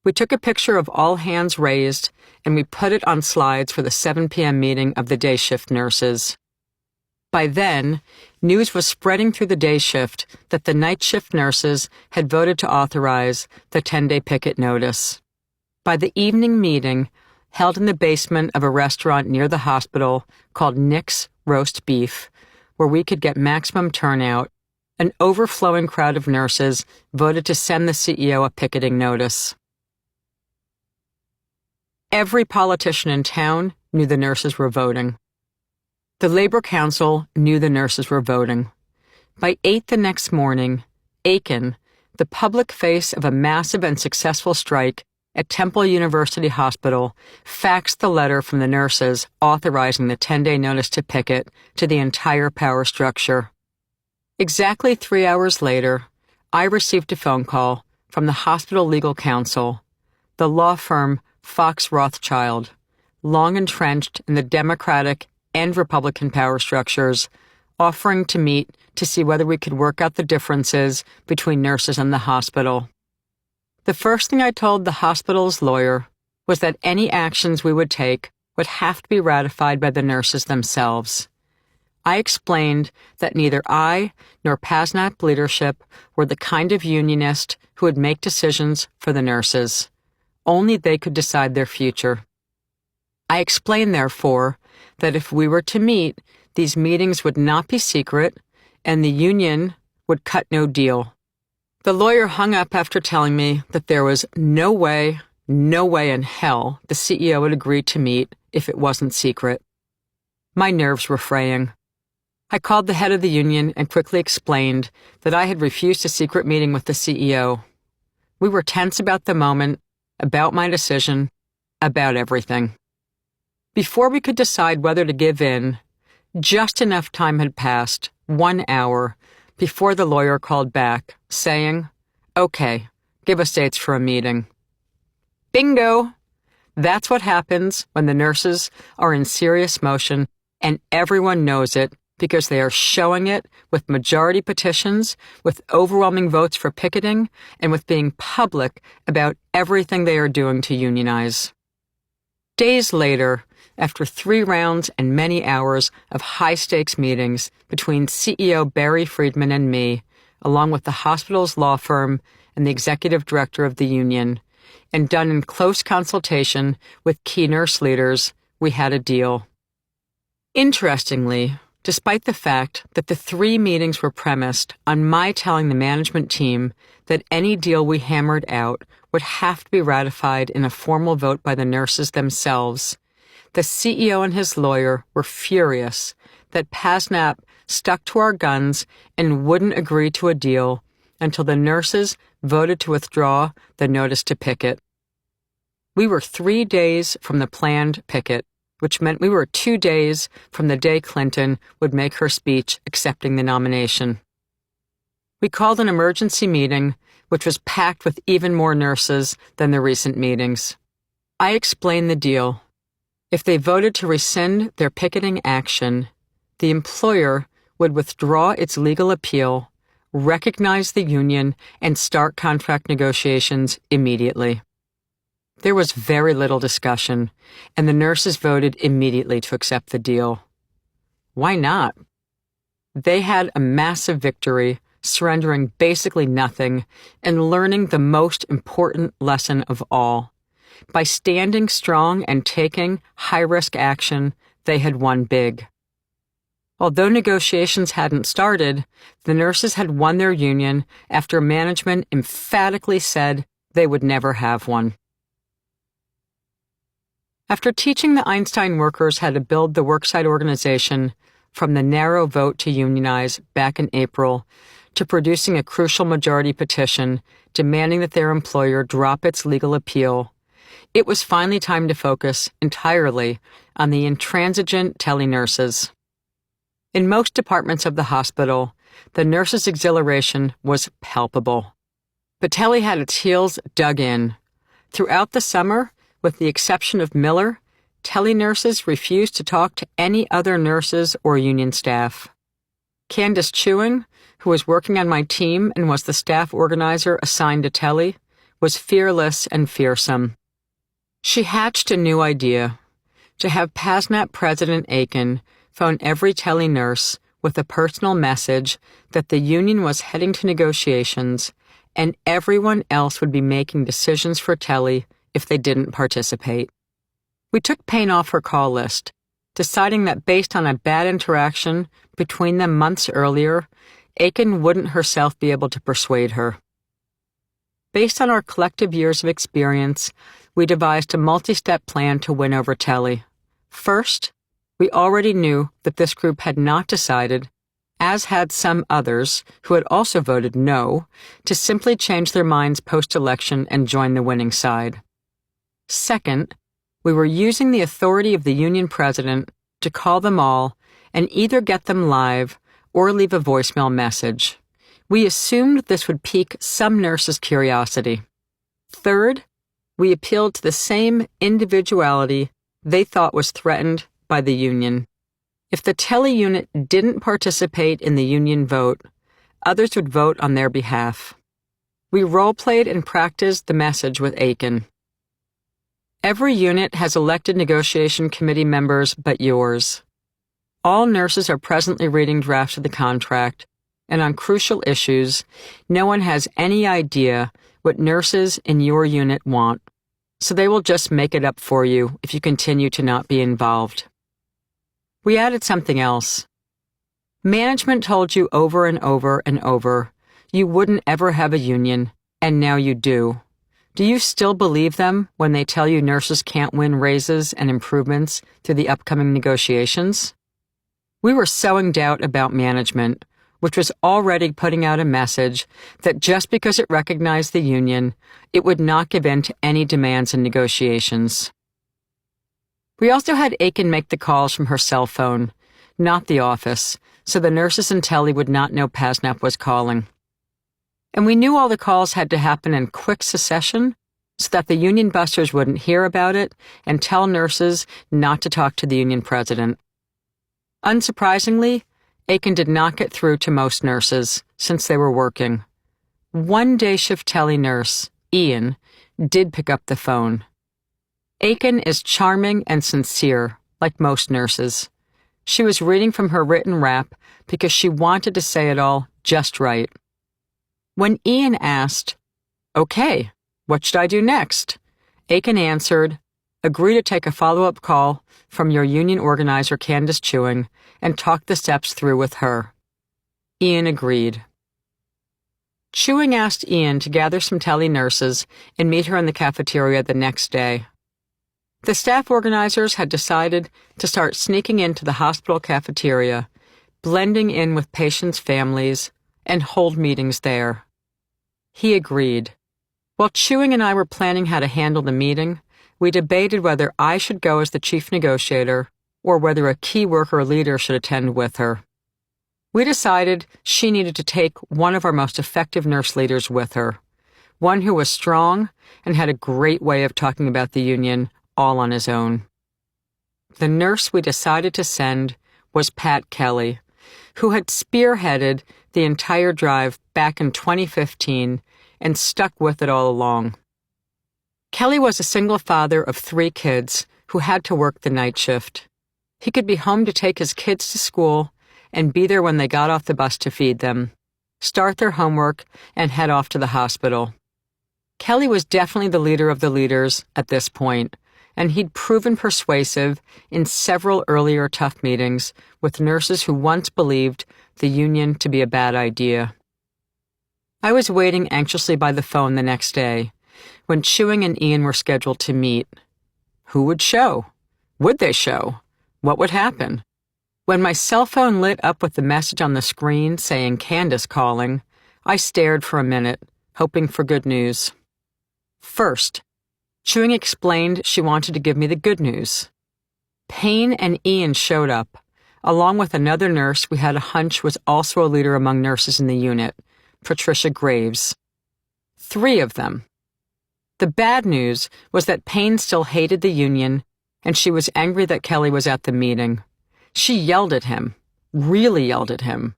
We took a picture of all hands raised, and we put it on slides for the 7 p.m. meeting of the day shift nurses. By then, news was spreading through the day shift that the night shift nurses had voted to authorize the 10-day picket notice. By the evening meeting, held in the basement of a restaurant near the hospital called Nick's Roast Beef, where we could get maximum turnout, an overflowing crowd of nurses voted to send the CEO a picketing notice. Every politician in town knew the nurses were voting. The Labor Council knew the nurses were voting. By 8 the next morning, Aiken, the public face of a massive and successful strike at Temple University Hospital, faxed the letter from the nurses authorizing the 10-day notice to picket to the entire power structure. Exactly 3 hours later, I received a phone call from the hospital legal counsel, the law firm Fox Rothschild, long entrenched in the Democratic and Republican power structures, offering to meet to see whether we could work out the differences between nurses and the hospital. The first thing I told the hospital's lawyer was that any actions we would take would have to be ratified by the nurses themselves. I explained that neither I nor PASNAP leadership were the kind of unionist who would make decisions for the nurses. Only they could decide their future. I explained, therefore, that if we were to meet, these meetings would not be secret, and the union would cut no deal. The lawyer hung up after telling me that there was no way in hell the CEO would agree to meet if it wasn't secret. My nerves were fraying. I called the head of the union and quickly explained that I had refused a secret meeting with the CEO. We were tense about the moment, about my decision, about everything. Before we could decide whether to give in, just enough time had passed, 1 hour, before the lawyer called back, saying, "Okay, give us dates for a meeting." Bingo! That's what happens when the nurses are in serious motion, and everyone knows it because they are showing it with majority petitions, with overwhelming votes for picketing, and with being public about everything they are doing to unionize. Days later, after 3 rounds and many hours of high-stakes meetings between CEO Barry Friedman and me, along with the hospital's law firm and the executive director of the union, and done in close consultation with key nurse leaders, we had a deal. Interestingly, despite the fact that the 3 meetings were premised on my telling the management team that any deal we hammered out would have to be ratified in a formal vote by the nurses themselves, the CEO and his lawyer were furious that PASNAP stuck to our guns and wouldn't agree to a deal until the nurses voted to withdraw the notice to picket. We were 3 days from the planned picket, which meant we were 2 days from the day Clinton would make her speech accepting the nomination. We called an emergency meeting, which was packed with even more nurses than the recent meetings. I explained the deal. If they voted to rescind their picketing action, the employer would withdraw its legal appeal, recognize the union, and start contract negotiations immediately. There was very little discussion, and the nurses voted immediately to accept the deal. Why not? They had a massive victory surrendering basically nothing, and learning the most important lesson of all. By standing strong and taking high-risk action, they had won big. Although negotiations hadn't started, the nurses had won their union after management emphatically said they would never have one. After teaching the Einstein workers how to build the worksite organization, from the narrow vote to unionize back in April, to producing a crucial majority petition demanding that their employer drop its legal appeal, it was finally time to focus entirely on the intransigent tele-nurses. In most departments of the hospital, the nurses' exhilaration was palpable. But Telly had its heels dug in. Throughout the summer, with the exception of Miller, tele-nurses refused to talk to any other nurses or union staff. Candace Chewing, who was working on my team and was the staff organizer assigned to Telly, was fearless and fearsome. She hatched a new idea: to have PASNAP President Aiken phone every tele-nurse with a personal message that the union was heading to negotiations and everyone else would be making decisions for Telly if they didn't participate. We took pain off her call list, deciding that based on a bad interaction between them months earlier, Aiken wouldn't herself be able to persuade her. Based on our collective years of experience, we devised a multi-step plan to win over Telly. First, we already knew that this group had not decided, as had some others who had also voted no, to simply change their minds post-election and join the winning side. Second, we were using the authority of the union president to call them all and either get them live or leave a voicemail message. We assumed this would pique some nurses' curiosity. Third, we appealed to the same individuality they thought was threatened by the union. If the tele unit didn't participate in the union vote, others would vote on their behalf. We role-played and practiced the message with Aiken. Every unit has elected negotiation committee members but yours. All nurses are presently reading drafts of the contract, and on crucial issues, no one has any idea what nurses in your unit want, so they will just make it up for you if you continue to not be involved. We added something else. Management told you over and over and over you wouldn't ever have a union, and now you do. Do you still believe them when they tell you nurses can't win raises and improvements through the upcoming negotiations? We were sowing doubt about management, which was already putting out a message that just because it recognized the union, it would not give in to any demands in negotiations. We also had Aiken make the calls from her cell phone, not the office, so the nurses in Telly would not know PASNAP was calling. And we knew all the calls had to happen in quick succession so that the union busters wouldn't hear about it and tell nurses not to talk to the union president. Unsurprisingly, Aiken did not get through to most nurses since they were working. One day shift tele nurse, Ian, did pick up the phone. Aiken is charming and sincere, like most nurses. She was reading from her written rap because she wanted to say it all just right. When Ian asked, "Okay, what should I do next?" Aiken answered, "Agree to take a follow-up call from your union organizer Candace Chewing and talk the steps through with her." Ian agreed. Chewing asked Ian to gather some tele nurses and meet her in the cafeteria the next day. The staff organizers had decided to start sneaking into the hospital cafeteria, blending in with patients' families, and hold meetings there. He agreed. While Chewing and I were planning how to handle the meeting, we debated whether I should go as the chief negotiator or whether a key worker leader should attend with her. We decided she needed to take one of our most effective nurse leaders with her, one who was strong and had a great way of talking about the union all on his own. The nurse we decided to send was Pat Kelly, who had spearheaded the entire drive back in 2015 and stuck with it all along. Kelly was a single father of 3 kids who had to work the night shift. He could be home to take his kids to school and be there when they got off the bus to feed them. start their homework, and head off to the hospital. Kelly was definitely the leader of the leaders at this point, and he'd proven persuasive in several earlier tough meetings with nurses who once believed the union to be a bad idea. I was waiting anxiously by the phone the next day when Chewing and Ian were scheduled to meet. Who would show? Would they show? What would happen? When my cell phone lit up with the message on the screen saying Candace calling, I stared for a minute, hoping for good news. First, Chewing explained she wanted to give me the good news. Payne and Ian showed up, along with another nurse we had a hunch was also a leader among nurses in the unit, Patricia Graves. 3 of them. The bad news was that Payne still hated the union, and she was angry that Kelly was at the meeting. She yelled at him, really yelled at him.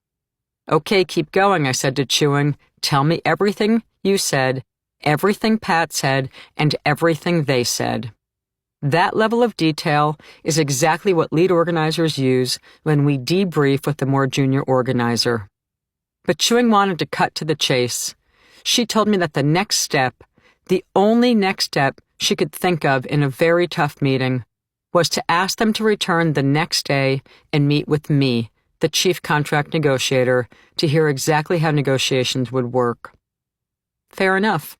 "Okay, keep going," I said to Chewing. "Tell me everything you said, everything Pat said, and everything they said." That level of detail is exactly what lead organizers use when we debrief with the more junior organizer. But Chewing wanted to cut to the chase. She told me that the next step, the only next step she could think of in a very tough meeting, was to ask them to return the next day and meet with me, the chief contract negotiator, to hear exactly how negotiations would work. Fair enough.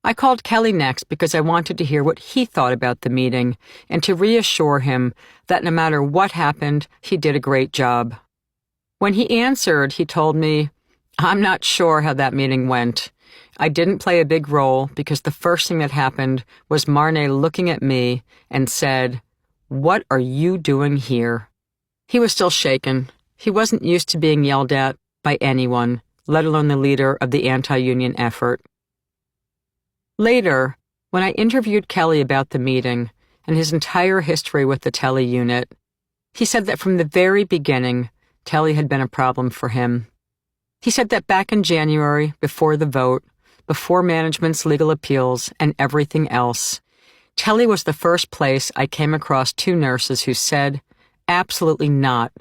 I called Kelly next because I wanted to hear what he thought about the meeting and to reassure him that no matter what happened, he did a great job. When he answered, he told me, "I'm not sure how that meeting went. I didn't play a big role because the first thing that happened was Marnay looking at me and said, 'What are you doing here?'" He was still shaken. He wasn't used to being yelled at by anyone, let alone the leader of the anti-union effort. Later, when I interviewed Kelly about the meeting and his entire history with the Telly unit, he said that from the very beginning, Telly had been a problem for him. He said that back in January, before the vote, before management's legal appeals and everything else, Telly was the first place I came across 2 nurses who said, "Absolutely not.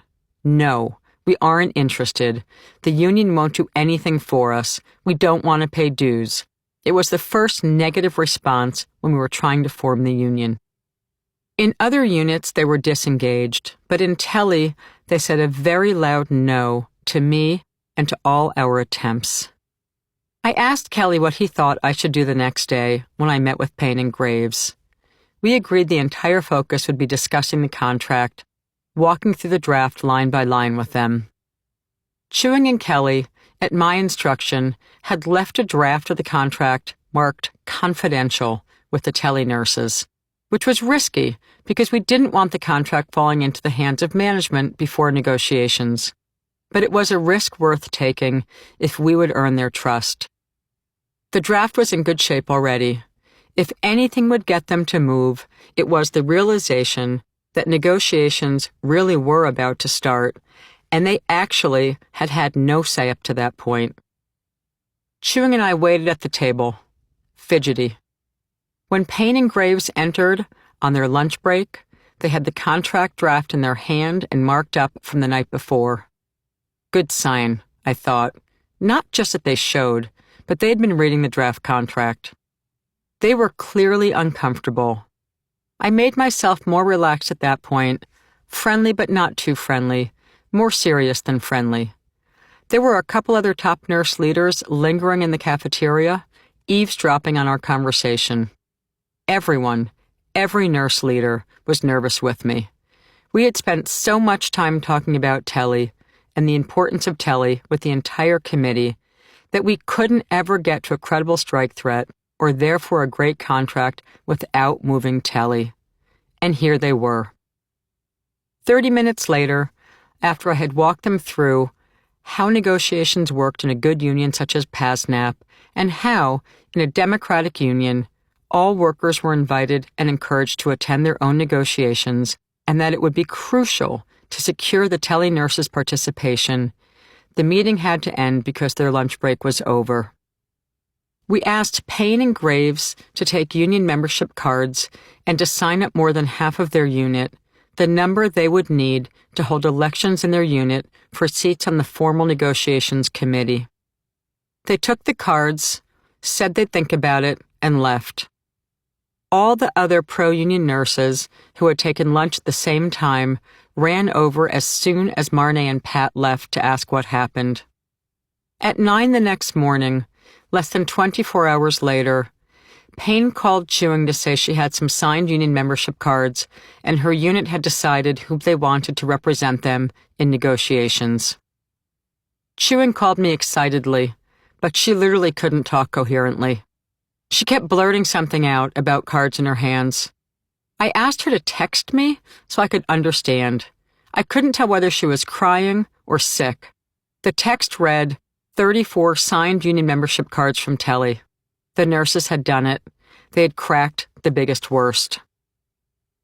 No, we aren't interested. The union won't do anything for us. We don't want to pay dues." It was the first negative response when we were trying to form the union. In other units, they were disengaged, but in Telly, they said a very loud no to me and to all our attempts. I asked Kelly what he thought I should do the next day when I met with Payne and Graves. We agreed the entire focus would be discussing the contract, walking through the draft line by line with them. Chewing and Kelly, at my instruction, had left a draft of the contract marked confidential with the Telly nurses, which was risky because we didn't want the contract falling into the hands of management before negotiations. But it was a risk worth taking if we would earn their trust. The draft was in good shape already. If anything would get them to move, it was the realization that negotiations really were about to start, and they actually had had no say up to that point. Chewing and I waited at the table, fidgety. When Payne and Graves entered on their lunch break, they had the contract draft in their hand and marked up from the night before. Good sign, I thought. Not just that they showed, but they had been reading the draft contract. They were clearly uncomfortable. I made myself more relaxed at that point, friendly but not too friendly, more serious than friendly. There were a couple other top nurse leaders lingering in the cafeteria, eavesdropping on our conversation. Everyone, every nurse leader, was nervous with me. We had spent so much time talking about Telly and the importance of Telly with the entire committee that we couldn't ever get to a credible strike threat or therefore a great contract without moving Telly. And here they were. 30 minutes later, after I had walked them through how negotiations worked in a good union such as PASNAP and how, in a democratic union, all workers were invited and encouraged to attend their own negotiations and that it would be crucial to secure the Telly nurses' participation, the meeting had to end because their lunch break was over. We asked Payne and Graves to take union membership cards and to sign up more than half of their unit the number they would need to hold elections in their unit for seats on the formal negotiations committee. They took the cards, said they'd think about it, and left. All the other pro-union nurses who had taken lunch at the same time ran over as soon as Marnay and Pat left to ask what happened. At 9 the next morning, less than 24 hours later, Payne called Chewing to say she had some signed union membership cards and her unit had decided who they wanted to represent them in negotiations. Chewing called me excitedly, but she literally couldn't talk coherently. She kept blurting something out about cards in her hands. I asked her to text me so I could understand. I couldn't tell whether she was crying or sick. The text read, 34 signed union membership cards from Telly. The nurses had done it. They had cracked the biggest worst.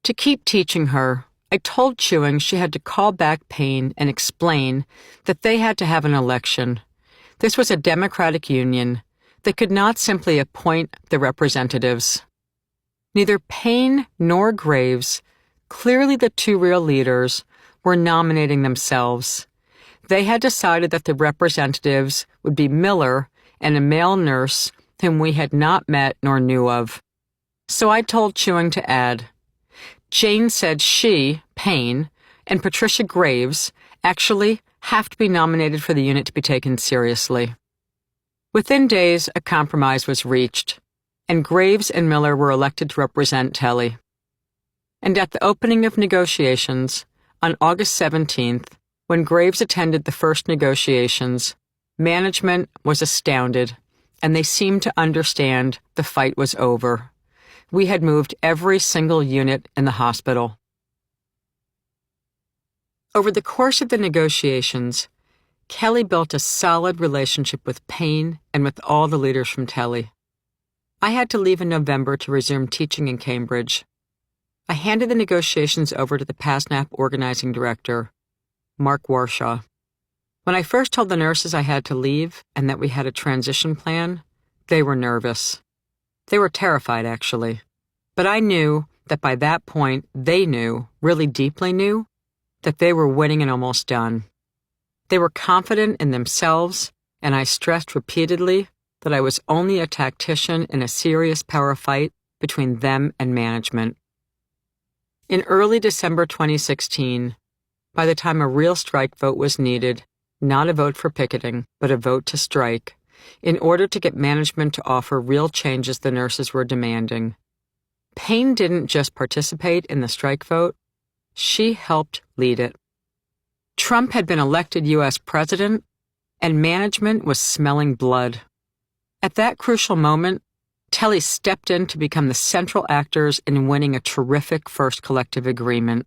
To keep teaching her, I told Chewing she had to call back Payne and explain that they had to have an election. This was a Democratic union. They could not simply appoint the representatives. Neither Payne nor Graves, clearly the two real leaders, were nominating themselves. They had decided that the representatives would be Miller and a male nurse whom we had not met nor knew of. So I told Chewing to add. Jane said she, Payne, and Patricia Graves actually have to be nominated for the unit to be taken seriously. Within days, a compromise was reached, and Graves and Miller were elected to represent Telly. And at the opening of negotiations, on August 17th, when Graves attended the first negotiations, management was astounded, and they seemed to understand the fight was over. We had moved every single unit in the hospital. Over the course of the negotiations, Kelly built a solid relationship with Payne and with all the leaders from Telly. I had to leave in November to resume teaching in Cambridge. I handed the negotiations over to the PASNAP organizing director, Mark Warshaw. When I first told the nurses I had to leave and that we had a transition plan, they were nervous. They were terrified, actually. But I knew that by that point, they knew, really deeply knew, that they were winning and almost done. They were confident in themselves, and I stressed repeatedly that I was only a tactician in a serious power fight between them and management. In early December 2016, by the time a real strike vote was needed, not a vote for picketing, but a vote to strike, in order to get management to offer real changes the nurses were demanding. Payne didn't just participate in the strike vote, she helped lead it. Trump had been elected U.S. president, and management was smelling blood. At that crucial moment, Telly stepped in to become the central actors in winning a terrific first collective agreement.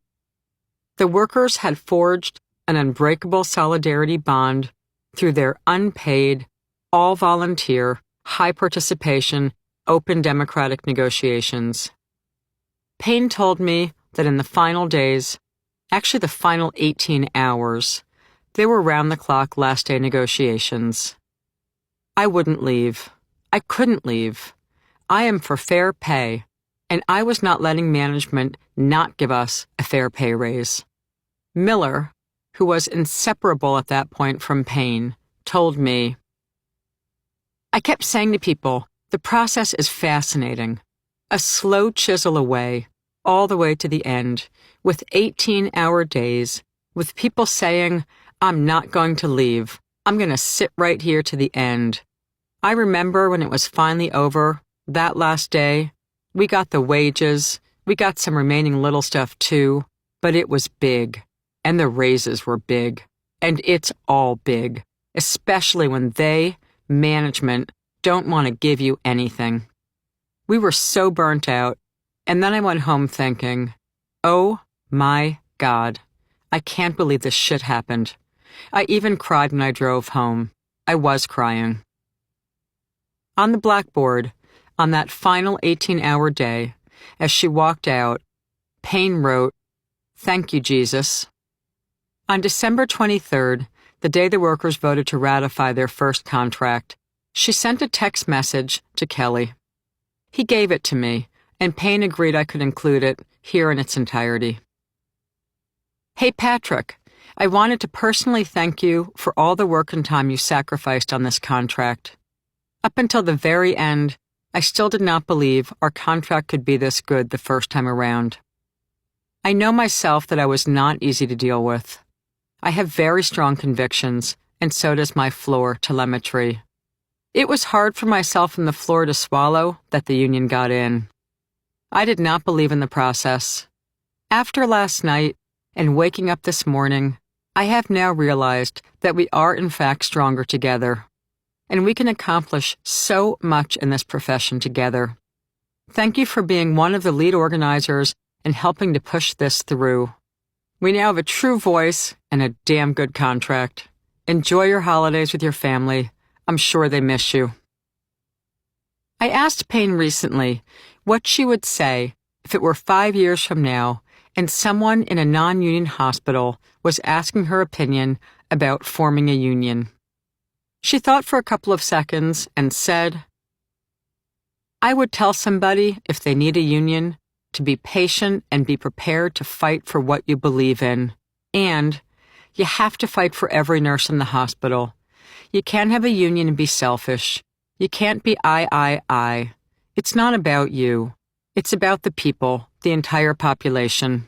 The workers had forged an unbreakable solidarity bond through their unpaid, all-volunteer, high-participation, open democratic negotiations. Payne told me that in the final days, actually the final 18 hours, they were round-the-clock last-day negotiations. I wouldn't leave. I couldn't leave. I am for fair pay, and I was not letting management not give us a fair pay raise. Miller, who was inseparable at that point from Payne, told me, I kept saying to people, the process is fascinating. A slow chisel away, all the way to the end, with 18-hour days, with people saying, I'm not going to leave. I'm going to sit right here to the end. I remember when it was finally over, that last day, we got the wages, we got some remaining little stuff too, but it was big, and the raises were big, and it's all big, especially when they, management, don't want to give you anything. We were so burnt out, and then I went home thinking, oh my God, I can't believe this shit happened. I even cried when I drove home. I was crying. On the blackboard, on that final 18-hour day, as she walked out, Payne wrote, Thank you, Jesus. On December 23rd, the day the workers voted to ratify their first contract, she sent a text message to Kelly. He gave it to me, and Payne agreed I could include it here in its entirety. Hey, Patrick, I wanted to personally thank you for all the work and time you sacrificed on this contract. Up until the very end, I still did not believe our contract could be this good the first time around. I know myself that I was not easy to deal with. I have very strong convictions, and so does my floor telemetry. It was hard for myself and the floor to swallow that the union got in. I did not believe in the process. After last night and waking up this morning, I have now realized that we are in fact stronger together, and we can accomplish so much in this profession together. Thank you for being one of the lead organizers and helping to push this through. We now have a true voice and a damn good contract. Enjoy your holidays with your family. I'm sure they miss you. I asked Payne recently what she would say if it were 5 years from now and someone in a non-union hospital was asking her opinion about forming a union. She thought for a couple of seconds and said, "I would tell somebody, if they need a union, to be patient and be prepared to fight for what you believe in. And you have to fight for every nurse in the hospital. You can't have a union and be selfish. You can't be I. It's not about you. It's about the people, the entire population."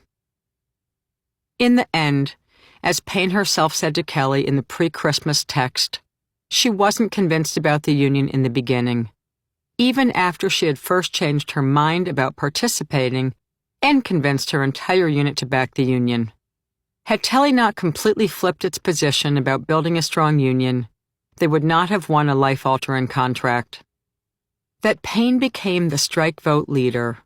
In the end, as Payne herself said to Kelly in the pre-Christmas text, she wasn't convinced about the union in the beginning, even after she had first changed her mind about participating and convinced her entire unit to back the union. Had Telly not completely flipped its position about building a strong union, they would not have won a life-altering contract. That Payne became the strike vote leader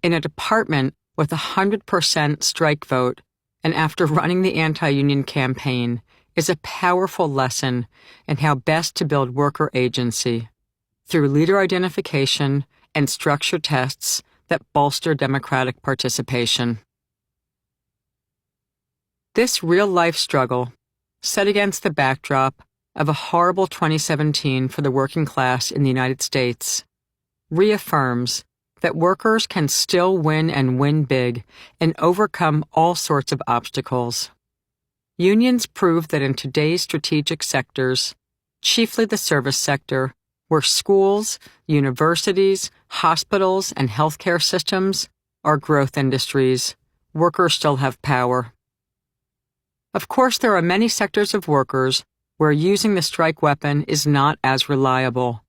in a department with 100% strike vote, and after running the anti-union campaign, is a powerful lesson in how best to build worker agency through leader identification and structured tests that bolster democratic participation. This real-life struggle, set against the backdrop of a horrible 2017 for the working class in the United States, reaffirms that workers can still win and win big and overcome all sorts of obstacles. Unions prove that in today's strategic sectors, chiefly the service sector, where schools, universities, hospitals, and healthcare systems are growth industries, workers still have power. Of course, there are many sectors of workers where using the strike weapon is not as reliable,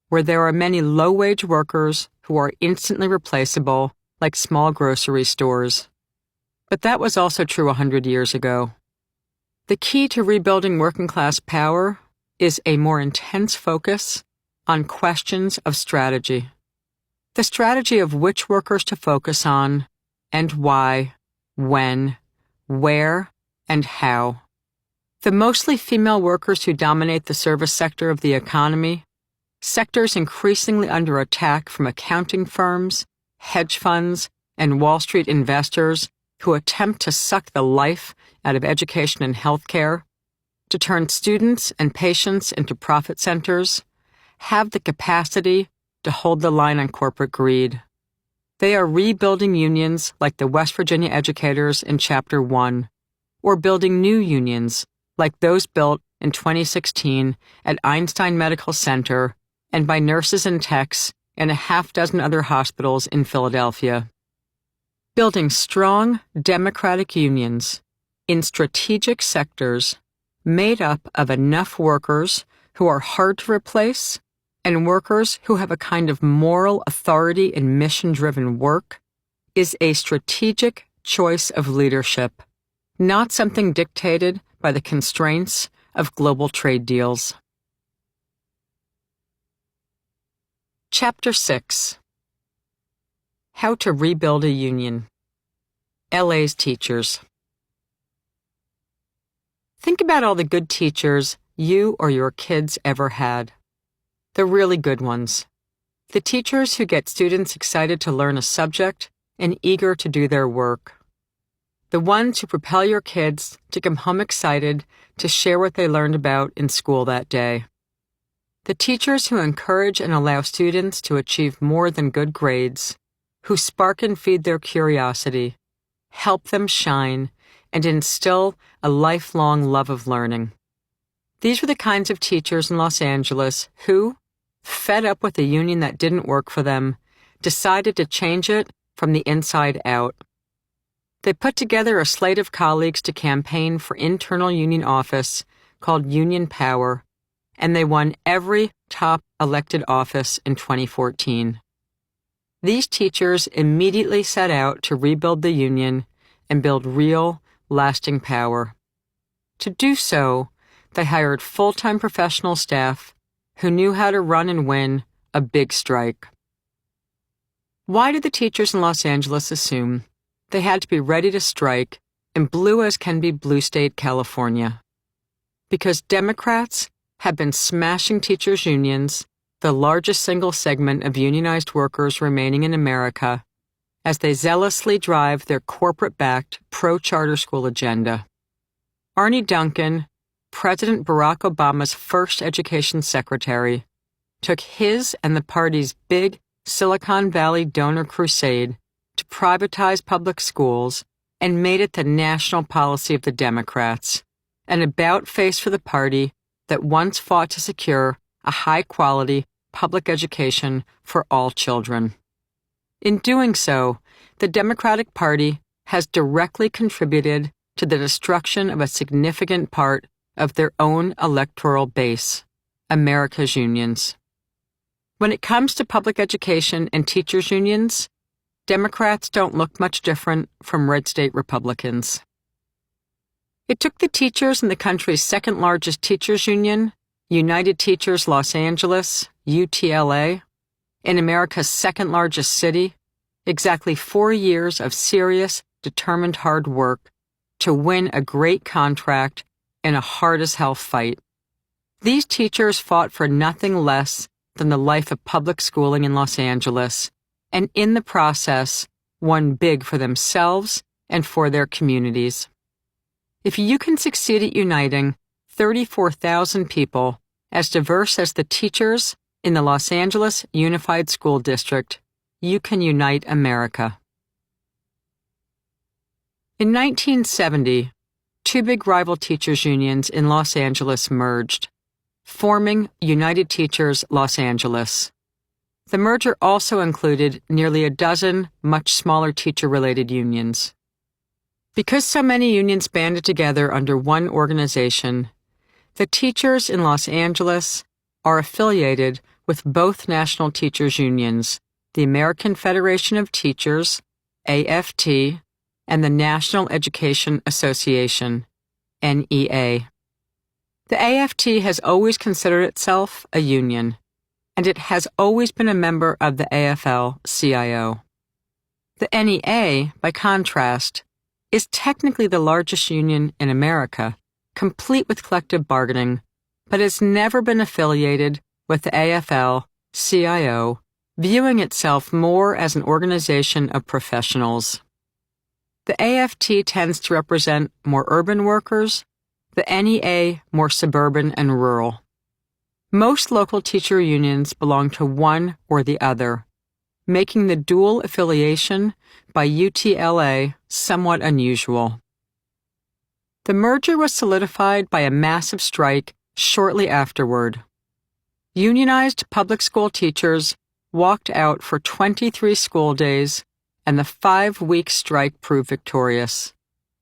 where there are many low-wage workers who are instantly replaceable, like small grocery stores. But that was also true 100 years ago. The key to rebuilding working-class power is a more intense focus on questions of strategy. The strategy of which workers to focus on, and why, when, where, and how. The mostly female workers who dominate the service sector of the economy, sectors increasingly under attack from accounting firms, hedge funds, and Wall Street investors who attempt to suck the life out of education and healthcare, to turn students and patients into profit centers, have the capacity to hold the line on corporate greed. They are rebuilding unions like the West Virginia educators in Chapter 1, or building new unions like those built in 2016 at Einstein Medical Center and by nurses and techs in a half-dozen other hospitals in Philadelphia. Building strong, democratic unions in strategic sectors made up of enough workers who are hard to replace and workers who have a kind of moral authority in mission-driven work is a strategic choice of leadership, not something dictated by the constraints of global trade deals. Chapter 6. How to Rebuild a Union. LA's Teachers. Think about all the good teachers you or your kids ever had. The really good ones. The teachers who get students excited to learn a subject and eager to do their work. The ones who propel your kids to come home excited to share what they learned about in school that day. The teachers who encourage and allow students to achieve more than good grades, who spark and feed their curiosity, help them shine, and instill a lifelong love of learning. These were the kinds of teachers in Los Angeles who, fed up with a union that didn't work for them, decided to change it from the inside out. They put together a slate of colleagues to campaign for internal union office called Union Power, and they won every top elected office in 2014. These teachers immediately set out to rebuild the union and build real, lasting power. To do so, they hired full-time professional staff who knew how to run and win a big strike. Why did the teachers in Los Angeles assume they had to be ready to strike in blue as can be blue state California? Because Democrats have been smashing teachers' unions, the largest single segment of unionized workers remaining in America, as they zealously drive their corporate-backed pro-charter school agenda. Arne Duncan, President Barack Obama's first education secretary, took his and the party's big Silicon Valley donor crusade to privatize public schools and made it the national policy of the Democrats, an about-face for the party that once fought to secure a high-quality public education for all children. In doing so, the Democratic Party has directly contributed to the destruction of a significant part of their own electoral base, America's unions. When it comes to public education and teachers' unions, Democrats don't look much different from red state Republicans. It took the teachers in the country's second-largest teachers' union, United Teachers Los Angeles, UTLA, in America's second-largest city, exactly 4 years of serious, determined hard work to win a great contract in a hard-as-hell fight. These teachers fought for nothing less than the life of public schooling in Los Angeles, and in the process, won big for themselves and for their communities. If you can succeed at uniting 34,000 people as diverse as the teachers in the Los Angeles Unified School District, you can unite America. In 1970, two big rival teachers' unions in Los Angeles merged, forming United Teachers Los Angeles. The merger also included nearly a dozen much smaller teacher-related unions. Because so many unions banded together under one organization, the teachers in Los Angeles are affiliated with both national teachers' unions, the American Federation of Teachers, AFT, and the National Education Association, NEA. The AFT has always considered itself a union, and it has always been a member of the AFL-CIO. The NEA, by contrast, is technically the largest union in America, complete with collective bargaining, but has never been affiliated with the AFL-CIO, viewing itself more as an organization of professionals. The AFT tends to represent more urban workers, the NEA more suburban and rural. Most local teacher unions belong to one or the other, making the dual affiliation by UTLA somewhat unusual. The merger was solidified by a massive strike shortly afterward. Unionized public school teachers walked out for 23 school days, and the 5-week strike proved victorious.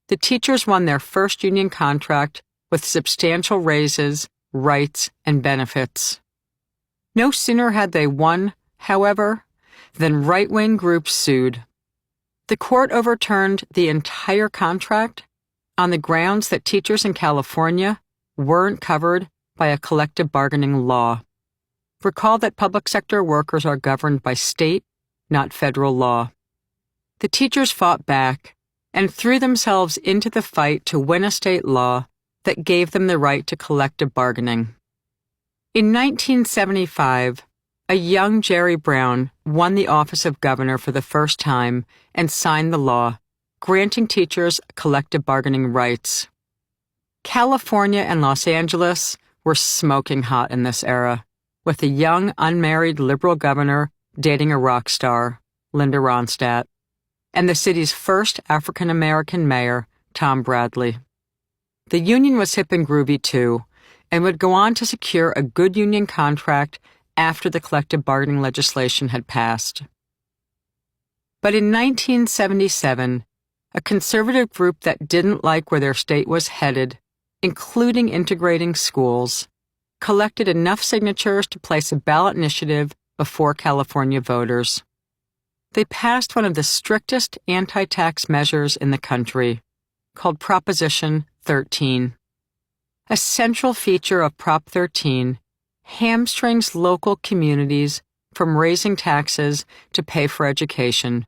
The teachers won their first union contract with substantial raises, rights, and benefits. No sooner had they won, however, than right-wing groups sued. The court overturned the entire contract on the grounds that teachers in California weren't covered by a collective bargaining law. Recall that public sector workers are governed by state, not federal law. The teachers fought back and threw themselves into the fight to win a state law that gave them the right to collective bargaining. In 1975, a young Jerry Brown won the office of governor for the first time and signed the law, granting teachers collective bargaining rights. California and Los Angeles were smoking hot in this era, with a young, unmarried liberal governor dating a rock star, Linda Ronstadt, and the city's first African-American mayor, Tom Bradley. The union was hip and groovy too, and would go on to secure a good union contract after the collective bargaining legislation had passed. But in 1977, a conservative group that didn't like where their state was headed, including integrating schools, collected enough signatures to place a ballot initiative before California voters. They passed one of the strictest anti-tax measures in the country, called Proposition 13. A central feature of Prop 13 hamstrings local communities from raising taxes to pay for education,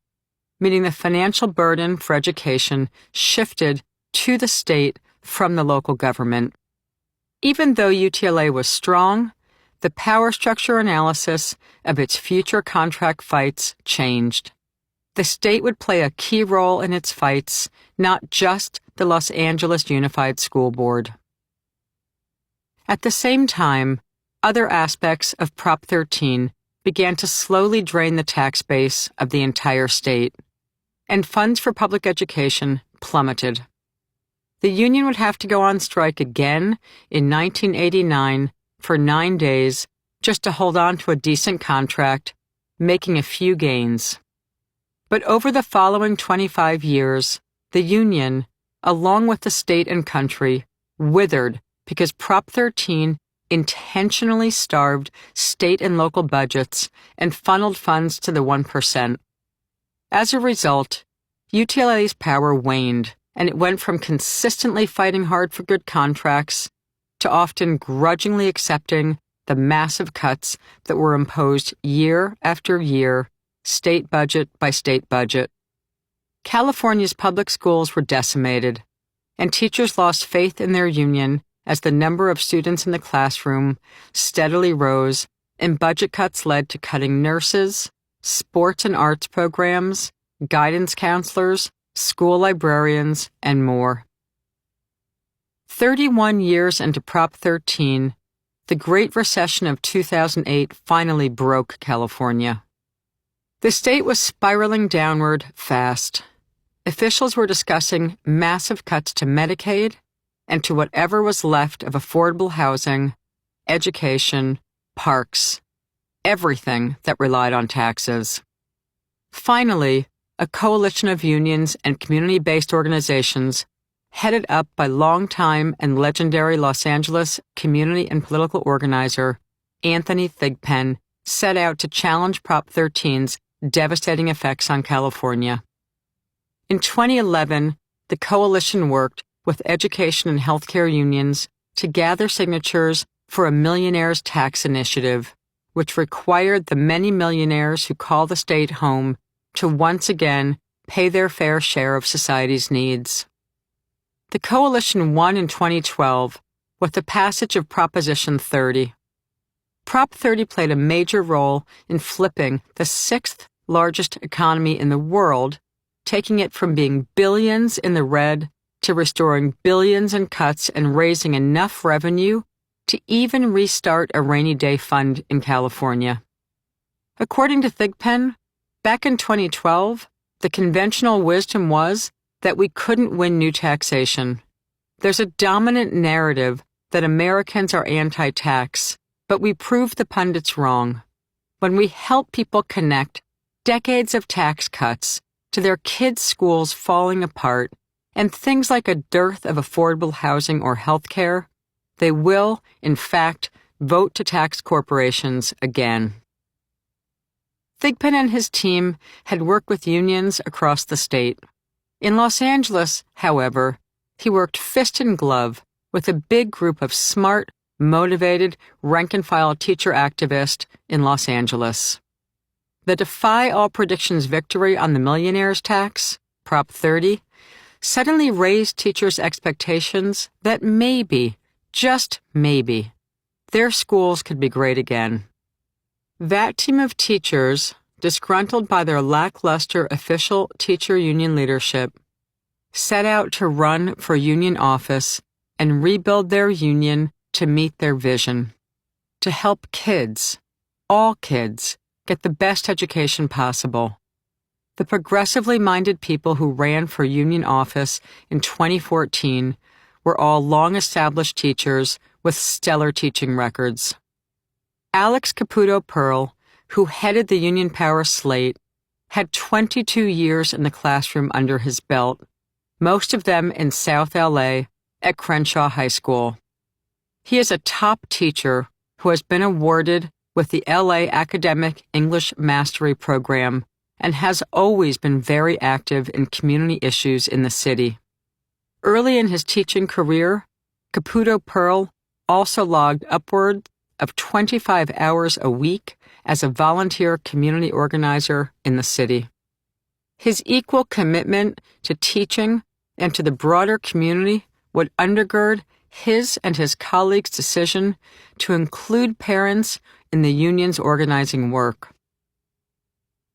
meaning the financial burden for education shifted to the state from the local government. Even though UTLA was strong, the power structure analysis of its future contract fights changed. The state would play a key role in its fights, not just the Los Angeles Unified School Board. At the same time, other aspects of Prop 13 began to slowly drain the tax base of the entire state, and funds for public education plummeted. The union would have to go on strike again in 1989 for 9 days just to hold on to a decent contract, making a few gains. But over the following 25 years, the union, along with the state and country, withered because Prop 13 intentionally starved state and local budgets and funneled funds to the 1%. As a result, UTLA's power waned, and it went from consistently fighting hard for good contracts to often grudgingly accepting the massive cuts that were imposed year after year, state budget by state budget. California's public schools were decimated, and teachers lost faith in their union as the number of students in the classroom steadily rose, and budget cuts led to cutting nurses, sports and arts programs, guidance counselors, school librarians, and more. 31 years into Prop 13, the Great Recession of 2008 finally broke California. The state was spiraling downward fast. Officials were discussing massive cuts to Medicaid and to whatever was left of affordable housing, education, parks, everything that relied on taxes. Finally, a coalition of unions and community-based organizations, headed up by longtime and legendary Los Angeles community and political organizer Anthony Thigpen, set out to challenge Prop 13's devastating effects on California. In 2011, the coalition worked with education and healthcare unions to gather signatures for a millionaire's tax initiative, which required the many millionaires who call the state home to once again pay their fair share of society's needs. The coalition won in 2012 with the passage of Proposition 30. Prop 30 played a major role in flipping the sixth largest economy in the world, taking it from being billions in the red to restoring billions in cuts and raising enough revenue to even restart a rainy day fund in California. According to Thigpen, back in 2012, the conventional wisdom was that we couldn't win new taxation. There's a dominant narrative that Americans are anti-tax, but we proved the pundits wrong. When we help people connect decades of tax cuts to their kids' schools falling apart and things like a dearth of affordable housing or health care, they will, in fact, vote to tax corporations again. Thigpen and his team had worked with unions across the state. In Los Angeles, however, he worked fist and glove with a big group of smart, motivated, rank-and-file teacher activists in Los Angeles. The Defy All Predictions victory on the millionaire's tax, Prop 30, suddenly raised teachers' expectations that maybe, just maybe, their schools could be great again. That team of teachers, disgruntled by their lackluster official teacher union leadership, set out to run for union office and rebuild their union to meet their vision, to help kids, all kids, get the best education possible. The progressively minded people who ran for union office in 2014 were all long-established teachers with stellar teaching records. Alex Caputo Pearl, who headed the Union Power slate, had 22 years in the classroom under his belt, most of them in South LA at Crenshaw High School. He is a top teacher who has been awarded with the LA Academic English Mastery Program and has always been very active in community issues in the city. Early in his teaching career, Caputo Pearl also logged upward of 25 hours a week as a volunteer community organizer in the city. His equal commitment to teaching and to the broader community would undergird his and his colleagues' decision to include parents in the union's organizing work.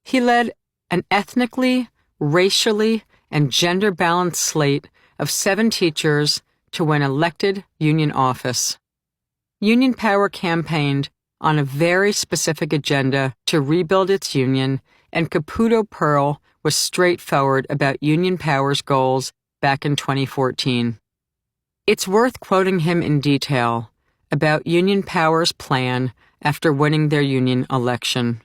He led an ethnically, racially, and gender-balanced slate of 7 teachers to win elected union office. Union Power campaigned on a very specific agenda to rebuild its union, and Caputo Pearl was straightforward about Union Power's goals back in 2014. It's worth quoting him in detail about Union Power's plan after winning their union election.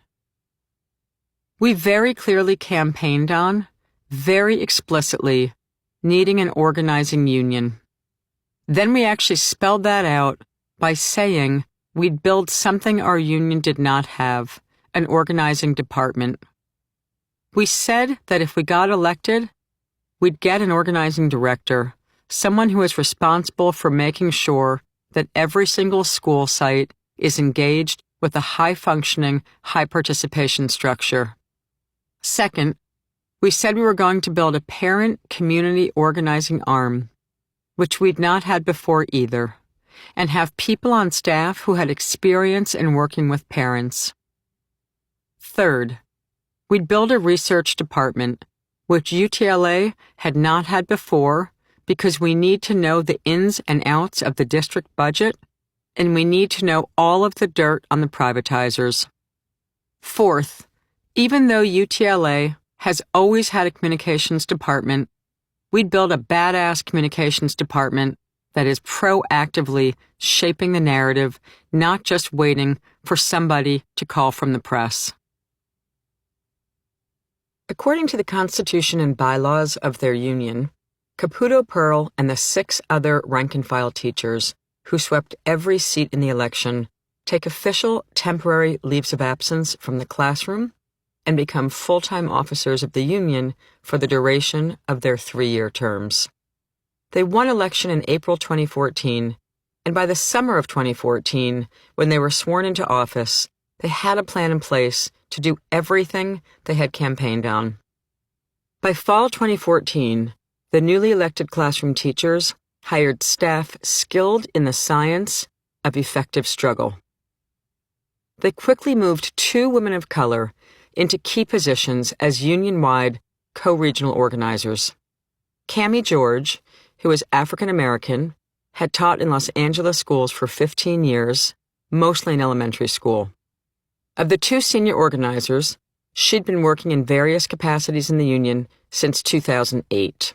We very clearly campaigned on, very explicitly, needing an organizing union. Then we actually spelled that out by saying we'd build something our union did not have, an organizing department. We said that if we got elected, we'd get an organizing director, someone who is responsible for making sure that every single school site is engaged with a high-functioning, high-participation structure. Second, we said we were going to build a parent community organizing arm, which we'd not had before either, and have people on staff who had experience in working with parents. Third, we'd build a research department, which UTLA had not had before because we need to know the ins and outs of the district budget, and we need to know all of the dirt on the privatizers. Fourth, even though UTLA has always had a communications department, we'd build a badass communications department that is proactively shaping the narrative, not just waiting for somebody to call from the press. According to the Constitution and bylaws of their union, Caputo Pearl and the 6 other rank-and-file teachers who swept every seat in the election take official temporary leaves of absence from the classroom and become full-time officers of the union for the duration of their 3-year terms. They won election in April 2014, and by the summer of 2014, when they were sworn into office, they had a plan in place to do everything they had campaigned on. By fall 2014, the newly elected classroom teachers hired staff skilled in the science of effective struggle. They quickly moved 2 women of color into key positions as union-wide co-regional organizers. Cammie George, who is African American, had taught in Los Angeles schools for 15 years, mostly in elementary school. Of the 2 senior organizers, she'd been working in various capacities in the union since 2008.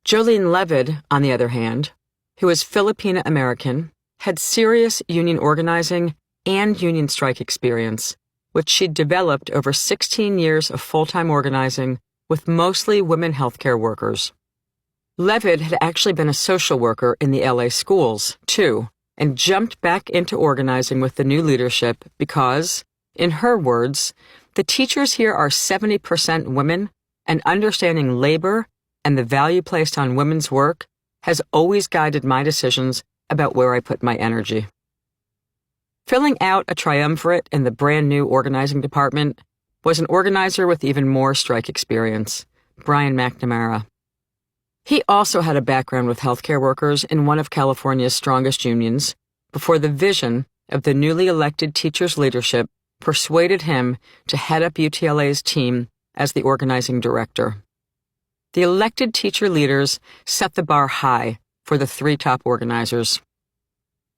Jolene Levitt, on the other hand, who is Filipina American, had serious union organizing and union strike experience, which she'd developed over 16 years of full-time organizing with mostly women healthcare workers. Levitt had actually been a social worker in the LA schools, too, and jumped back into organizing with the new leadership because, in her words, the teachers here are 70% women, and understanding labor and the value placed on women's work has always guided my decisions about where I put my energy. Filling out a triumvirate in the brand new organizing department was an organizer with even more strike experience, Brian McNamara. He also had a background with healthcare workers in one of California's strongest unions before the vision of the newly elected teachers' leadership persuaded him to head up UTLA's team as the organizing director. The elected teacher leaders set the bar high for the 3 top organizers.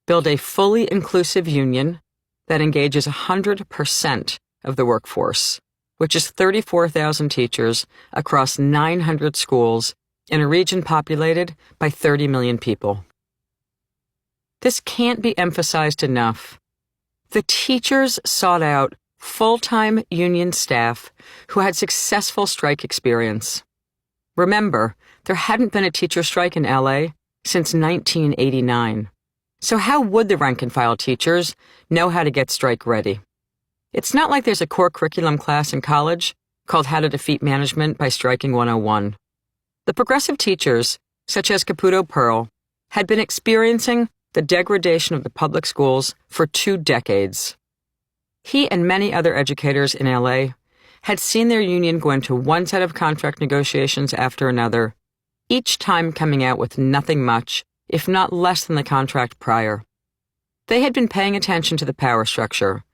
Build a fully inclusive union that engages 100% of the workforce, which is 34,000 teachers across 900 schools in a region populated by 30 million people. This can't be emphasized enough. The teachers sought out full-time union staff who had successful strike experience. Remember, there hadn't been a teacher strike in LA since 1989. So how would the rank-and-file teachers know how to get strike ready? It's not like there's a core curriculum class in college called How to Defeat Management by Striking 101. The progressive teachers, such as Caputo Pearl, had been experiencing the degradation of the public schools for 2 decades. He and many other educators in LA had seen their union go into one set of contract negotiations after another, each time coming out with nothing much, if not less than the contract prior. They had been paying attention to the power structure,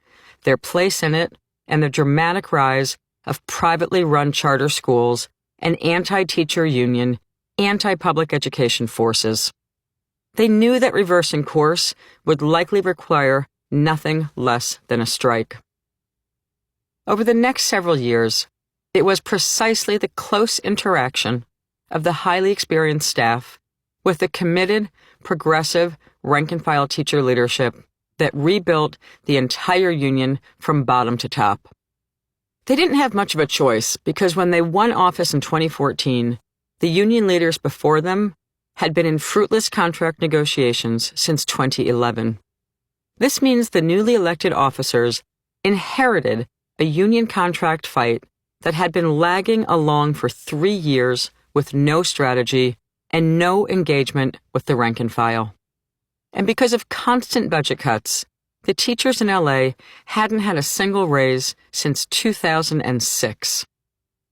their place in it, and the dramatic rise of privately run charter schools and anti-teacher union, anti-public education forces. They knew that reversing course would likely require nothing less than a strike. Over the next several years, it was precisely the close interaction of the highly experienced staff with the committed, progressive, rank-and-file teacher leadership that rebuilt the entire union from bottom to top. They didn't have much of a choice because when they won office in 2014, the union leaders before them had been in fruitless contract negotiations since 2011. This means the newly elected officers inherited a union contract fight that had been lagging along for 3 years with no strategy and no engagement with the rank and file. And because of constant budget cuts, the teachers in LA hadn't had a single raise since 2006.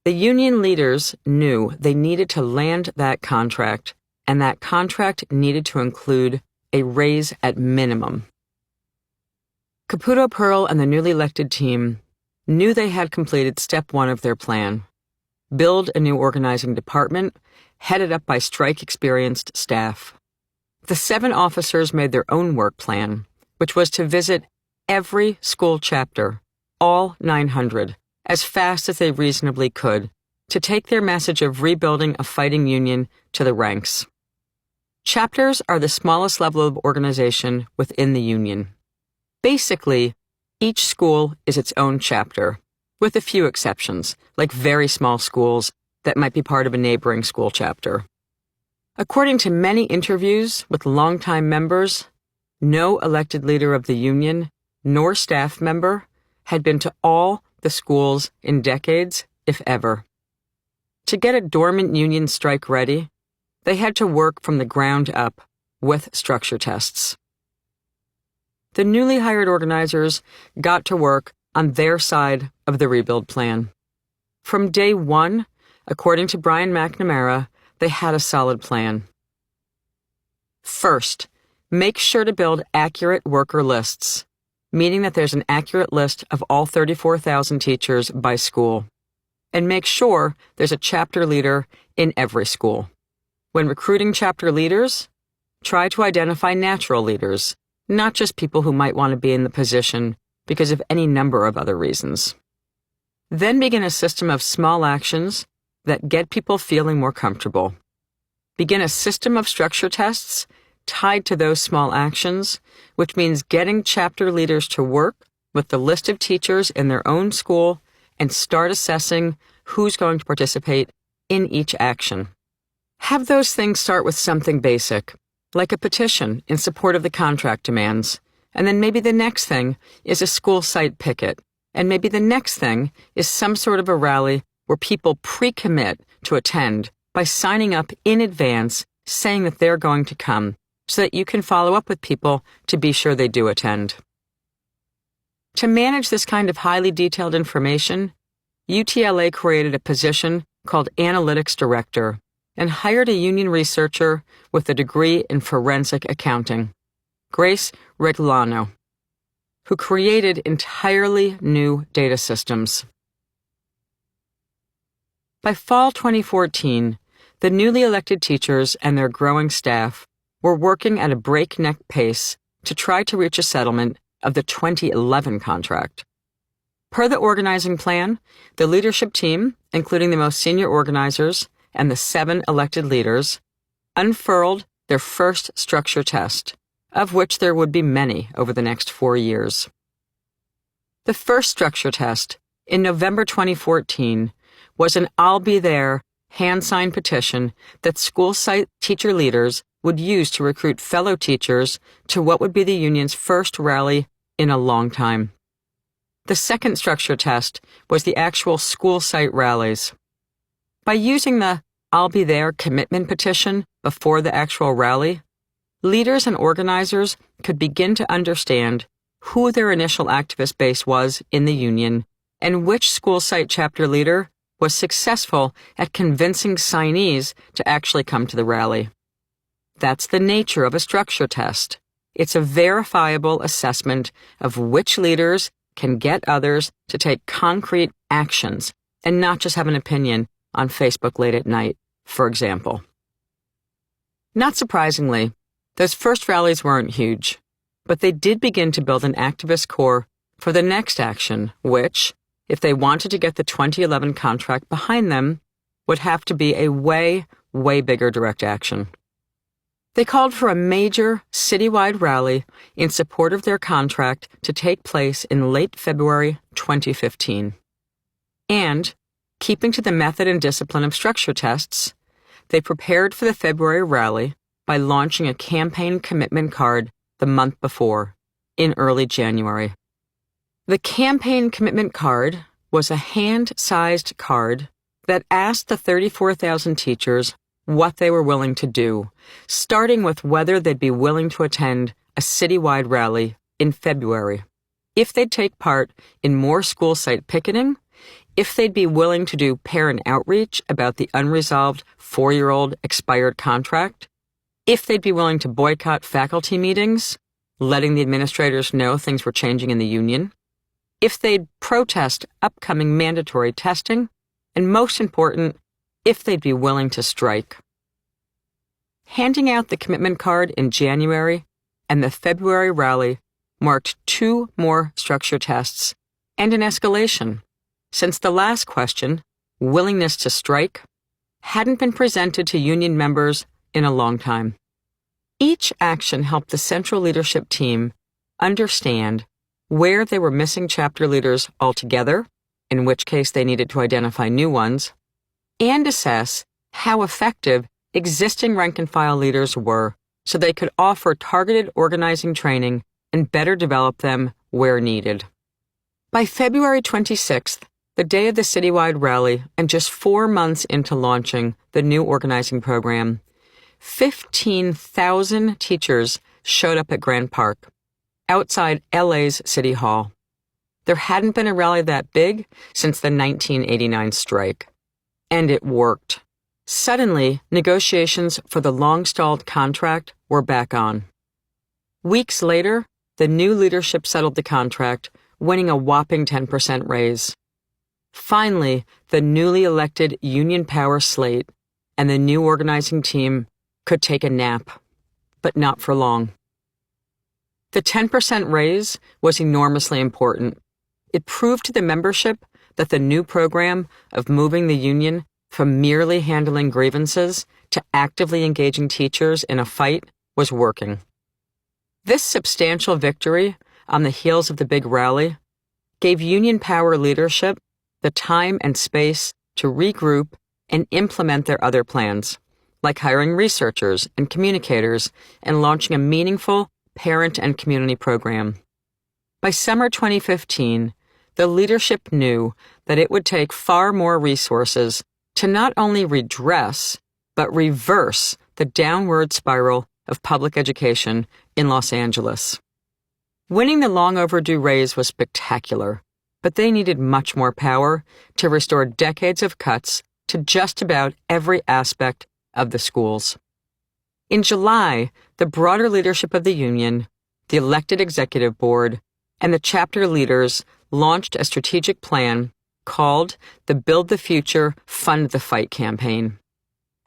The union leaders knew they needed to land that contract, and that contract needed to include a raise at minimum. Caputo Pearl and the newly elected team knew they had completed step 1 of their plan: build a new organizing department headed up by strike-experienced staff. The 7 officers made their own work plan, which was to visit every school chapter, all 900, as fast as they reasonably could, to take their message of rebuilding a fighting union to the ranks. Chapters are the smallest level of organization within the union. Basically, each school is its own chapter, with a few exceptions, like very small schools that might be part of a neighboring school chapter. According to many interviews with longtime members, no elected leader of the union nor staff member had been to all the schools in decades, if ever. To get a dormant union strike ready, they had to work from the ground up with structure tests. The newly hired organizers got to work on their side of the rebuild plan. From day 1, according to Brian McNamara, they had a solid plan. First, make sure to build accurate worker lists, meaning that there's an accurate list of all 34,000 teachers by school. And make sure there's a chapter leader in every school. When recruiting chapter leaders, try to identify natural leaders, not just people who might want to be in the position because of any number of other reasons. Then begin a system of small actions that get people feeling more comfortable. Begin a system of structure tests tied to those small actions, which means getting chapter leaders to work with the list of teachers in their own school and start assessing who's going to participate in each action. Have those things start with something basic, like a petition in support of the contract demands, and then maybe the next thing is a school site picket, and maybe the next thing is some sort of a rally where people pre-commit to attend by signing up in advance saying that they're going to come, so that you can follow up with people to be sure they do attend. To manage this kind of highly detailed information, UTLA created a position called Analytics Director and hired a union researcher with a degree in forensic accounting, Grace Reglano, who created entirely new data systems. By fall 2014, the newly elected teachers and their growing staff were working at a breakneck pace to try to reach a settlement of the 2011 contract. Per the organizing plan, the leadership team, including the most senior organizers and the 7 elected leaders, unfurled their first structure test, of which there would be many over the next 4 years. The first structure test, in November 2014, was an I'll be there hand-signed petition that school site teacher leaders would use to recruit fellow teachers to what would be the union's first rally in a long time. The second structure test was the actual school site rallies. By using the I'll be there commitment petition before the actual rally, leaders and organizers could begin to understand who their initial activist base was in the union and which school site chapter leader was successful at convincing signees to actually come to the rally. That's the nature of a structure test. It's a verifiable assessment of which leaders can get others to take concrete actions and not just have an opinion on Facebook late at night, for example. Not surprisingly, those first rallies weren't huge, but they did begin to build an activist core for the next action, which, if they wanted to get the 2011 contract behind them, would have to be a way, way bigger direct action. They called for a major citywide rally in support of their contract to take place in late February 2015. And, keeping to the method and discipline of structure tests, they prepared for the February rally by launching a campaign commitment card the month before, in early January. The campaign commitment card was a hand-sized card that asked the 34,000 teachers what they were willing to do, starting with whether they'd be willing to attend a citywide rally in February, if they'd take part in more school site picketing, if they'd be willing to do parent outreach about the unresolved 4-year-old expired contract, if they'd be willing to boycott faculty meetings, letting the administrators know things were changing in the union, if they'd protest upcoming mandatory testing, and most important, if they'd be willing to strike. Handing out the commitment card in January and the February rally marked 2 more structure tests and an escalation, since the last question, willingness to strike, hadn't been presented to union members in a long time. Each action helped the central leadership team understand where they were missing chapter leaders altogether, in which case they needed to identify new ones, and assess how effective existing rank-and-file leaders were so they could offer targeted organizing training and better develop them where needed. By February 26th, the day of the citywide rally, and just 4 months into launching the new organizing program, 15,000 teachers showed up at Grant Park, outside LA's City Hall. There hadn't been a rally that big since the 1989 strike. And it worked. Suddenly, negotiations for the long-stalled contract were back on. Weeks later, the new leadership settled the contract, winning a whopping 10% raise. Finally, the newly elected union power slate and the new organizing team could take a nap, but not for long. The 10% raise was enormously important. It proved to the membership that the new program of moving the union from merely handling grievances to actively engaging teachers in a fight was working. This substantial victory on the heels of the big rally gave union power leadership the time and space to regroup and implement their other plans, like hiring researchers and communicators and launching a meaningful parent and community program. By summer 2015, the leadership knew that it would take far more resources to not only redress, but reverse the downward spiral of public education in Los Angeles. Winning the long overdue raise was spectacular, but they needed much more power to restore decades of cuts to just about every aspect of the schools. In July, the broader leadership of the union, the elected executive board, and the chapter leaders launched a strategic plan called the Build the Future, Fund the Fight campaign.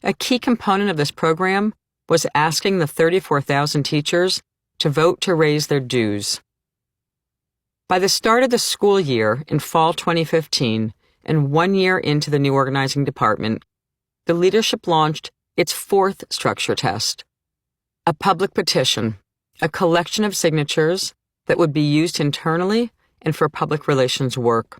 A key component of this program was asking the 34,000 teachers to vote to raise their dues. By the start of the school year in fall 2015, and 1 year into the new organizing department, the leadership launched its fourth structure test, a public petition, a collection of signatures that would be used internally and for public relations work.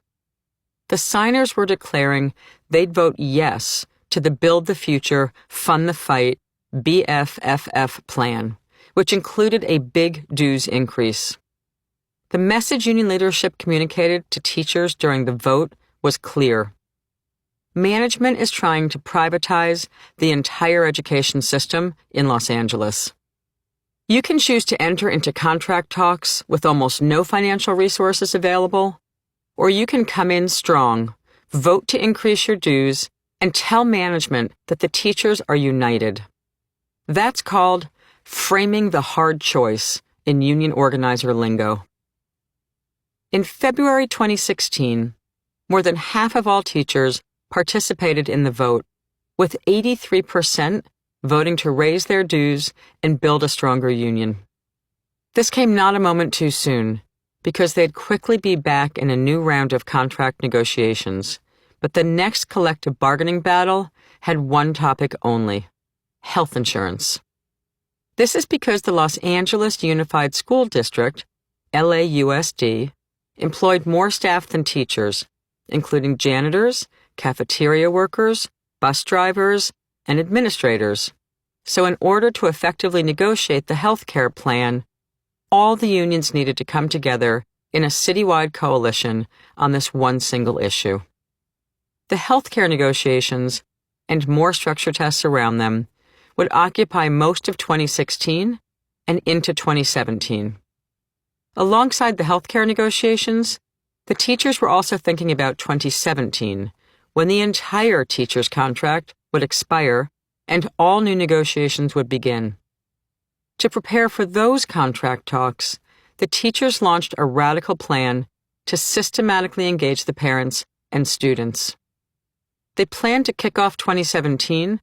The signers were declaring they'd vote yes to the Build the Future, Fund the Fight, BFFF plan, which included a big dues increase. The message union leadership communicated to teachers during the vote was clear. Management is trying to privatize the entire education system in Los Angeles. You can choose to enter into contract talks with almost no financial resources available, or you can come in strong, vote to increase your dues, and tell management that the teachers are united. That's called framing the hard choice in union organizer lingo. In February 2016, more than half of all teachers participated in the vote, with 83% voting to raise their dues and build a stronger union. This came not a moment too soon, because they'd quickly be back in a new round of contract negotiations, but the next collective bargaining battle had one topic only: health insurance. This is because the Los Angeles Unified School District, LAUSD, employed more staff than teachers, including janitors, cafeteria workers, bus drivers, and administrators. So in order to effectively negotiate the health care plan, all the unions needed to come together in a citywide coalition on this one single issue. The healthcare negotiations, and more structure tests around them, would occupy most of 2016 and into 2017. Alongside the healthcare negotiations, the teachers were also thinking about 2017, when the entire teacher's contract would expire and all new negotiations would begin. To prepare for those contract talks, the teachers launched a radical plan to systematically engage the parents and students. They planned to kick off 2017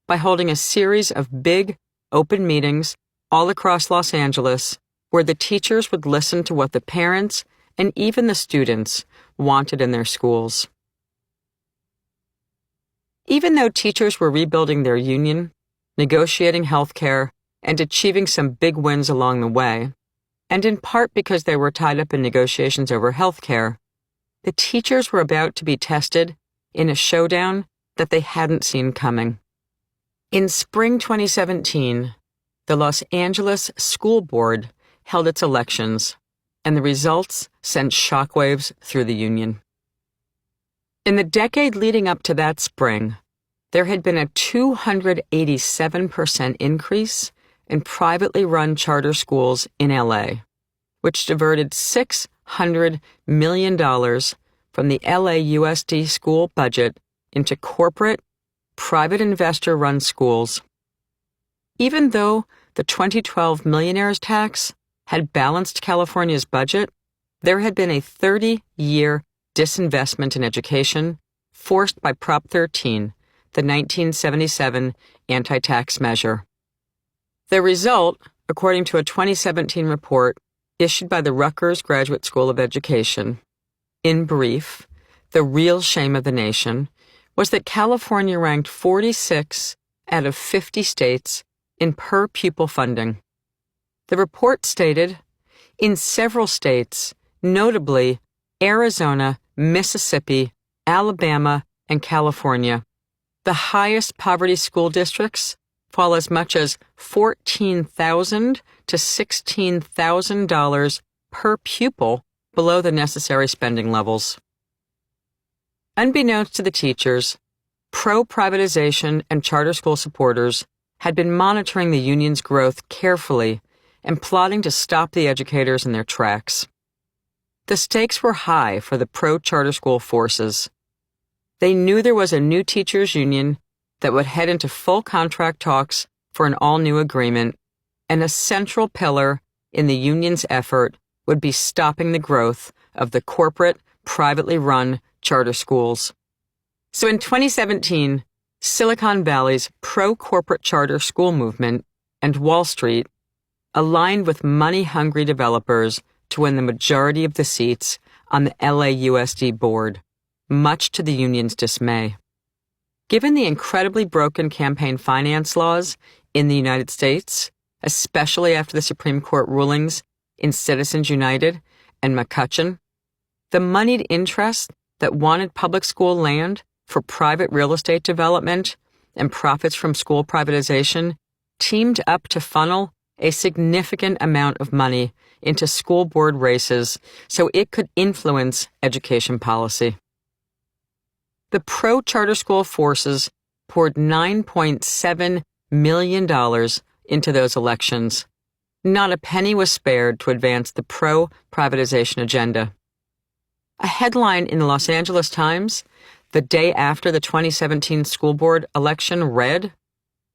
by holding a series of big, open meetings all across Los Angeles where the teachers would listen to what the parents and even the students wanted in their schools. Even though teachers were rebuilding their union, negotiating health care, and achieving some big wins along the way, and in part because they were tied up in negotiations over health care, the teachers were about to be tested in a showdown that they hadn't seen coming. In spring 2017, the Los Angeles School Board held its elections, and the results sent shockwaves through the union. In the decade leading up to that spring, there had been a 287% increase in privately run charter schools in LA, which diverted $600 million from the LAUSD school budget into corporate, private investor-run schools. Even though the 2012 millionaires tax had balanced California's budget, there had been a 30-year disinvestment in education forced by Prop 13, the 1977 anti-tax measure. The result, according to a 2017 report issued by the Rutgers Graduate School of Education, in brief, the real shame of the nation, was that California ranked 46 out of 50 states in per-pupil funding. The report stated, in several states, notably Arizona, Mississippi, Alabama, and California, the highest poverty school districts fall as much as $14,000 to $16,000 per pupil below the necessary spending levels. Unbeknownst to the teachers, pro-privatization and charter school supporters had been monitoring the union's growth carefully and plotting to stop the educators in their tracks. The stakes were high for the pro-charter school forces. They knew there was a new teachers' union that would head into full contract talks for an all-new agreement, and a central pillar in the union's effort would be stopping the growth of the corporate, privately run charter schools. So in 2017, Silicon Valley's pro-corporate charter school movement and Wall Street aligned with money-hungry developers to win the majority of the seats on the LAUSD board, much to the union's dismay. Given the incredibly broken campaign finance laws in the United States, especially after the Supreme Court rulings in Citizens United and McCutcheon, the moneyed interests that wanted public school land for private real estate development and profits from school privatization teamed up to funnel a significant amount of money into school board races so it could influence education policy. The pro-charter school forces poured $9.7 million into those elections. Not a penny was spared to advance the pro-privatization agenda. A headline in the Los Angeles Times the day after the 2017 school board election read,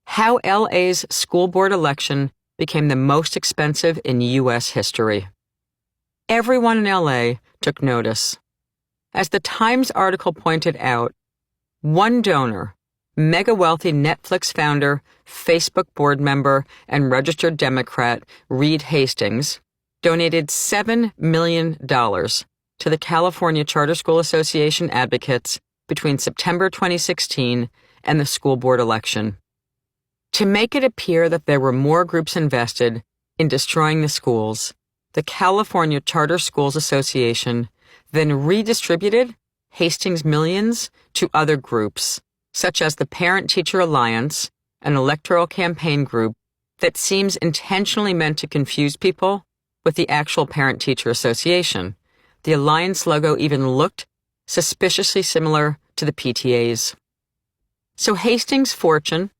"How LA's school board election became the most expensive in U.S. history." Everyone in LA took notice. As the Times article pointed out, one donor, mega-wealthy Netflix founder, Facebook board member, and registered Democrat Reed Hastings, donated $7 million to the California Charter School Association advocates between September 2016 and the school board election. To make it appear that there were more groups invested in destroying the schools, the California Charter Schools Association then redistributed Hastings' millions to other groups, such as the Parent-Teacher Alliance, an electoral campaign group that seems intentionally meant to confuse people with the actual Parent-Teacher Association. The Alliance logo even looked suspiciously similar to the PTA's. So Hastings' fortune,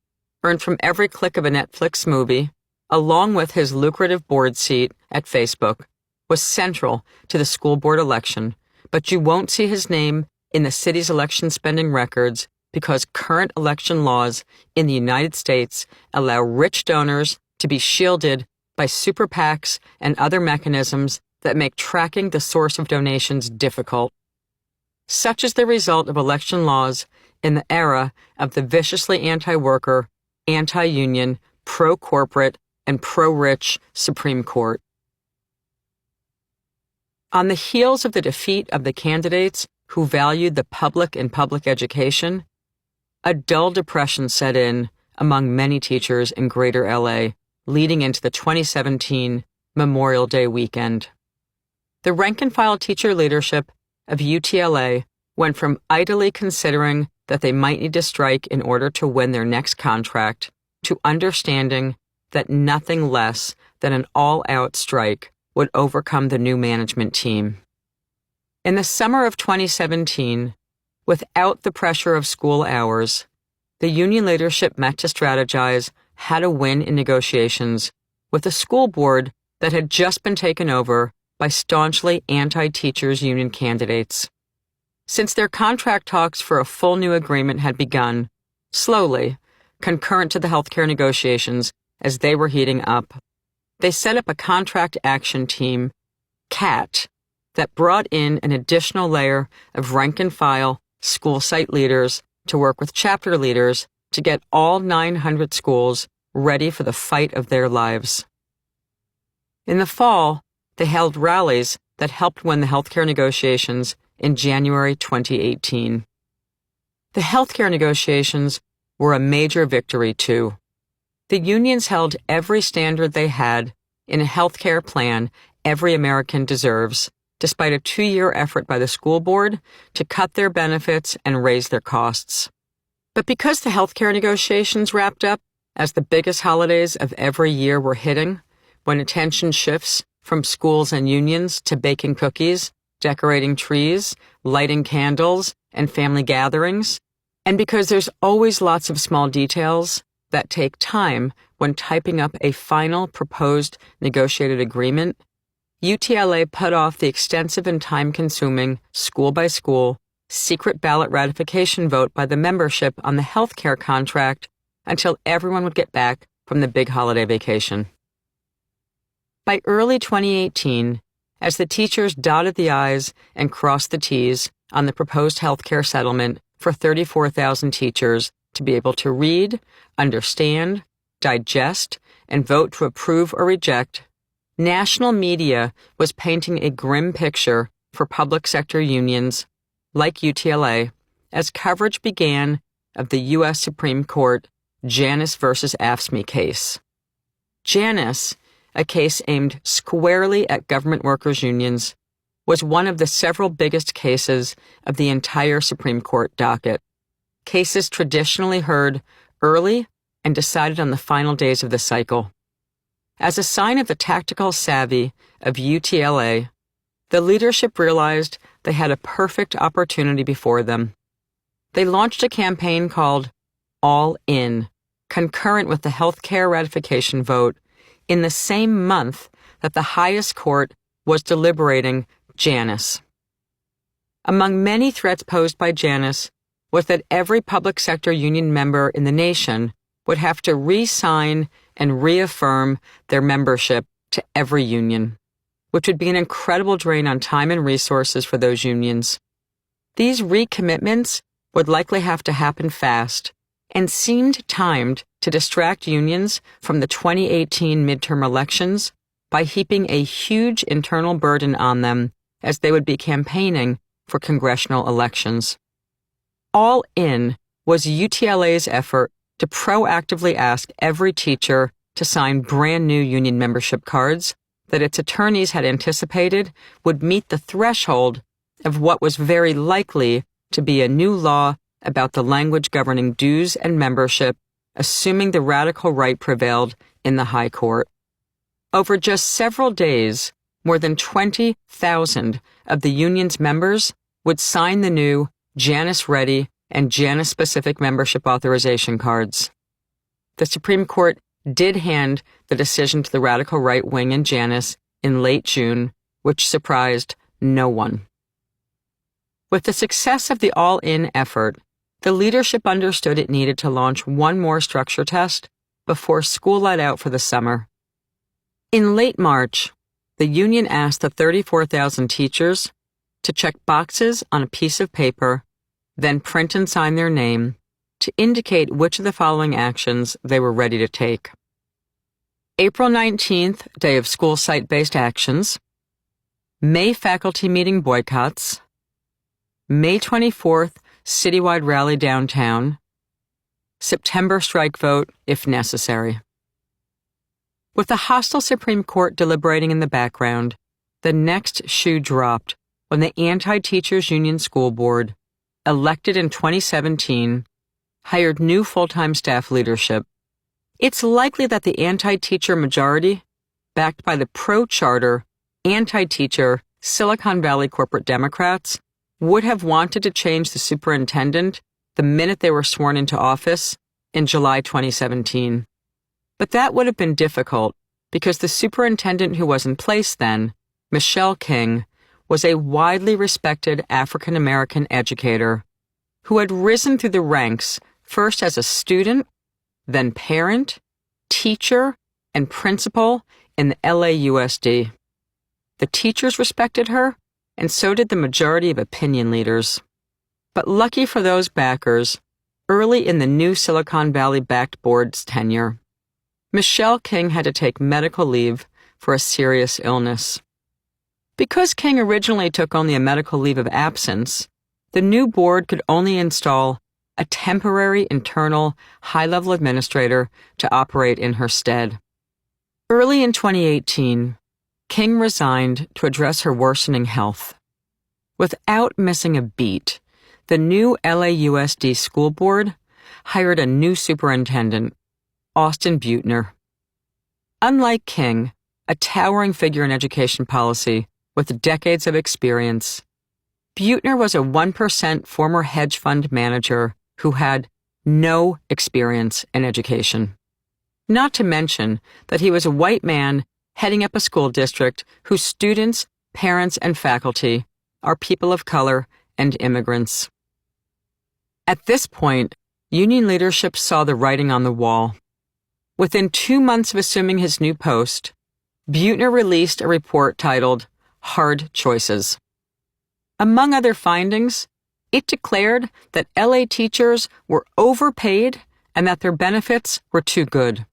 earned from every click of a Netflix movie, along with his lucrative board seat at Facebook, was central to the school board election, but you won't see his name in the city's election spending records because current election laws in the United States allow rich donors to be shielded by super PACs and other mechanisms that make tracking the source of donations difficult. Such is the result of election laws in the era of the viciously anti-worker, anti-union, pro-corporate, and pro-rich Supreme Court. On the heels of the defeat of the candidates who valued the public in public education, a dull depression set in among many teachers in Greater LA leading into the 2017 Memorial Day weekend. The rank-and-file teacher leadership of UTLA went from idly considering that they might need to strike in order to win their next contract to understanding that nothing less than an all-out strike would overcome the new management team. In the summer of 2017, without the pressure of school hours, the union leadership met to strategize how to win in negotiations with a school board that had just been taken over by staunchly anti-teachers union candidates. Since their contract talks for a full new agreement had begun, slowly, concurrent to the healthcare negotiations as they were heating up, they set up a contract action team, CAT, that brought in an additional layer of rank-and-file school site leaders to work with chapter leaders to get all 900 schools ready for the fight of their lives. In the fall, they held rallies that helped win the healthcare negotiations in January 2018. The healthcare negotiations were a major victory, too. The unions held every standard they had in a healthcare plan every American deserves, despite a 2-year effort by the school board to cut their benefits and raise their costs. But because the healthcare negotiations wrapped up as the biggest holidays of every year were hitting, when attention shifts from schools and unions to baking cookies, decorating trees, lighting candles, and family gatherings, and because there's always lots of small details that take time when typing up a final proposed negotiated agreement, UTLA put off the extensive and time-consuming, school-by-school, secret ballot ratification vote by the membership on the healthcare contract until everyone would get back from the big holiday vacation. By early 2018, as the teachers dotted the I's and crossed the T's on the proposed healthcare settlement for 34,000 teachers to be able to read, understand, digest, and vote to approve or reject, national media was painting a grim picture for public sector unions, like UTLA, as coverage began of the U.S. Supreme Court Janus versus AFSCME case. Janus, a case aimed squarely at government workers' unions, was one of the several biggest cases of the entire Supreme Court docket. Cases traditionally heard early and decided on the final days of the cycle. As a sign of the tactical savvy of UTLA, the leadership realized they had a perfect opportunity before them. They launched a campaign called All In, concurrent with the health care ratification vote, in the same month that the highest court was deliberating Janus. Among many threats posed by Janus was that every public sector union member in the nation would have to re-sign and reaffirm their membership to every union, which would be an incredible drain on time and resources for those unions. These recommitments would likely have to happen fast and seemed timed to distract unions from the 2018 midterm elections by heaping a huge internal burden on them as they would be campaigning for congressional elections. All In was UTLA's effort to proactively ask every teacher to sign brand new union membership cards that its attorneys had anticipated would meet the threshold of what was very likely to be a new law about the language governing dues and membership, assuming the radical right prevailed in the High Court. Over just several days, more than 20,000 of the union's members would sign the new Janus-ready and Janus-specific membership authorization cards. The Supreme Court did hand the decision to the radical right wing in Janus in late June, which surprised no one. With the success of the all-in effort, the leadership understood it needed to launch one more structure test before school let out for the summer. In late March, the union asked the 34,000 teachers to check boxes on a piece of paper, then print and sign their name to indicate which of the following actions they were ready to take. April 19th, day of school site-based actions. May faculty meeting boycotts. May 24th, citywide rally downtown. September strike vote, if necessary. With the hostile Supreme Court deliberating in the background, the next shoe dropped when the Anti-Teachers Union School Board, elected in 2017, hired new full-time staff leadership. It's likely that the anti-teacher majority, backed by the pro-charter, anti-teacher Silicon Valley corporate Democrats, would have wanted to change the superintendent the minute they were sworn into office in July 2017. But that would have been difficult because the superintendent who was in place then, Michelle King, was a widely respected African-American educator who had risen through the ranks first as a student, then parent, teacher, and principal in the LAUSD. The teachers respected her, and so did the majority of opinion leaders. But lucky for those backers, early in the new Silicon Valley-backed board's tenure, Michelle King had to take medical leave for a serious illness. Because King originally took only a medical leave of absence, the new board could only install a temporary internal high-level administrator to operate in her stead. Early in 2018, King resigned to address her worsening health. Without missing a beat, the new LAUSD school board hired a new superintendent, Austin Buettner. Unlike King, a towering figure in education policy with decades of experience, Buettner was a 1% former hedge fund manager who had no experience in education. Not to mention that he was a white man heading up a school district whose students, parents, and faculty are people of color and immigrants. At this point, union leadership saw the writing on the wall. Within 2 months of assuming his new post, Buettner released a report titled Hard Choices. Among other findings, it declared that LA teachers were overpaid and that their benefits were too good.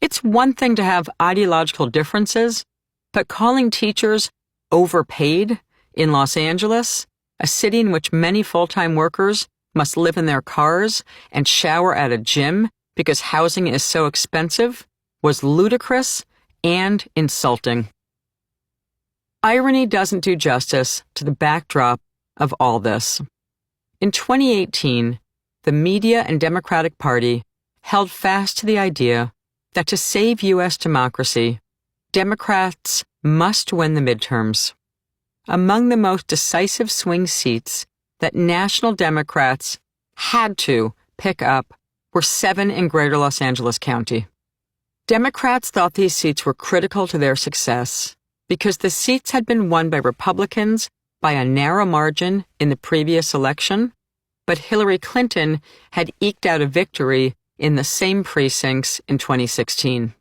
It's one thing to have ideological differences But calling teachers overpaid in Los Angeles, a city in which many full-time workers must live in their cars and shower at a gym because housing is so expensive, was ludicrous and insulting. Irony doesn't do justice to the backdrop of all this. In 2018, the media and Democratic Party held fast to the idea that to save U.S. democracy, Democrats must win the midterms. Among the most decisive swing seats that national Democrats had to pick up were 7 in Greater Los Angeles County. Democrats thought these seats were critical to their success because the seats had been won by Republicans by a narrow margin in the previous election, but Hillary Clinton had eked out a victory in the same precincts in 2016.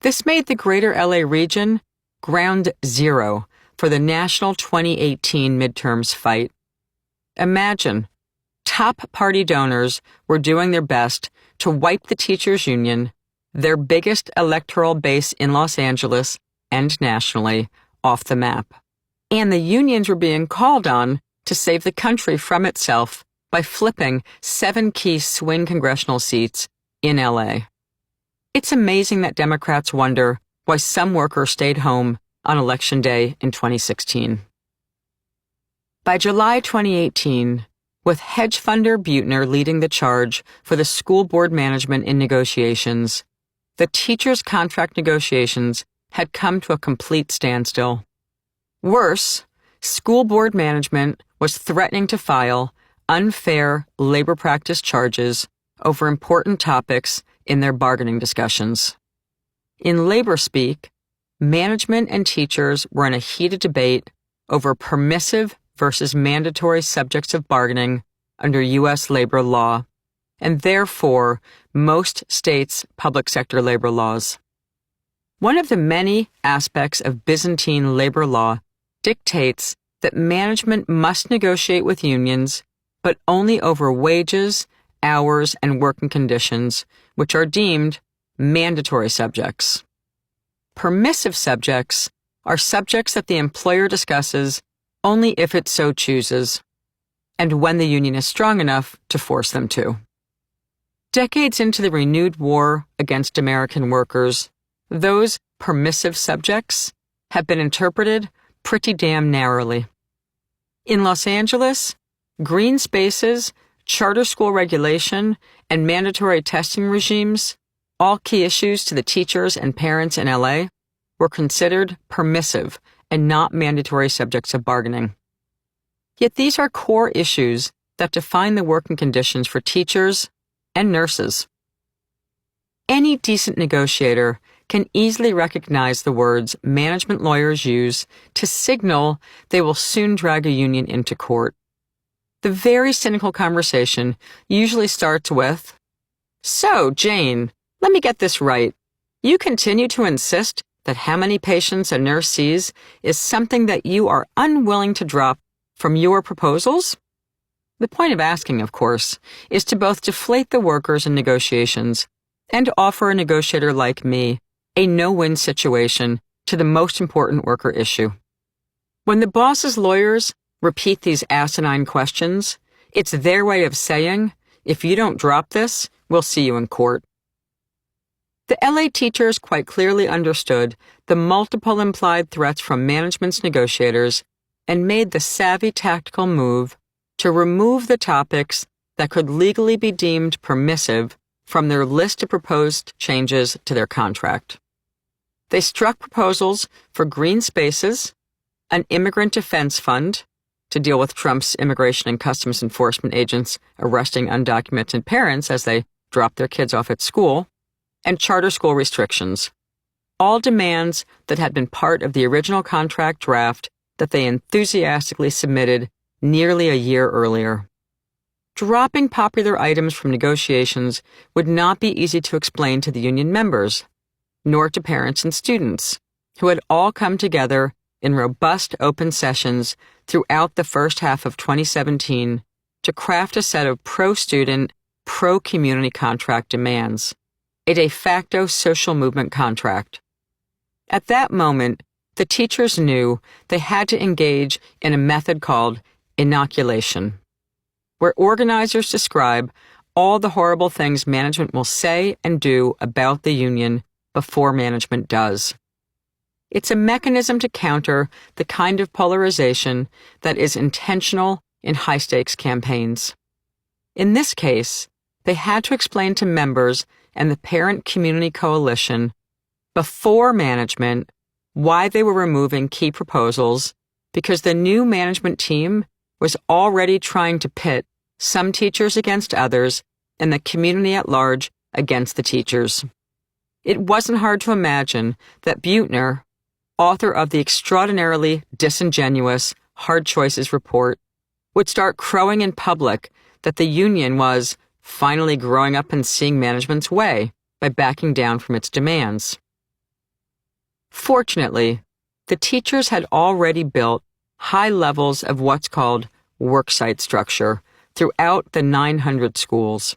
This made the Greater LA region ground zero for the national 2018 midterms fight. Imagine, top party donors were doing their best to wipe the teachers' union, their biggest electoral base in Los Angeles and nationally, off the map. And the unions were being called on to save the country from itself by flipping 7 key swing congressional seats in LA. It's amazing that Democrats wonder why some workers stayed home on Election Day in 2016. By July 2018, with hedge funder Buettner leading the charge for the school board management in negotiations, the teachers' contract negotiations had come to a complete standstill. Worse, school board management was threatening to file unfair labor practice charges over important topics in their bargaining discussions. In labor speak, management and teachers were in a heated debate over permissive versus mandatory subjects of bargaining under U.S. labor law, and therefore most states' public sector labor laws. One of the many aspects of Byzantine labor law dictates that management must negotiate with unions, but only over wages, hours, and working conditions, which are deemed mandatory subjects. Permissive subjects are subjects that the employer discusses only if it so chooses, and when the union is strong enough to force them to. Decades into the renewed war against American workers, those permissive subjects have been interpreted pretty damn narrowly. In Los Angeles, green spaces, charter school regulation, and mandatory testing regimes, all key issues to the teachers and parents in LA, were considered permissive and not mandatory subjects of bargaining. Yet these are core issues that define the working conditions for teachers and nurses. Any decent negotiator can easily recognize the words management lawyers use to signal they will soon drag a union into court. The very cynical conversation usually starts with, "So, Jane, let me get this right. You continue to insist that how many patients a nurse sees is something that you are unwilling to drop from your proposals?" The point of asking, of course, is to both deflate the workers in negotiations and offer a negotiator like me a no-win situation to the most important worker issue. When the boss's lawyers repeat these asinine questions, it's their way of saying, if you don't drop this, we'll see you in court. The LA teachers quite clearly understood the multiple implied threats from management's negotiators and made the savvy tactical move to remove the topics that could legally be deemed permissive from their list of proposed changes to their contract. They struck proposals for green spaces, an immigrant defense fund to deal with Trump's immigration and customs enforcement agents arresting undocumented parents as they drop their kids off at school, and charter school restrictions, all demands that had been part of the original contract draft that they enthusiastically submitted nearly a year earlier. Dropping popular items from negotiations would not be easy to explain to the union members, nor to parents and students, who had all come together in robust open sessions throughout the first half of 2017 to craft a set of pro-student, pro-community contract demands, a de facto social movement contract. At that moment, The teachers knew they had to engage in a method called inoculation, where organizers describe all the horrible things management will say and do about the union before management does. It's a mechanism to counter the kind of polarization that is intentional in high-stakes campaigns. In this case, they had to explain to members and the parent community coalition before management why they were removing key proposals, because the new management team was already trying to pit some teachers against others and the community at large against the teachers. It wasn't hard to imagine that Buettner, author of the extraordinarily disingenuous Hard Choices report, would start crowing in public that the union was finally growing up and seeing management's way by backing down from its demands. Fortunately, the teachers had already built high levels of what's called worksite structure throughout the 900 schools.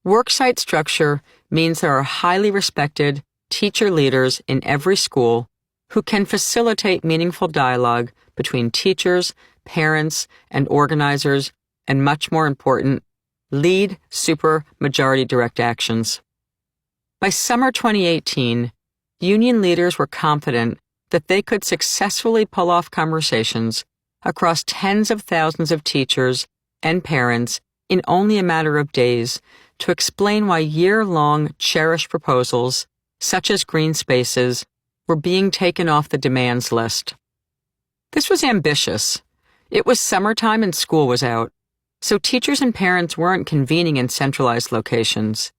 Worksite structure means there are highly respected teacher leaders in every school who can facilitate meaningful dialogue between teachers, parents, and organizers, and much more important, lead super majority direct actions. By summer 2018, union leaders were confident that they could successfully pull off conversations across tens of thousands of teachers and parents in only a matter of days to explain why year-long cherished proposals, such as green spaces, were being taken off the demands list. This was ambitious. It was summertime and school was out, so teachers and parents weren't convening in centralized locations.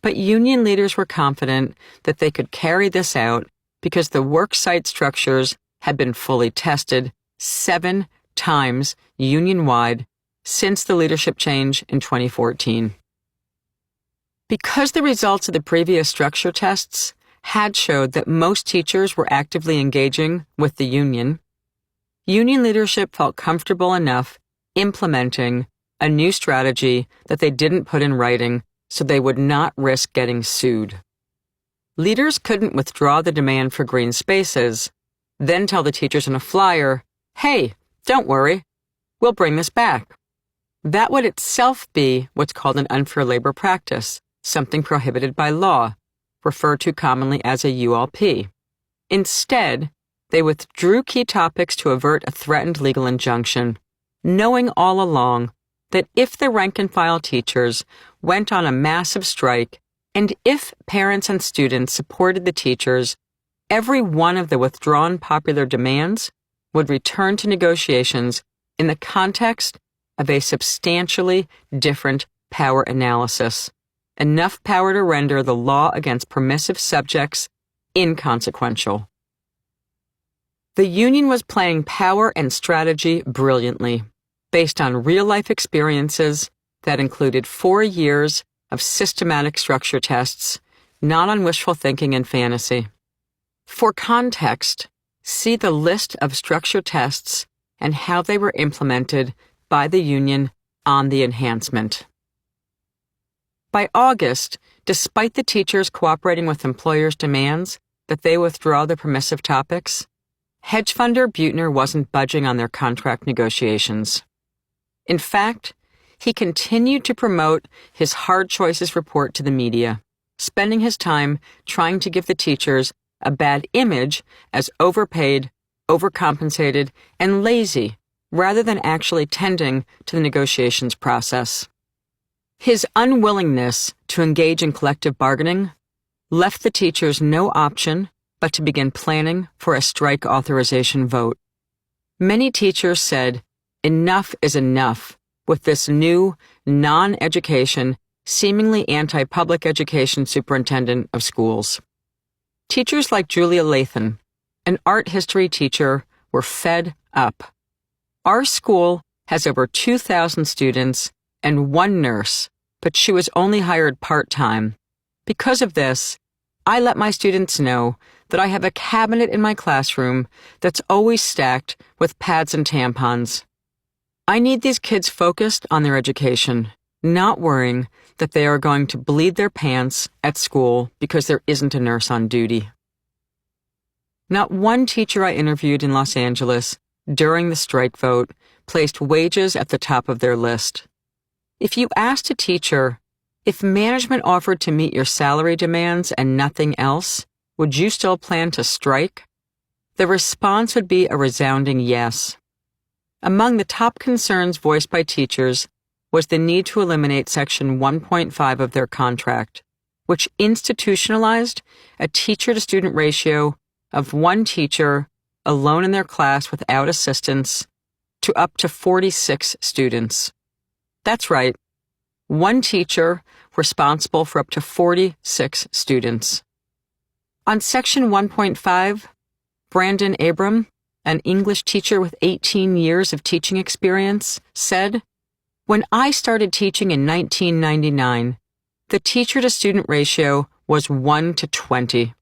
But union leaders were confident that they could carry this out because the worksite structures had been fully tested 7 times union-wide since the leadership change in 2014. Because the results of the previous structure tests had showed that most teachers were actively engaging with the union leadership felt comfortable enough implementing a new strategy that they didn't put in writing so they would not risk getting sued. Leaders couldn't withdraw the demand for green spaces, then tell the teachers in a flyer, "Hey, don't worry, we'll bring this back." That would itself be what's called an unfair labor practice, something prohibited by law, referred to commonly as a ULP. Instead, they withdrew key topics to avert a threatened legal injunction, knowing all along that if the rank-and-file teachers went on a massive strike and if parents and students supported the teachers, every one of the withdrawn popular demands would return to negotiations in the context of a substantially different power analysis, enough power to render the law against permissive subjects inconsequential. The union was playing power and strategy brilliantly, based on real-life experiences that included 4 years of systematic structure tests, not on wishful thinking and fantasy. For context, see the list of structure tests and how they were implemented by the union on the enhancement. By August, despite the teachers cooperating with employers' demands that they withdraw the permissive topics, hedge funder Buettner wasn't budging on their contract negotiations. In fact, he continued to promote his Hard Choices report to the media, spending his time trying to give the teachers a bad image as overpaid, overcompensated, and lazy, rather than actually tending to the negotiations process. His unwillingness to engage in collective bargaining left the teachers no option but to begin planning for a strike authorization vote. Many teachers said, "Enough is enough" with this new, non-education, seemingly anti-public education superintendent of schools. Teachers like Julia Lathan, an art history teacher, were fed up. "Our school has over 2,000 students and 1 nurse, but she was only hired part-time. Because of this, I let my students know that I have a cabinet in my classroom that's always stacked with pads and tampons. I need these kids focused on their education, not worrying that they are going to bleed their pants at school because there isn't a nurse on duty." Not one teacher I interviewed in Los Angeles during the strike vote placed wages at the top of their list. If you asked a teacher, if management offered to meet your salary demands and nothing else, would you still plan to strike? The response would be a resounding yes. Among the top concerns voiced by teachers was the need to eliminate Section 1.5 of their contract, which institutionalized a teacher-to-student ratio of one teacher alone in their class without assistance to up to 46 students. That's right, one teacher responsible for up to 46 students. On Section 1.5, Brandon Abram, an English teacher with 18 years of teaching experience, said, "When I started teaching in 1999, the teacher-to-student ratio was 1 to 20.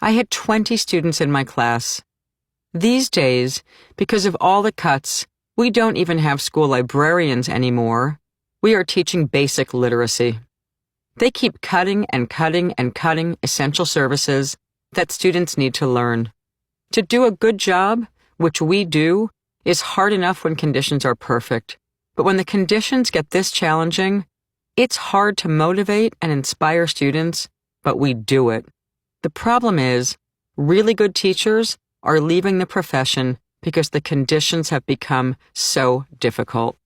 I had 20 students in my class. These days, because of all the cuts, we don't even have school librarians anymore. We are teaching basic literacy. They keep cutting and cutting and cutting essential services that students need to learn. To do a good job, which we do, is hard enough when conditions are perfect. But when the conditions get this challenging, it's hard to motivate and inspire students, but we do it. The problem is, really good teachers are leaving the profession because the conditions have become so difficult."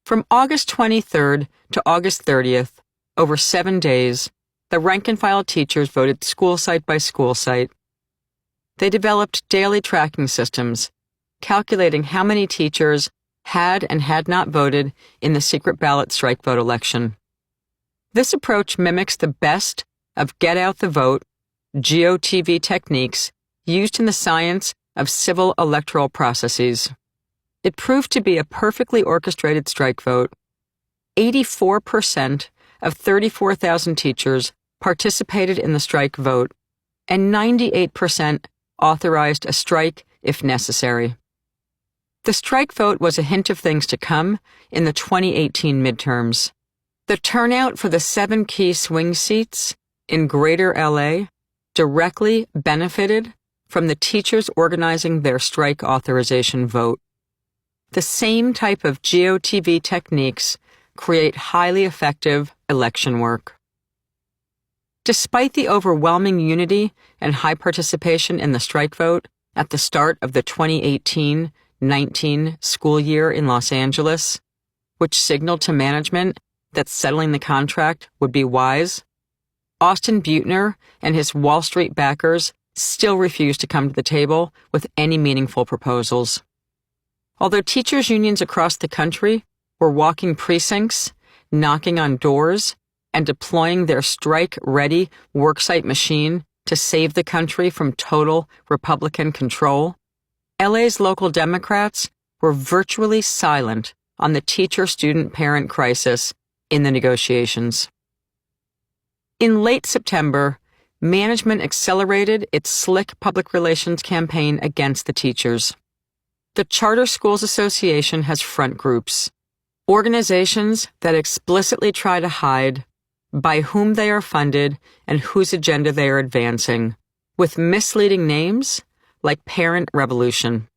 From August 23rd to August 30th, over 7 days, the rank-and-file teachers voted school site by school site. They developed daily tracking systems, calculating how many teachers had and had not voted in the secret ballot strike vote election. This approach mimics the best of get out the vote, GOTV techniques used in the science of civil electoral processes. It proved to be a perfectly orchestrated strike vote. 84% of 34,000 teachers participated in the strike vote, and 98% authorized a strike if necessary. The strike vote was a hint of things to come in the 2018 midterms. The turnout for the 7 key swing seats in Greater LA directly benefited from the teachers organizing their strike authorization vote. The same type of GOTV techniques create highly effective election work. Despite the overwhelming unity and high participation in the strike vote at the start of the 2018-19 school year in Los Angeles, which signaled to management that settling the contract would be wise, Austin Butner and his Wall Street backers still refused to come to the table with any meaningful proposals. Although teachers' unions across the country were walking precincts, knocking on doors, and deploying their strike-ready worksite machine to save the country from total Republican control, LA's local Democrats were virtually silent on the teacher-student-parent crisis in the negotiations. In late September, management accelerated its slick public relations campaign against the teachers. The Charter Schools Association has front groups, organizations that explicitly try to hide by whom they are funded and whose agenda they are advancing, with misleading names like Parent Revolution.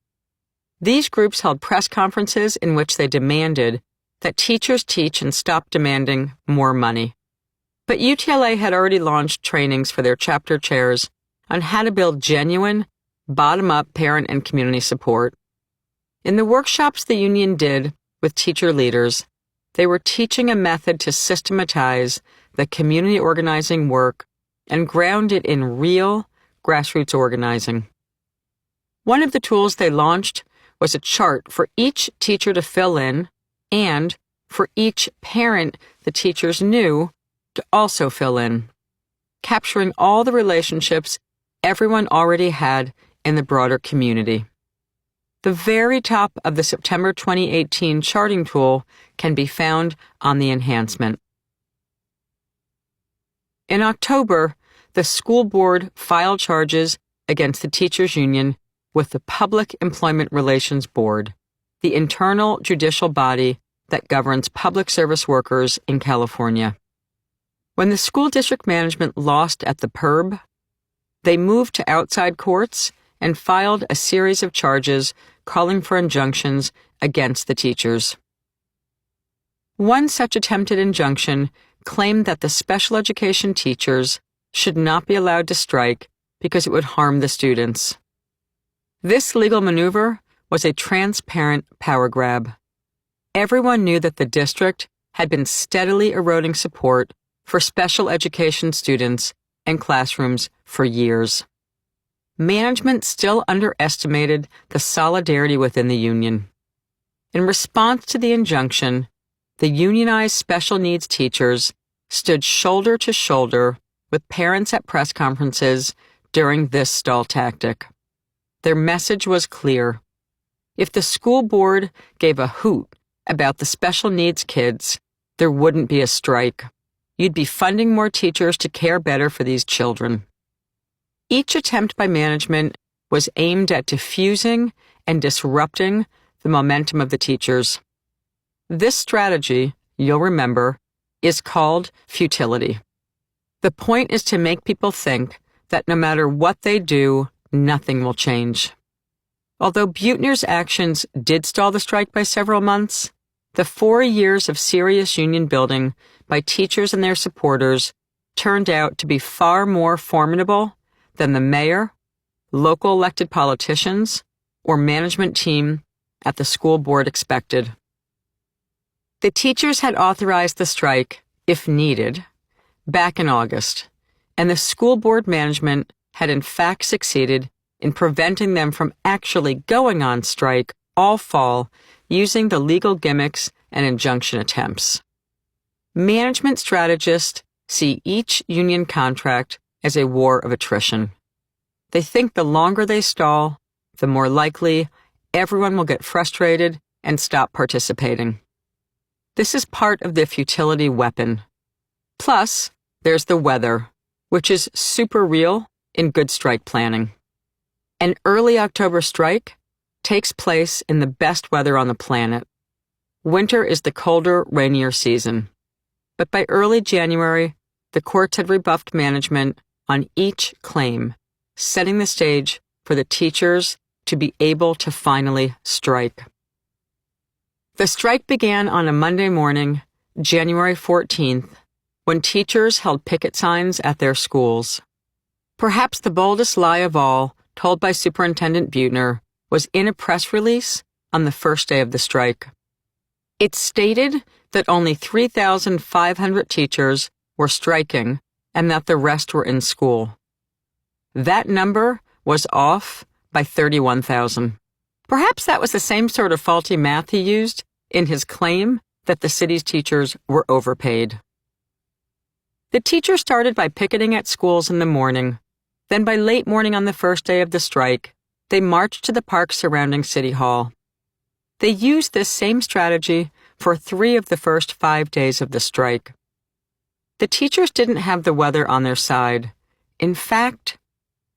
These groups held press conferences in which they demanded that teachers teach and stop demanding more money. But UTLA had already launched trainings for their chapter chairs on how to build genuine, bottom-up parent and community support. In the workshops the union did with teacher leaders, they were teaching a method to systematize the community organizing work and ground it in real grassroots organizing. One of the tools they launched was a chart for each teacher to fill in and for each parent the teachers knew to also fill in, capturing all the relationships everyone already had in the broader community. The very top of the September 2018 charting tool can be found on the enhancement. In October, the school board filed charges against the teachers' union with the Public Employment Relations Board, the internal judicial body that governs public service workers in California. When the school district management lost at the PERB, They moved to outside courts and filed a series of charges calling for injunctions against the teachers. One such attempted injunction claimed that the special education teachers should not be allowed to strike because it would harm the students. This legal maneuver was a transparent power grab. Everyone knew that the district had been steadily eroding support for special education students and classrooms for years. Management still underestimated the solidarity within the union. In response to the injunction, the unionized special needs teachers stood shoulder to shoulder with parents at press conferences during this stall tactic. Their message was clear. If the school board gave a hoot about the special needs kids, there wouldn't be a strike. You'd be funding more teachers to care better for these children. Each attempt by management was aimed at diffusing and disrupting the momentum of the teachers. This strategy, you'll remember, is called futility. The point is to make people think that no matter what they do, nothing will change. Although Buettner's actions did stall the strike by several months, the 4 years of serious union building by teachers and their supporters turned out to be far more formidable than the mayor, local elected politicians, or management team at the school board expected. The teachers had authorized the strike, if needed, back in August, and the school board management had in fact succeeded in preventing them from actually going on strike all fall using the legal gimmicks and injunction attempts. Management strategists see each union contract as a war of attrition. They think the longer they stall, the more likely everyone will get frustrated and stop participating. This is part of the futility weapon. Plus, there's the weather, which is super real in good strike planning. An early October strike takes place in the best weather on the planet. Winter is the colder, rainier season. But by early January, the courts had rebuffed management on each claim, setting the stage for the teachers to be able to finally strike. The strike began on a Monday morning, January 14th, when teachers held picket signs at their schools. Perhaps the boldest lie of all, told by Superintendent Buettner, was in a press release on the first day of the strike. It stated that only 3,500 teachers were striking and that the rest were in school. That number was off by 31,000. Perhaps that was the same sort of faulty math he used in his claim that the city's teachers were overpaid. The teachers started by picketing at schools in the morning. Then by late morning on the first day of the strike, they marched to the park surrounding City Hall. They used this same strategy for 3 of the first 5 days of the strike. The teachers didn't have the weather on their side. In fact,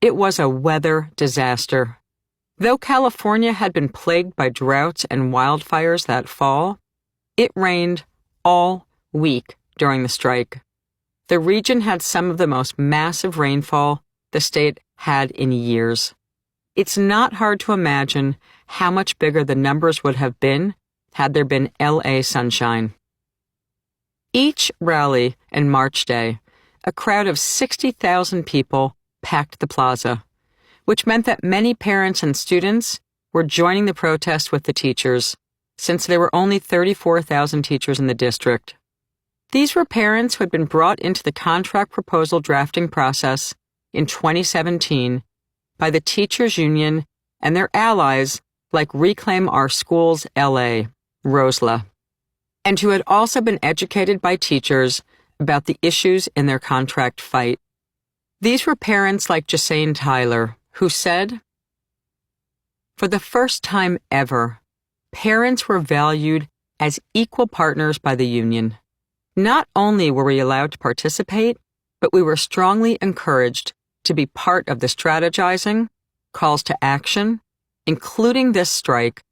it was a weather disaster. Though California had been plagued by droughts and wildfires that fall, it rained all week during the strike. The region had some of the most massive rainfall the state had in years. It's not hard to imagine how much bigger the numbers would have been had there been LA sunshine. Each rally and March Day, a crowd of 60,000 people packed the plaza, which meant that many parents and students were joining the protest with the teachers, since there were only 34,000 teachers in the district. These were parents who had been brought into the contract proposal drafting process in 2017 by the teachers' union and their allies like Reclaim Our Schools LA, ROSLA, and who had also been educated by teachers about the issues in their contract fight. These were parents like Jane Tyler, who said, "For the first time ever, parents were valued as equal partners by the union. Not only were we allowed to participate, but we were strongly encouraged to be part of the strategizing, calls to action, including this strike,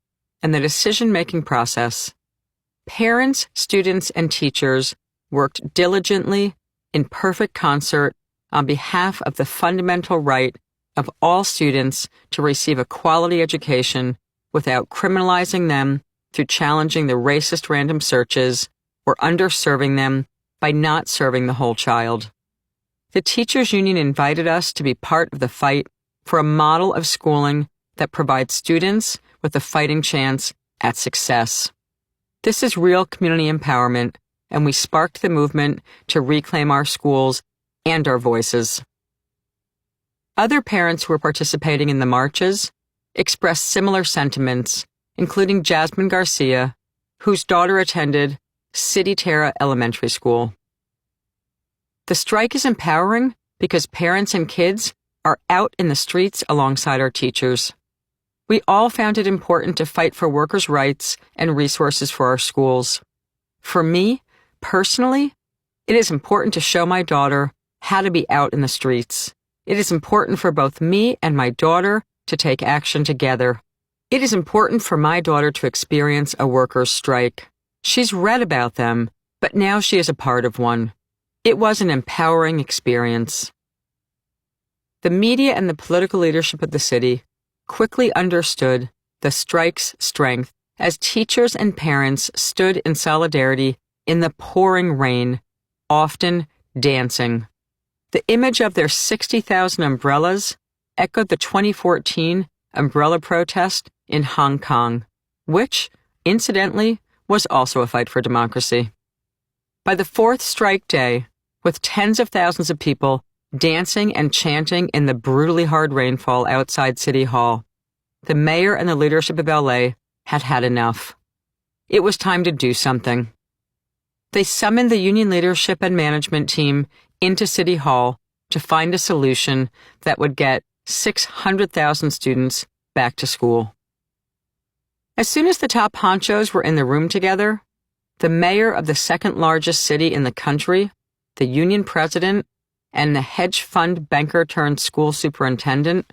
and the decision-making process. Parents, students, and teachers worked diligently in perfect concert on behalf of the fundamental right of all students to receive a quality education without criminalizing them through challenging the racist random searches or underserving them by not serving the whole child. The teachers' union invited us to be part of the fight for a model of schooling that provides students with a fighting chance at success. This is real community empowerment, and we sparked the movement to reclaim our schools and our voices. Other parents who were participating in the marches expressed similar sentiments, including Jasmine Garcia, whose daughter attended City Terra Elementary School. The strike is empowering because parents and kids are out in the streets alongside our teachers. We all found it important to fight for workers' rights and resources for our schools. For me, personally, it is important to show my daughter how to be out in the streets. It is important for both me and my daughter to take action together. It is important for my daughter to experience a workers' strike. She's read about them, but now she is a part of one. It was an empowering experience. The media and the political leadership of the city quickly understood the strike's strength as teachers and parents stood in solidarity in the pouring rain, often dancing. The image of their 60,000 umbrellas echoed the 2014 umbrella protest in Hong Kong, which, incidentally, was also a fight for democracy. By the fourth strike day, with tens of thousands of people dancing and chanting in the brutally hard rainfall outside City Hall, the mayor and the leadership of LA had had enough. It was time to do something. They summoned the union leadership and management team into City Hall to find a solution that would get 600,000 students back to school. As soon as the top honchos were in the room together, the mayor of the second largest city in the country, the union president, and the hedge fund banker turned school superintendent,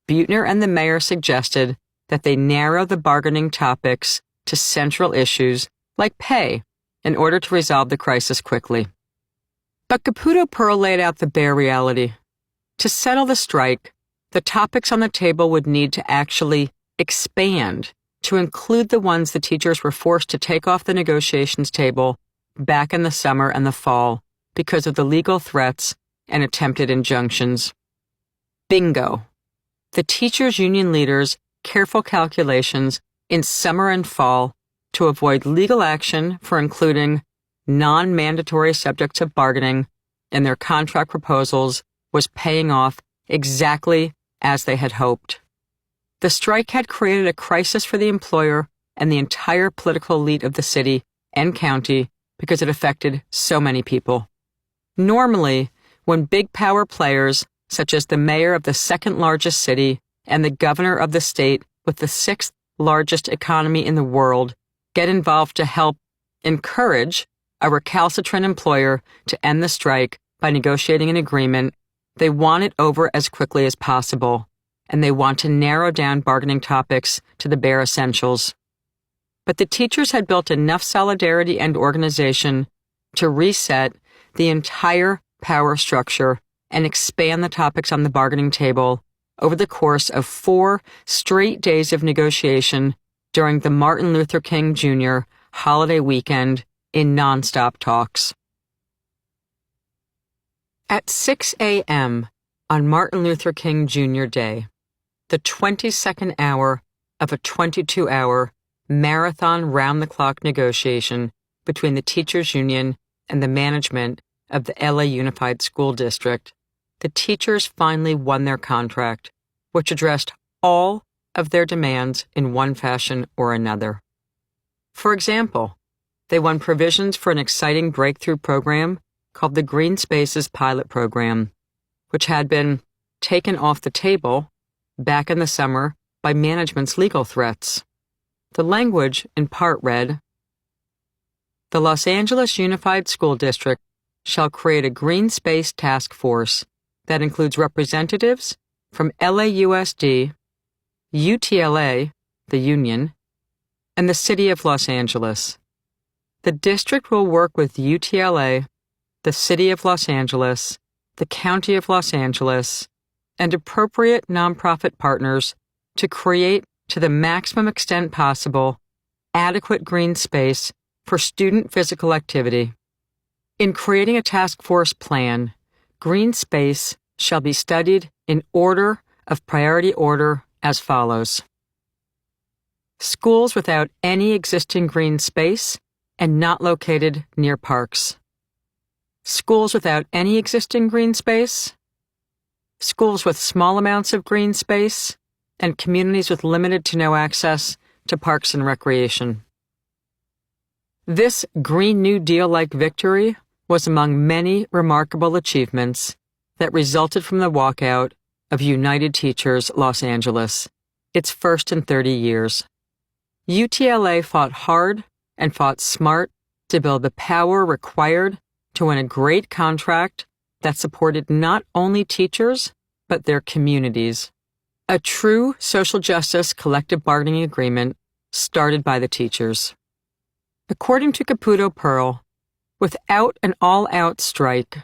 Buettner and the mayor suggested that they narrow the bargaining topics to central issues like pay in order to resolve the crisis quickly. But Caputo Pearl laid out the bare reality. To settle the strike, the topics on the table would need to actually expand to include the ones the teachers were forced to take off the negotiations table back in the summer and the fall because of the legal threats and attempted injunctions. Bingo. The teachers' union leaders' careful calculations in summer and fall to avoid legal action for including non-mandatory subjects of bargaining in their contract proposals was paying off exactly as they had hoped. The strike had created a crisis for the employer and the entire political elite of the city and county because it affected so many people. Normally, when big power players, such as the mayor of the second largest city and the governor of the state with the sixth largest economy in the world, get involved to help encourage a recalcitrant employer to end the strike by negotiating an agreement, they want it over as quickly as possible, and they want to narrow down bargaining topics to the bare essentials. But the teachers had built enough solidarity and organization to reset the entire power structure and expand the topics on the bargaining table over the course of 4 straight days of negotiation during the Martin Luther King Jr. holiday weekend in nonstop talks. At 6 a.m. on Martin Luther King Jr. Day, the 22nd hour of a 22-hour marathon round-the-clock negotiation between the teachers' union and the management of the LA Unified School District, the teachers finally won their contract, which addressed all of their demands in one fashion or another. For example, they won provisions for an exciting breakthrough program called the Green Spaces Pilot Program, which had been taken off the table back in the summer by management's legal threats. The language in part read, "The Los Angeles Unified School District shall create a green space task force that includes representatives from LAUSD, UTLA, the union, and the City of Los Angeles. The district will work with UTLA, the City of Los Angeles, the County of Los Angeles, and appropriate nonprofit partners to create, to the maximum extent possible, adequate green space for student physical activity. In creating a task force plan, green space shall be studied in order of priority order as follows. Schools without any existing green space and not located near parks. Schools without any existing green space. Schools with small amounts of green space, and communities with limited to no access to parks and recreation. This Green New Deal-like victory was among many remarkable achievements that resulted from the walkout of United Teachers Los Angeles, its first in 30 years. UTLA fought hard and fought smart to build the power required to win a great contract that supported not only teachers, but their communities. A true social justice collective bargaining agreement started by the teachers. According to Caputo Pearl, without an all-out strike,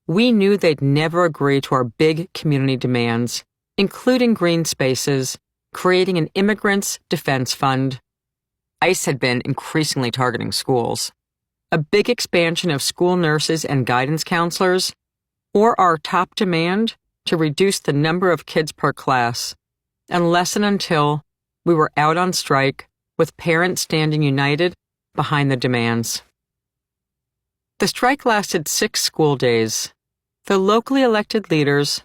we knew they'd never agree to our big community demands, including green spaces, creating an immigrants' defense fund. ICE had been increasingly targeting schools, a big expansion of school nurses and guidance counselors, or our top demand to reduce the number of kids per class, unless and until we were out on strike with parents standing united behind the demands. The strike lasted 6 school days. The locally elected leaders,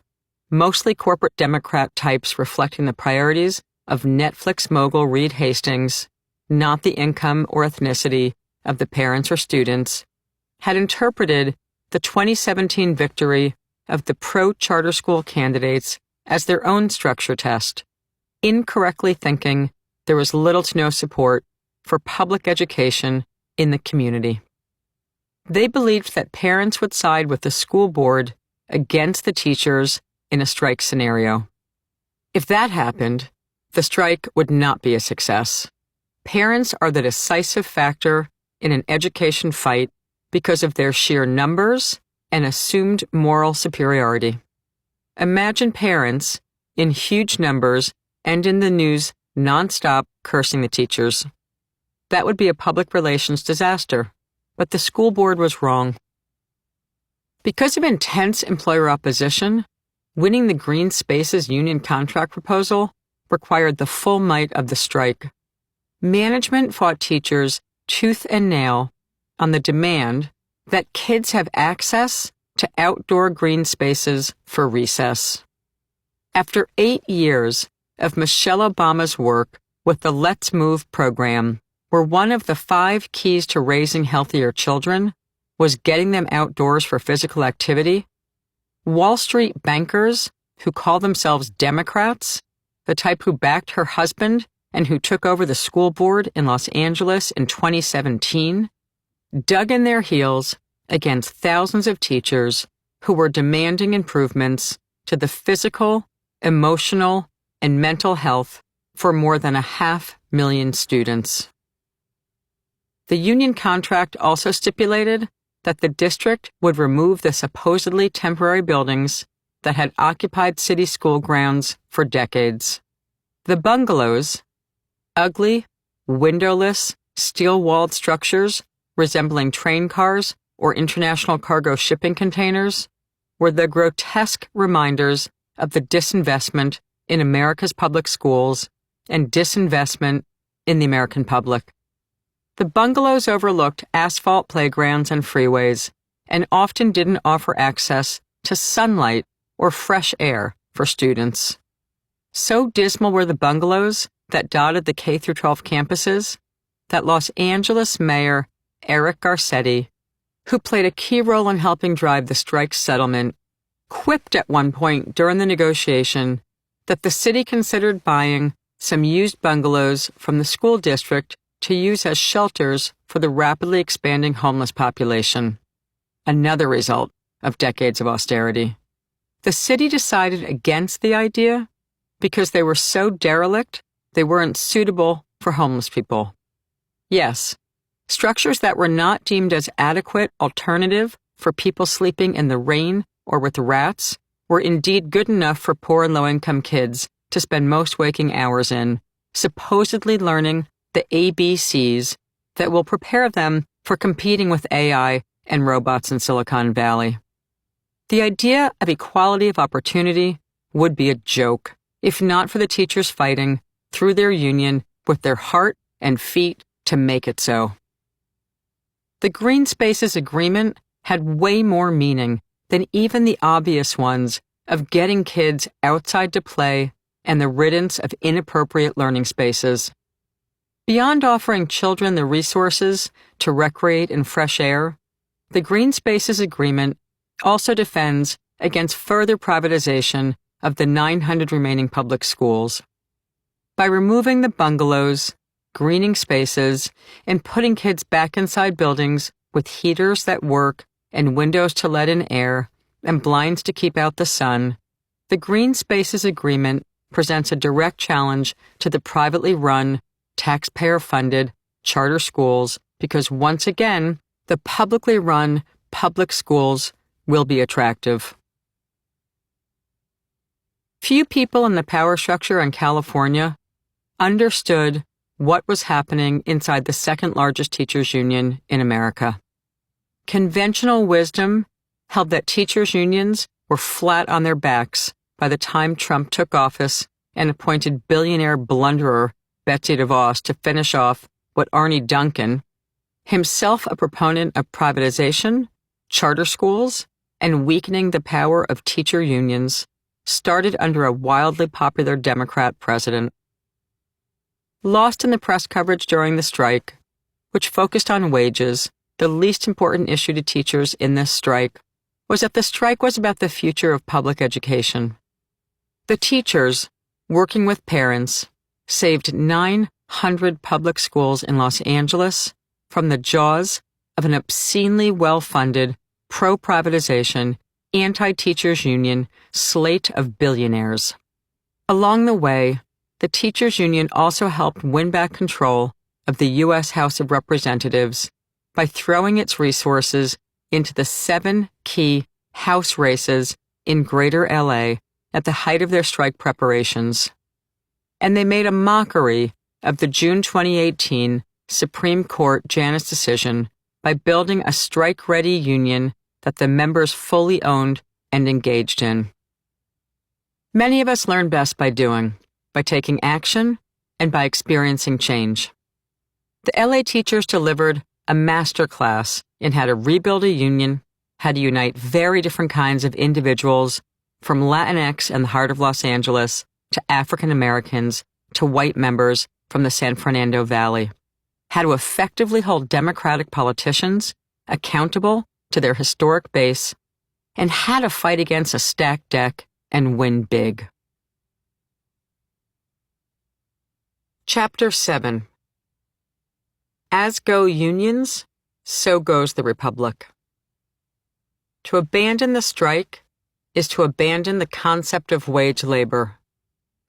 mostly corporate Democrat types reflecting the priorities of Netflix mogul Reed Hastings, not the income or ethnicity of the parents or students, had interpreted the 2017 victory of the pro-charter school candidates as their own structure test, incorrectly thinking there was little to no support for public education in the community. They believed that parents would side with the school board against the teachers in a strike scenario. If that happened, the strike would not be a success. Parents are the decisive factor in an education fight because of their sheer numbers and assumed moral superiority. Imagine parents, in huge numbers and in the news nonstop, cursing the teachers. That would be a public relations disaster, but the school board was wrong. Because of intense employer opposition, winning the Green Spaces union contract proposal required the full might of the strike. Management fought teachers tooth and nail on the demand that kids have access to outdoor green spaces for recess. After 8 years of Michelle Obama's work with the Let's Move program, where one of the 5 keys to raising healthier children was getting them outdoors for physical activity, Wall Street bankers who call themselves Democrats, the type who backed her husband and who took over the school board in Los Angeles in 2017, dug in their heels against thousands of teachers who were demanding improvements to the physical, emotional, and mental health for more than 500,000 students. The union contract also stipulated that the district would remove the supposedly temporary buildings that had occupied city school grounds for decades. The bungalows, ugly, windowless, steel-walled structures resembling train cars or international cargo shipping containers, were the grotesque reminders of the disinvestment in America's public schools and disinvestment in the American public. The bungalows overlooked asphalt playgrounds and freeways, and often didn't offer access to sunlight or fresh air for students. So dismal were the bungalows that dotted the K-12 campuses that Los Angeles Mayor Eric Garcetti, who played a key role in helping drive the strike settlement, quipped at one point during the negotiation that the city considered buying some used bungalows from the school district to use as shelters for the rapidly expanding homeless population, another result of decades of austerity. The city decided against the idea because they were so derelict they weren't suitable for homeless people. Yes, structures that were not deemed as adequate alternative for people sleeping in the rain or with rats were indeed good enough for poor and low-income kids to spend most waking hours in, supposedly learning the ABCs that will prepare them for competing with AI and robots in Silicon Valley. The idea of equality of opportunity would be a joke, if not for the teachers fighting through their union with their heart and feet to make it so. The Green Spaces Agreement had way more meaning than even the obvious ones of getting kids outside to play and the riddance of inappropriate learning spaces. Beyond offering children the resources to recreate in fresh air, the Green Spaces Agreement also defends against further privatization of the 900 remaining public schools. By removing the bungalows, greening spaces, and putting kids back inside buildings with heaters that work and windows to let in air and blinds to keep out the sun, the Green Spaces Agreement presents a direct challenge to the privately run, taxpayer-funded charter schools because once again, the publicly run public schools will be attractive. Few people in the power structure in California understood what was happening inside the second largest teachers' union in America. Conventional wisdom held that teachers' unions were flat on their backs by the time Trump took office and appointed billionaire blunderer Betsy DeVos to finish off what Arnie Duncan, himself a proponent of privatization, charter schools, and weakening the power of teacher unions, started under a wildly popular Democrat president. Lost in the press coverage during the strike, which focused on wages, the least important issue to teachers in this strike was that the strike was about the future of public education. The teachers, working with parents, saved 900 public schools in Los Angeles from the jaws of an obscenely well-funded, pro-privatization, anti-teachers union slate of billionaires. Along the way, the teachers union also helped win back control of the U.S. House of Representatives by throwing its resources into the 7 key House races in Greater L.A. at the height of their strike preparations. And they made a mockery of the June 2018 Supreme Court Janus decision by building a strike-ready union that the members fully owned and engaged in. Many of us learn best by doing, by taking action, and by experiencing change. The LA teachers delivered a masterclass in how to rebuild a union, how to unite very different kinds of individuals, from Latinx in the heart of Los Angeles to African Americans to white members from the San Fernando Valley, how to effectively hold Democratic politicians accountable to their historic base, and how to fight against a stacked deck and win big. Chapter 7. As go unions, so goes the Republic. To abandon the strike is to abandon the concept of wage labor.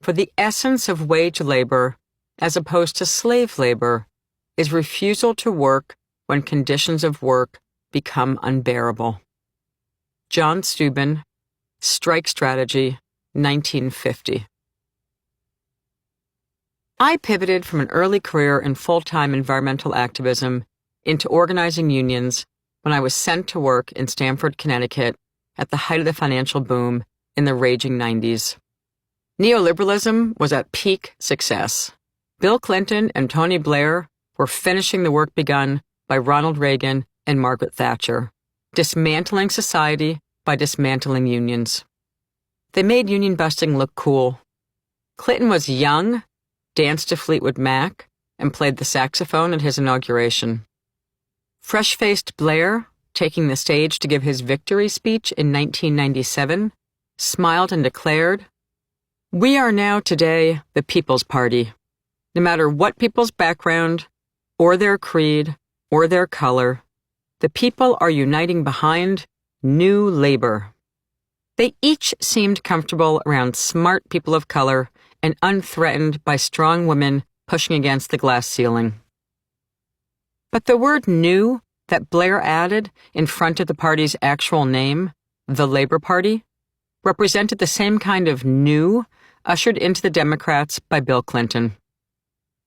For the essence of wage labor, as opposed to slave labor, is refusal to work when conditions of work become unbearable. John Steuben, Strike Strategy, 1950. I pivoted from an early career in full-time environmental activism into organizing unions when I was sent to work in Stamford, Connecticut at the height of the financial boom in the raging 90s. Neoliberalism was at peak success. Bill Clinton and Tony Blair were finishing the work begun by Ronald Reagan and Margaret Thatcher, dismantling society by dismantling unions. They made union busting look cool. Clinton was young, danced to Fleetwood Mac, and played the saxophone at his inauguration. Fresh-faced Blair, taking the stage to give his victory speech in 1997, smiled and declared, "We are now today the People's Party. No matter what people's background, or their creed, or their color, the people are uniting behind new labor." They each seemed comfortable around smart people of color and unthreatened by strong women pushing against the glass ceiling. But the word new that Blair added in front of the party's actual name the Labor Party, represented the same kind of new ushered into the Democrats by Bill Clinton.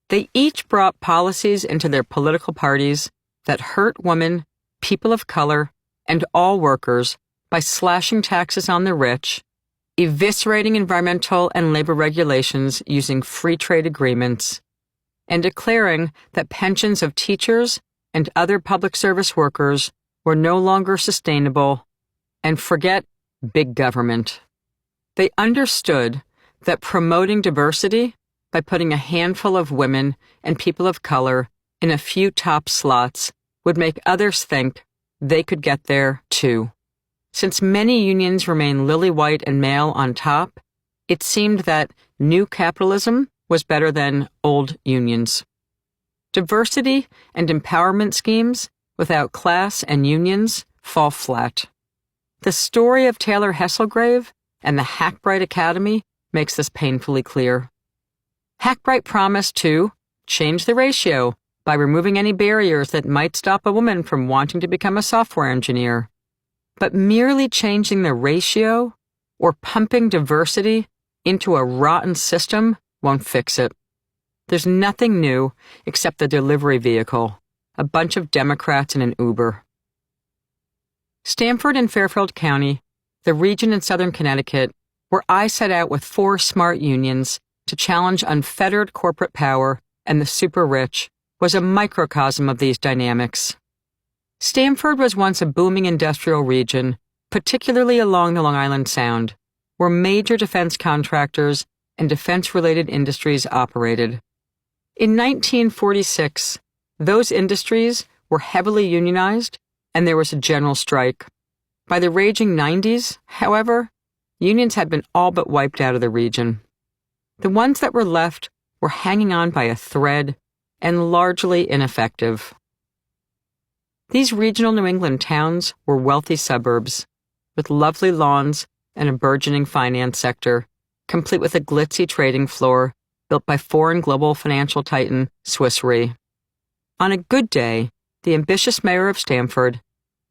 They each brought policies into their political parties that hurt women, people of color, and all workers by slashing taxes on the rich, eviscerating environmental and labor regulations using free trade agreements, and declaring that pensions of teachers and other public service workers were no longer sustainable, and forget big government. They understood that promoting diversity by putting a handful of women and people of color in a few top slots would make others think they could get there too. Since many unions remain lily-white and male on top, it seemed that new capitalism was better than old unions. Diversity and empowerment schemes without class and unions fall flat. The story of Taylor Hesselgrave and the Hackbright Academy makes this painfully clear. Hackbright promised to change the ratio by removing any barriers that might stop a woman from wanting to become a software engineer. But merely changing the ratio or pumping diversity into a rotten system won't fix it. There's nothing new except the delivery vehicle, a bunch of Democrats in an Uber. Stamford and Fairfield County, the region in southern Connecticut, where I set out with 4 smart unions to challenge unfettered corporate power and the super rich, was a microcosm of these dynamics. Stamford was once a booming industrial region, particularly along the Long Island Sound, where major defense contractors and defense-related industries operated. In 1946, those industries were heavily unionized, and there was a general strike. By the raging 90s, however, unions had been all but wiped out of the region. The ones that were left were hanging on by a thread and largely ineffective. These regional New England towns were wealthy suburbs, with lovely lawns and a burgeoning finance sector, complete with a glitzy trading floor built by foreign global financial titan Swiss Re. On a good day, the ambitious mayor of Stamford,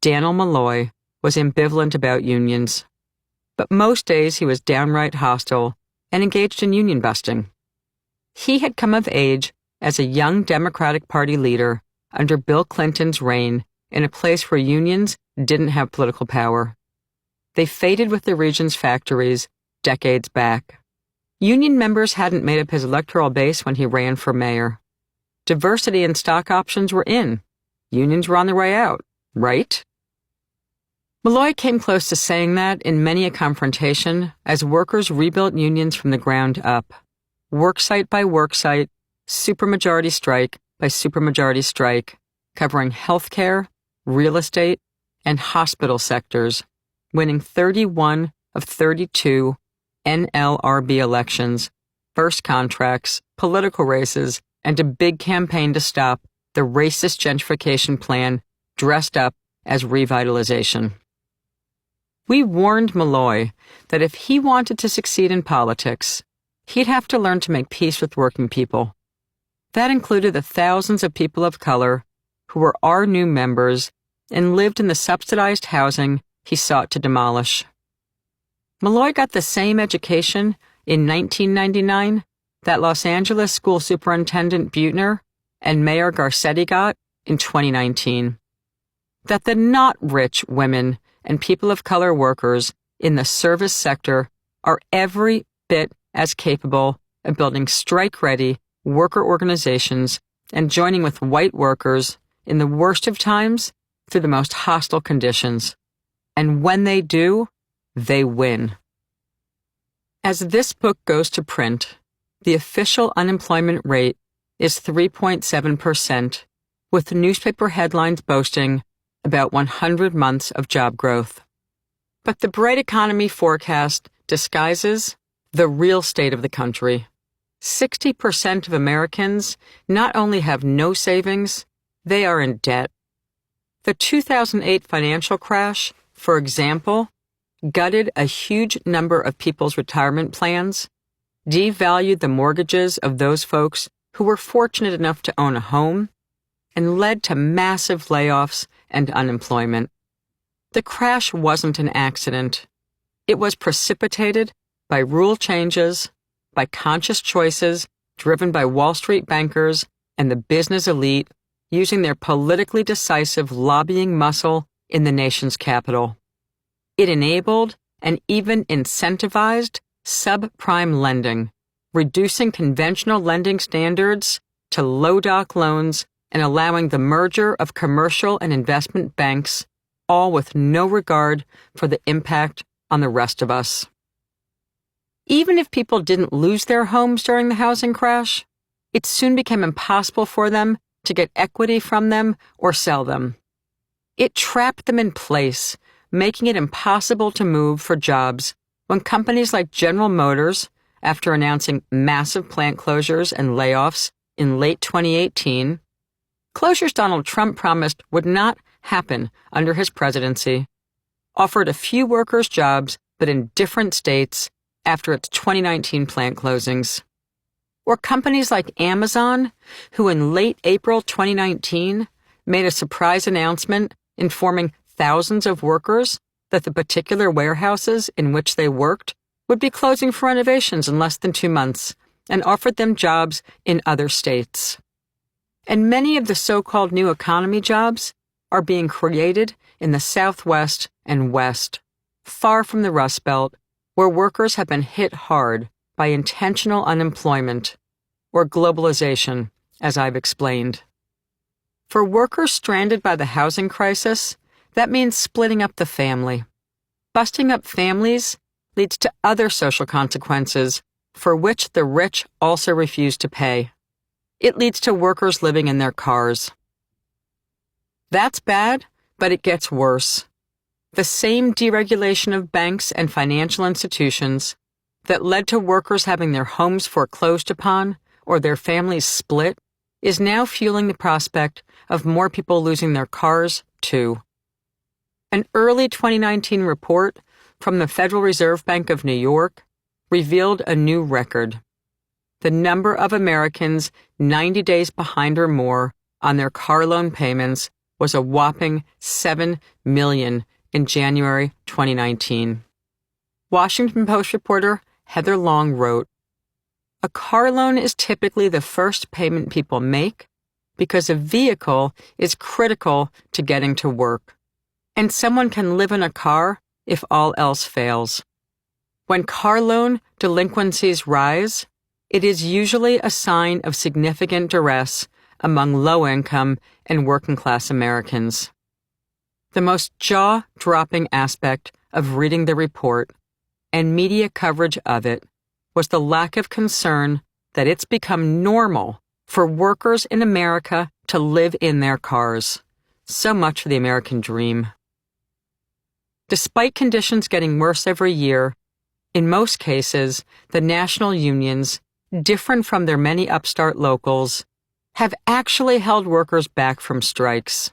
Daniel Malloy, was ambivalent about unions. But most days he was downright hostile and engaged in union busting. He had come of age as a young Democratic Party leader under Bill Clinton's reign in a place where unions didn't have political power. They faded with the region's factories decades back. Union members hadn't made up his electoral base when he ran for mayor. Diversity and stock options were in. Unions were on their way out, right? Malloy came close to saying that in many a confrontation as workers rebuilt unions from the ground up, worksite by worksite, supermajority strike by supermajority strike, covering healthcare, real estate, and hospital sectors, winning 31 of 32 NLRB elections, first contracts, political races, and a big campaign to stop the racist gentrification plan dressed up as revitalization. We warned Malloy that if he wanted to succeed in politics, he'd have to learn to make peace with working people. That included the thousands of people of color who were our new members and lived in the subsidized housing he sought to demolish. Malloy got the same education in 1999 that Los Angeles School Superintendent Buettner and Mayor Garcetti got in 2019. That the not rich women and people of color workers in the service sector are every bit as capable of building strike-ready worker organizations and joining with white workers in the worst of times through the most hostile conditions. And when they do, they win. As this book goes to print, the official unemployment rate is 3.7%, with newspaper headlines boasting about 100 months of job growth. But the bright economy forecast disguises the real state of the country. 60% of Americans not only have no savings, they are in debt. The 2008 financial crash, for example, gutted a huge number of people's retirement plans, devalued the mortgages of those folks who were fortunate enough to own a home, and led to massive layoffs and unemployment. The crash wasn't an accident. It was precipitated by rule changes, by conscious choices driven by Wall Street bankers and the business elite using their politically decisive lobbying muscle in the nation's capital. It enabled and even incentivized subprime lending, reducing conventional lending standards to low-doc loans and allowing the merger of commercial and investment banks, all with no regard for the impact on the rest of us. Even if people didn't lose their homes during the housing crash, it soon became impossible for them to get equity from them or sell them. It trapped them in place, making it impossible to move for jobs when companies like General Motors, after announcing massive plant closures and layoffs in late 2018, closures Donald Trump promised would not happen under his presidency, offered a few workers jobs but in different states after its 2019 plant closings. Or companies like Amazon, who in late April 2019 made a surprise announcement informing thousands of workers that the particular warehouses in which they worked would be closing for renovations in less than 2 months and offered them jobs in other states. And many of the so-called new economy jobs are being created in the Southwest and West, far from the Rust Belt, where workers have been hit hard by intentional unemployment, or globalization, as I've explained. For workers stranded by the housing crisis, that means splitting up the family. Busting up families leads to other social consequences for which the rich also refuse to pay. It leads to workers living in their cars. That's bad, but it gets worse. The same deregulation of banks and financial institutions that led to workers having their homes foreclosed upon or their families split is now fueling the prospect of more people losing their cars, too. An early 2019 report from the Federal Reserve Bank of New York revealed a new record. The number of Americans 90 days behind or more on their car loan payments was a whopping 7 million in January 2019. Washington Post reporter Heather Long wrote, "A car loan is typically the first payment people make because a vehicle is critical to getting to work, and someone can live in a car if all else fails. When car loan delinquencies rise, it is usually a sign of significant duress among low-income and working-class Americans." The most jaw-dropping aspect of reading the report and media coverage of it was the lack of concern that it's become normal for workers in America to live in their cars. So much for the American dream. Despite conditions getting worse every year, in most cases, the national unions, different from their many upstart locals, have actually held workers back from strikes.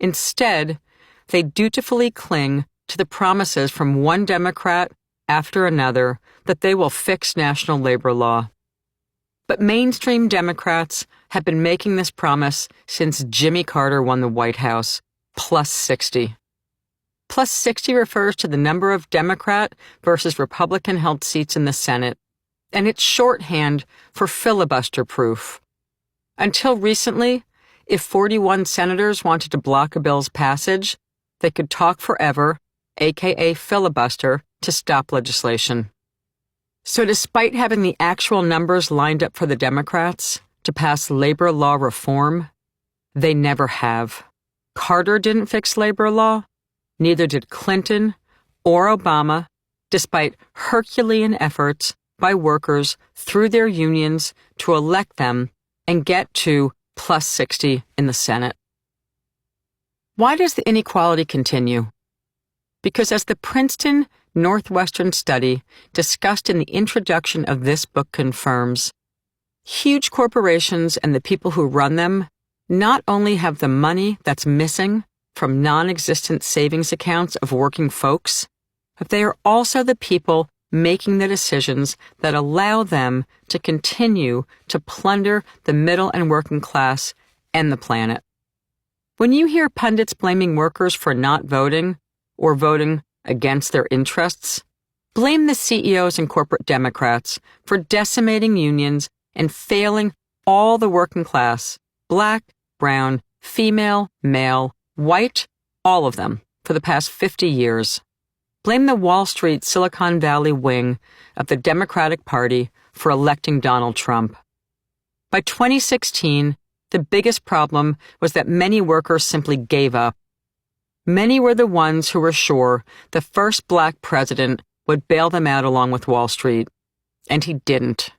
Instead, they dutifully cling to the promises from one Democrat after another that they will fix national labor law. But mainstream Democrats have been making this promise since Jimmy Carter won the White House, plus 60. Plus 60 refers to the number of Democrat versus Republican-held seats in the Senate, and it's shorthand for filibuster-proof. Until recently, if 41 senators wanted to block a bill's passage, they could talk forever, aka filibuster, to stop legislation. So despite having the actual numbers lined up for the Democrats to pass labor law reform, they never have. Carter didn't fix labor law, neither did Clinton or Obama, despite Herculean efforts by workers through their unions to elect them and get to plus 60 in the Senate. Why does the inequality continue? Because as the Princeton Northwestern study discussed in the introduction of this book confirms, huge corporations and the people who run them not only have the money that's missing from non-existent savings accounts of working folks, but they are also the people making the decisions that allow them to continue to plunder the middle and working class and the planet. When you hear pundits blaming workers for not voting, or voting against their interests. Blame the CEOs and corporate Democrats for decimating unions and failing all the working class, black, brown, female, male, white, all of them, for the past 50 years. Blame the Wall Street Silicon Valley wing of the Democratic Party for electing Donald Trump. By 2016, the biggest problem was that many workers simply gave up. Many were the ones who were sure the first black president would bail them out along with Wall Street, and he didn't.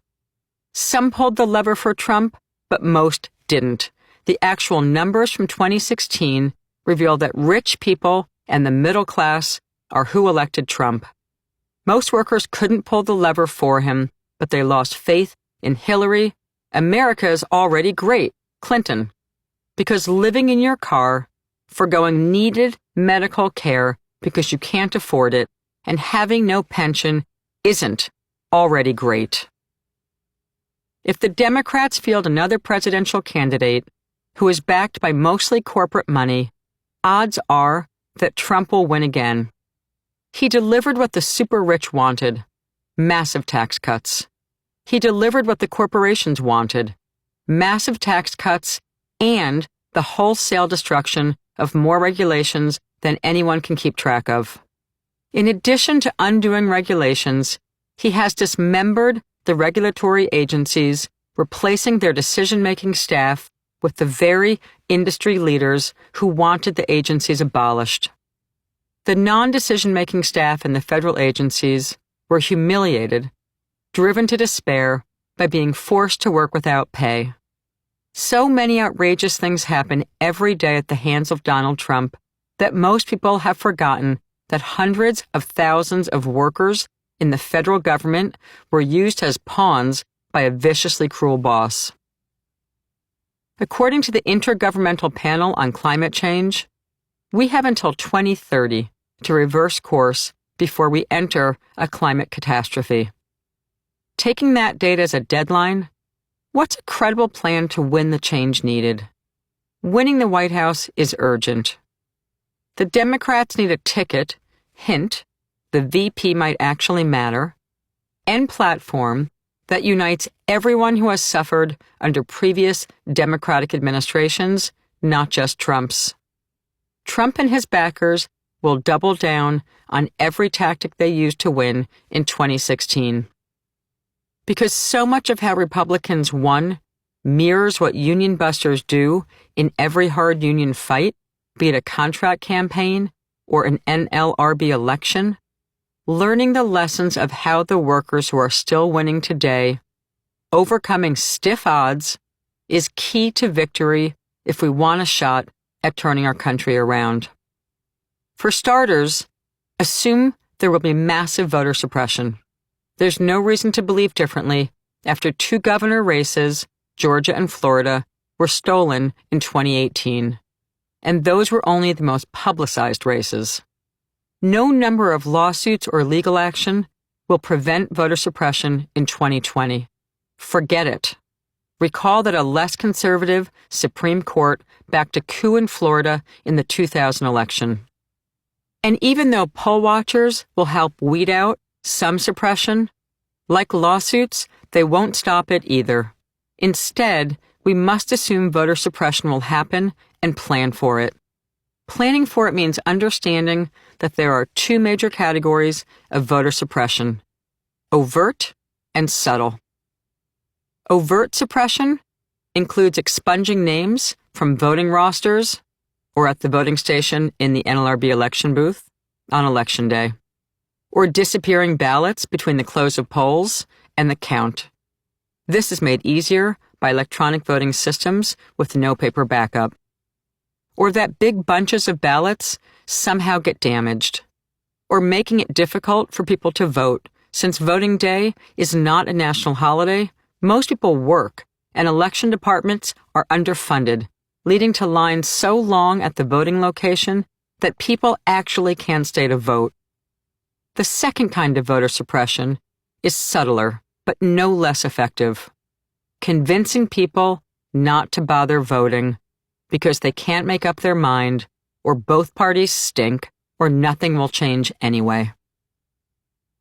Some pulled the lever for Trump, but most didn't. The actual numbers from 2016 reveal that rich people and the middle class are who elected Trump. Most workers couldn't pull the lever for him, but they lost faith in Hillary, America is already great, Clinton, because living in your car, forgoing needed medical care because you can't afford it, and having no pension isn't already great. If the Democrats field another presidential candidate who is backed by mostly corporate money, odds are that Trump will win again. He delivered what the super rich wanted, massive tax cuts. He delivered what the corporations wanted, massive tax cuts and the wholesale destruction of more regulations than anyone can keep track of. In addition to undoing regulations, he has dismembered the regulatory agencies, replacing their decision-making staff with the very industry leaders who wanted the agencies abolished. The non-decision-making staff in the federal agencies were humiliated, driven to despair by being forced to work without pay. So many outrageous things happen every day at the hands of Donald Trump that most people have forgotten that hundreds of thousands of workers in the federal government were used as pawns by a viciously cruel boss. According to the Intergovernmental Panel on Climate Change, we have until 2030 to reverse course before we enter a climate catastrophe. Taking that date as a deadline, what's a credible plan to win the change needed? Winning the White House is urgent. The Democrats need a ticket, hint, the VP might actually matter, and platform that unites everyone who has suffered under previous Democratic administrations, not just Trump's. Trump and his backers will double down on every tactic they used to win in 2016. Because so much of how Republicans won mirrors what union busters do in every hard union fight, be it a contract campaign or an NLRB election, learning the lessons of how the workers who are still winning today, overcoming stiff odds, is key to victory if we want a shot at turning our country around. For starters, assume there will be massive voter suppression. There's no reason to believe differently after 2 governor races, Georgia and Florida, were stolen in 2018. And those were only the most publicized races. No number of lawsuits or legal action will prevent voter suppression in 2020. Forget it. Recall that a less conservative Supreme Court backed a coup in Florida in the 2000 election. And even though poll watchers will help weed out some suppression, like lawsuits, they won't stop it either. Instead, we must assume voter suppression will happen and plan for it. Planning for it means understanding that there are 2 major categories of voter suppression: overt and subtle. Overt suppression includes expunging names from voting rosters or at the voting station in the NLRB election booth on Election Day, or disappearing ballots between the close of polls and the count. This is made easier by electronic voting systems with no paper backup. Or that big bunches of ballots somehow get damaged, or making it difficult for people to vote. Since voting day is not a national holiday, most people work, and election departments are underfunded, leading to lines so long at the voting location that people actually can't stay to vote. The second kind of voter suppression is subtler, but no less effective. Convincing people not to bother voting because they can't make up their mind, or both parties stink, or nothing will change anyway.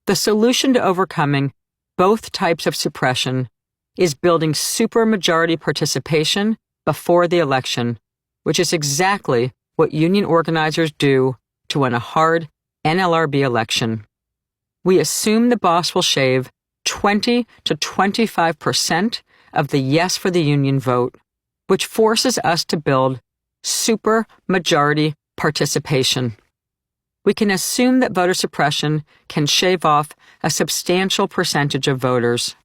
The solution to overcoming both types of suppression is building supermajority participation before the election, which is exactly what union organizers do to win a hard NLRB election. We assume the boss will shave 20 to 25% of the yes for the union vote, which forces us to build supermajority participation. We can assume that voter suppression can shave off a substantial percentage of voters.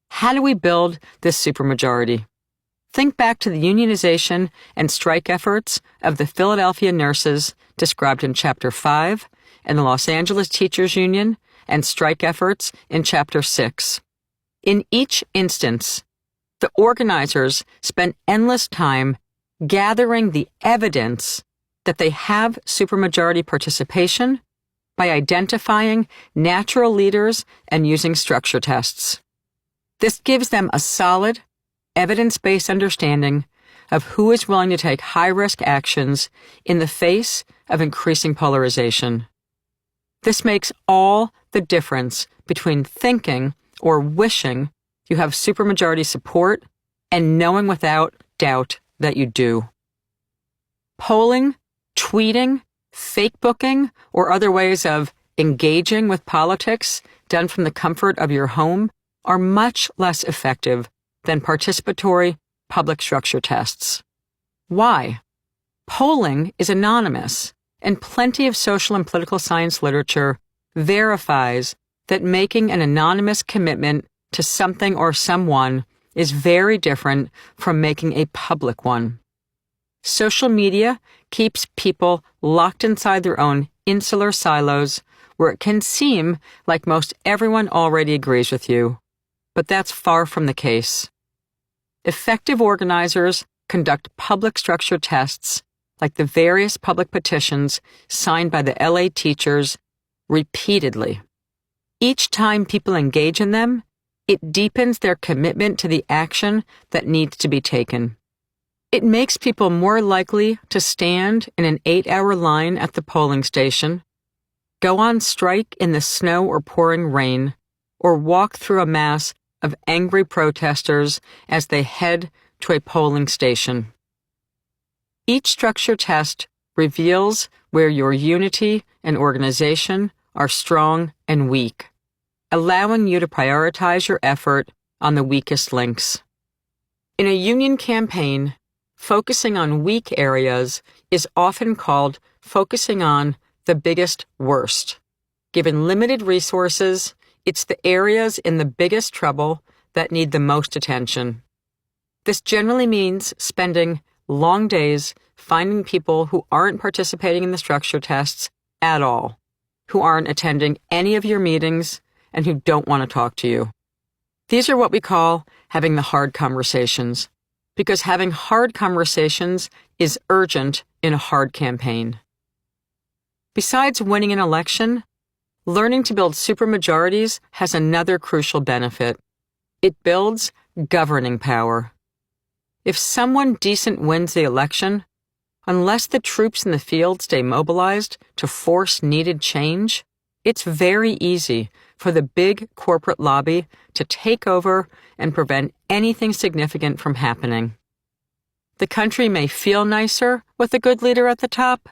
How do we build this supermajority? Think back to the unionization and strike efforts of the Philadelphia nurses described in Chapter 5 and the Los Angeles Teachers Union and strike efforts in Chapter 6. In each instance, the organizers spent endless time gathering the evidence that they have supermajority participation by identifying natural leaders and using structure tests. This gives them a solid, evidence-based understanding of who is willing to take high-risk actions in the face of increasing polarization. This makes all the difference between thinking or wishing you have supermajority support and knowing without doubt that you do. Polling, tweeting, fake booking, or other ways of engaging with politics done from the comfort of your home are much less effective than participatory public structure tests. Why? Polling is anonymous, and plenty of social and political science literature verifies that making an anonymous commitment to something or someone is very different from making a public one. Social media keeps people locked inside their own insular silos where it can seem like most everyone already agrees with you, but that's far from the case. Effective organizers conduct public structure tests like the various public petitions signed by the LA teachers repeatedly. Each time people engage in them, it deepens their commitment to the action that needs to be taken. It makes people more likely to stand in an 8-hour line at the polling station, go on strike in the snow or pouring rain, or walk through a mass of angry protesters as they head to a polling station. Each structure test reveals where your unity and organization are strong and weak, allowing you to prioritize your effort on the weakest links. In a union campaign, focusing on weak areas is often called focusing on the biggest worst. Given limited resources, it's the areas in the biggest trouble that need the most attention. This generally means spending long days finding people who aren't participating in the structure tests at all, who aren't attending any of your meetings, and who don't want to talk to you. These are what we call having the hard conversations, because having hard conversations is urgent in a hard campaign. Besides winning an election, learning to build supermajorities has another crucial benefit. It builds governing power. If someone decent wins the election, unless the troops in the field stay mobilized to force needed change, it's very easy for the big corporate lobby to take over and prevent anything significant from happening. The country may feel nicer with a good leader at the top,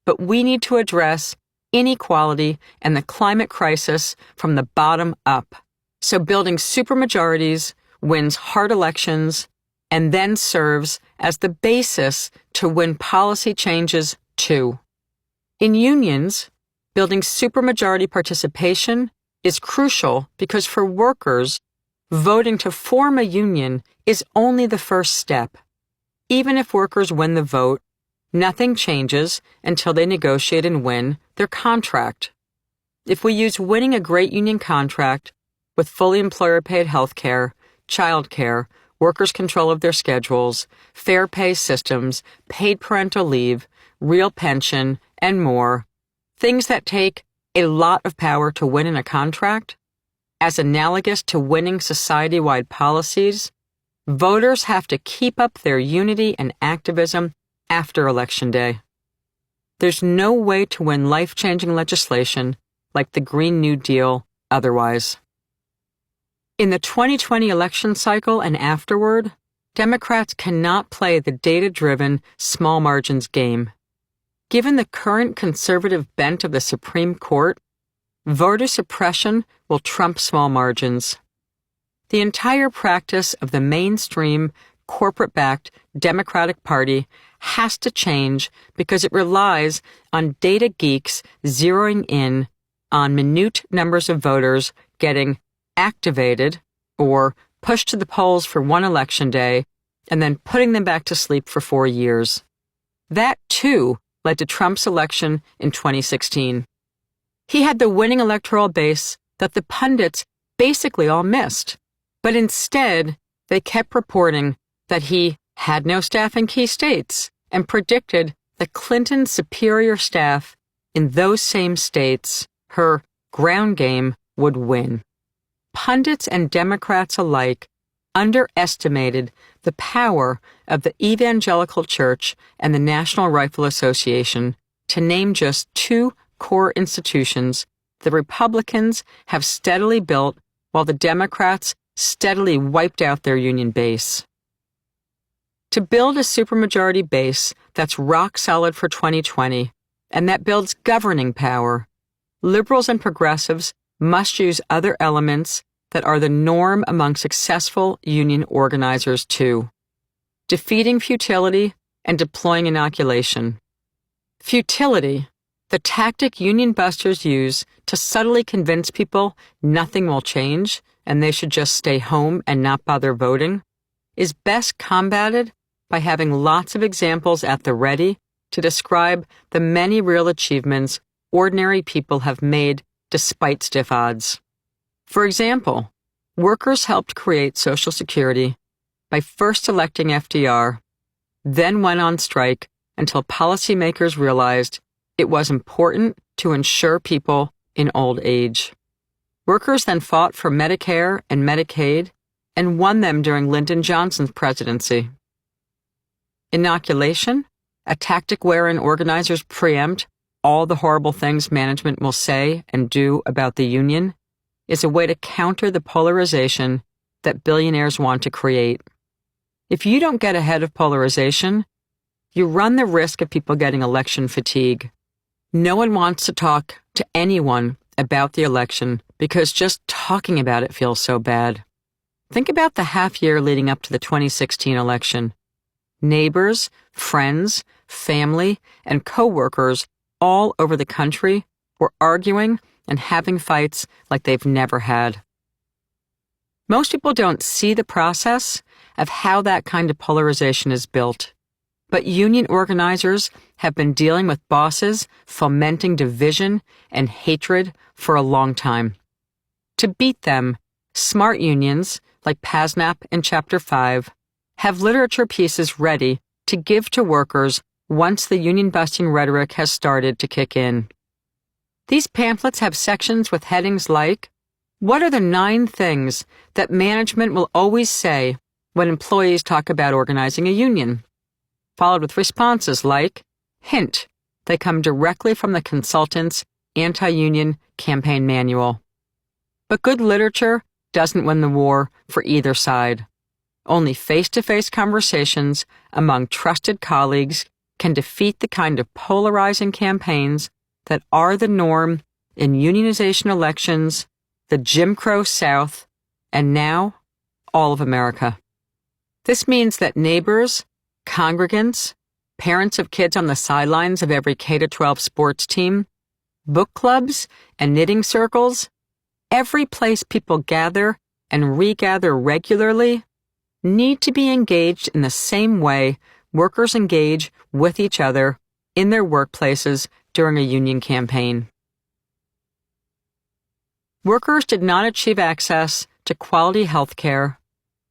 but we need to address inequality and the climate crisis from the bottom up. So building supermajorities wins hard elections and then serves as the basis to win policy changes too. In unions, building supermajority participation is crucial because for workers, voting to form a union is only the first step. Even if workers win the vote, nothing changes until they negotiate and win their contract. If we use winning a great union contract with fully employer-paid health care, child care, workers' control of their schedules, fair pay systems, paid parental leave, real pension, and more, things that take a lot of power to win in a contract, as analogous to winning society-wide policies, voters have to keep up their unity and activism after Election Day. There's no way to win life-changing legislation like the Green New Deal otherwise. In the 2020 election cycle and afterward, Democrats cannot play the data-driven, small margins game. Given the current conservative bent of the Supreme Court, voter suppression will trump small margins. The entire practice of the mainstream, corporate-backed Democratic Party has to change because it relies on data geeks zeroing in on minute numbers of voters getting activated or pushed to the polls for one election day and then putting them back to sleep for 4 years. That, too, led to Trump's election in 2016. He had the winning electoral base that the pundits basically all missed, but instead they kept reporting that he had no staff in key states and predicted that Clinton's superior staff in those same states, her ground game, would win. Pundits and Democrats alike underestimated the power of the Evangelical Church and the National Rifle Association, to name just two core institutions the Republicans have steadily built while the Democrats steadily wiped out their union base. To build a supermajority base that's rock solid for 2020 and that builds governing power, liberals and progressives must use other elements that are the norm among successful union organizers too. Defeating futility and deploying inoculation. Futility, the tactic union busters use to subtly convince people nothing will change and they should just stay home and not bother voting, is best combated by having lots of examples at the ready to describe the many real achievements ordinary people have made despite stiff odds. For example, workers helped create Social Security by first electing FDR, then went on strike until policymakers realized it was important to insure people in old age. Workers then fought for Medicare and Medicaid and won them during Lyndon Johnson's presidency. Inoculation, a tactic wherein organizers preempt all the horrible things management will say and do about the union, is a way to counter the polarization that billionaires want to create. If you don't get ahead of polarization, you run the risk of people getting election fatigue. No one wants to talk to anyone about the election because just talking about it feels so bad. Think about the half year leading up to the 2016 election. Neighbors, friends, family, and coworkers all over the country were arguing and having fights like they've never had. Most people don't see the process of how that kind of polarization is built, but union organizers have been dealing with bosses fomenting division and hatred for a long time. To beat them, smart unions, like PASNAP in Chapter 5, have literature pieces ready to give to workers once the union-busting rhetoric has started to kick in. These pamphlets have sections with headings like, "What are the 9 things that management will always say when employees talk about organizing a union?" Followed with responses like, "Hint, they come directly from the consultant's anti-union campaign manual." But good literature doesn't win the war for either side. Only face-to-face conversations among trusted colleagues can defeat the kind of polarizing campaigns that are the norm in unionization elections, the Jim Crow South, and now, all of America. This means that neighbors, congregants, parents of kids on the sidelines of every K-12 sports team, book clubs, and knitting circles, every place people gather and regather regularly, need to be engaged in the same way workers engage with each other in their workplaces during a union campaign. Workers did not achieve access to quality health care,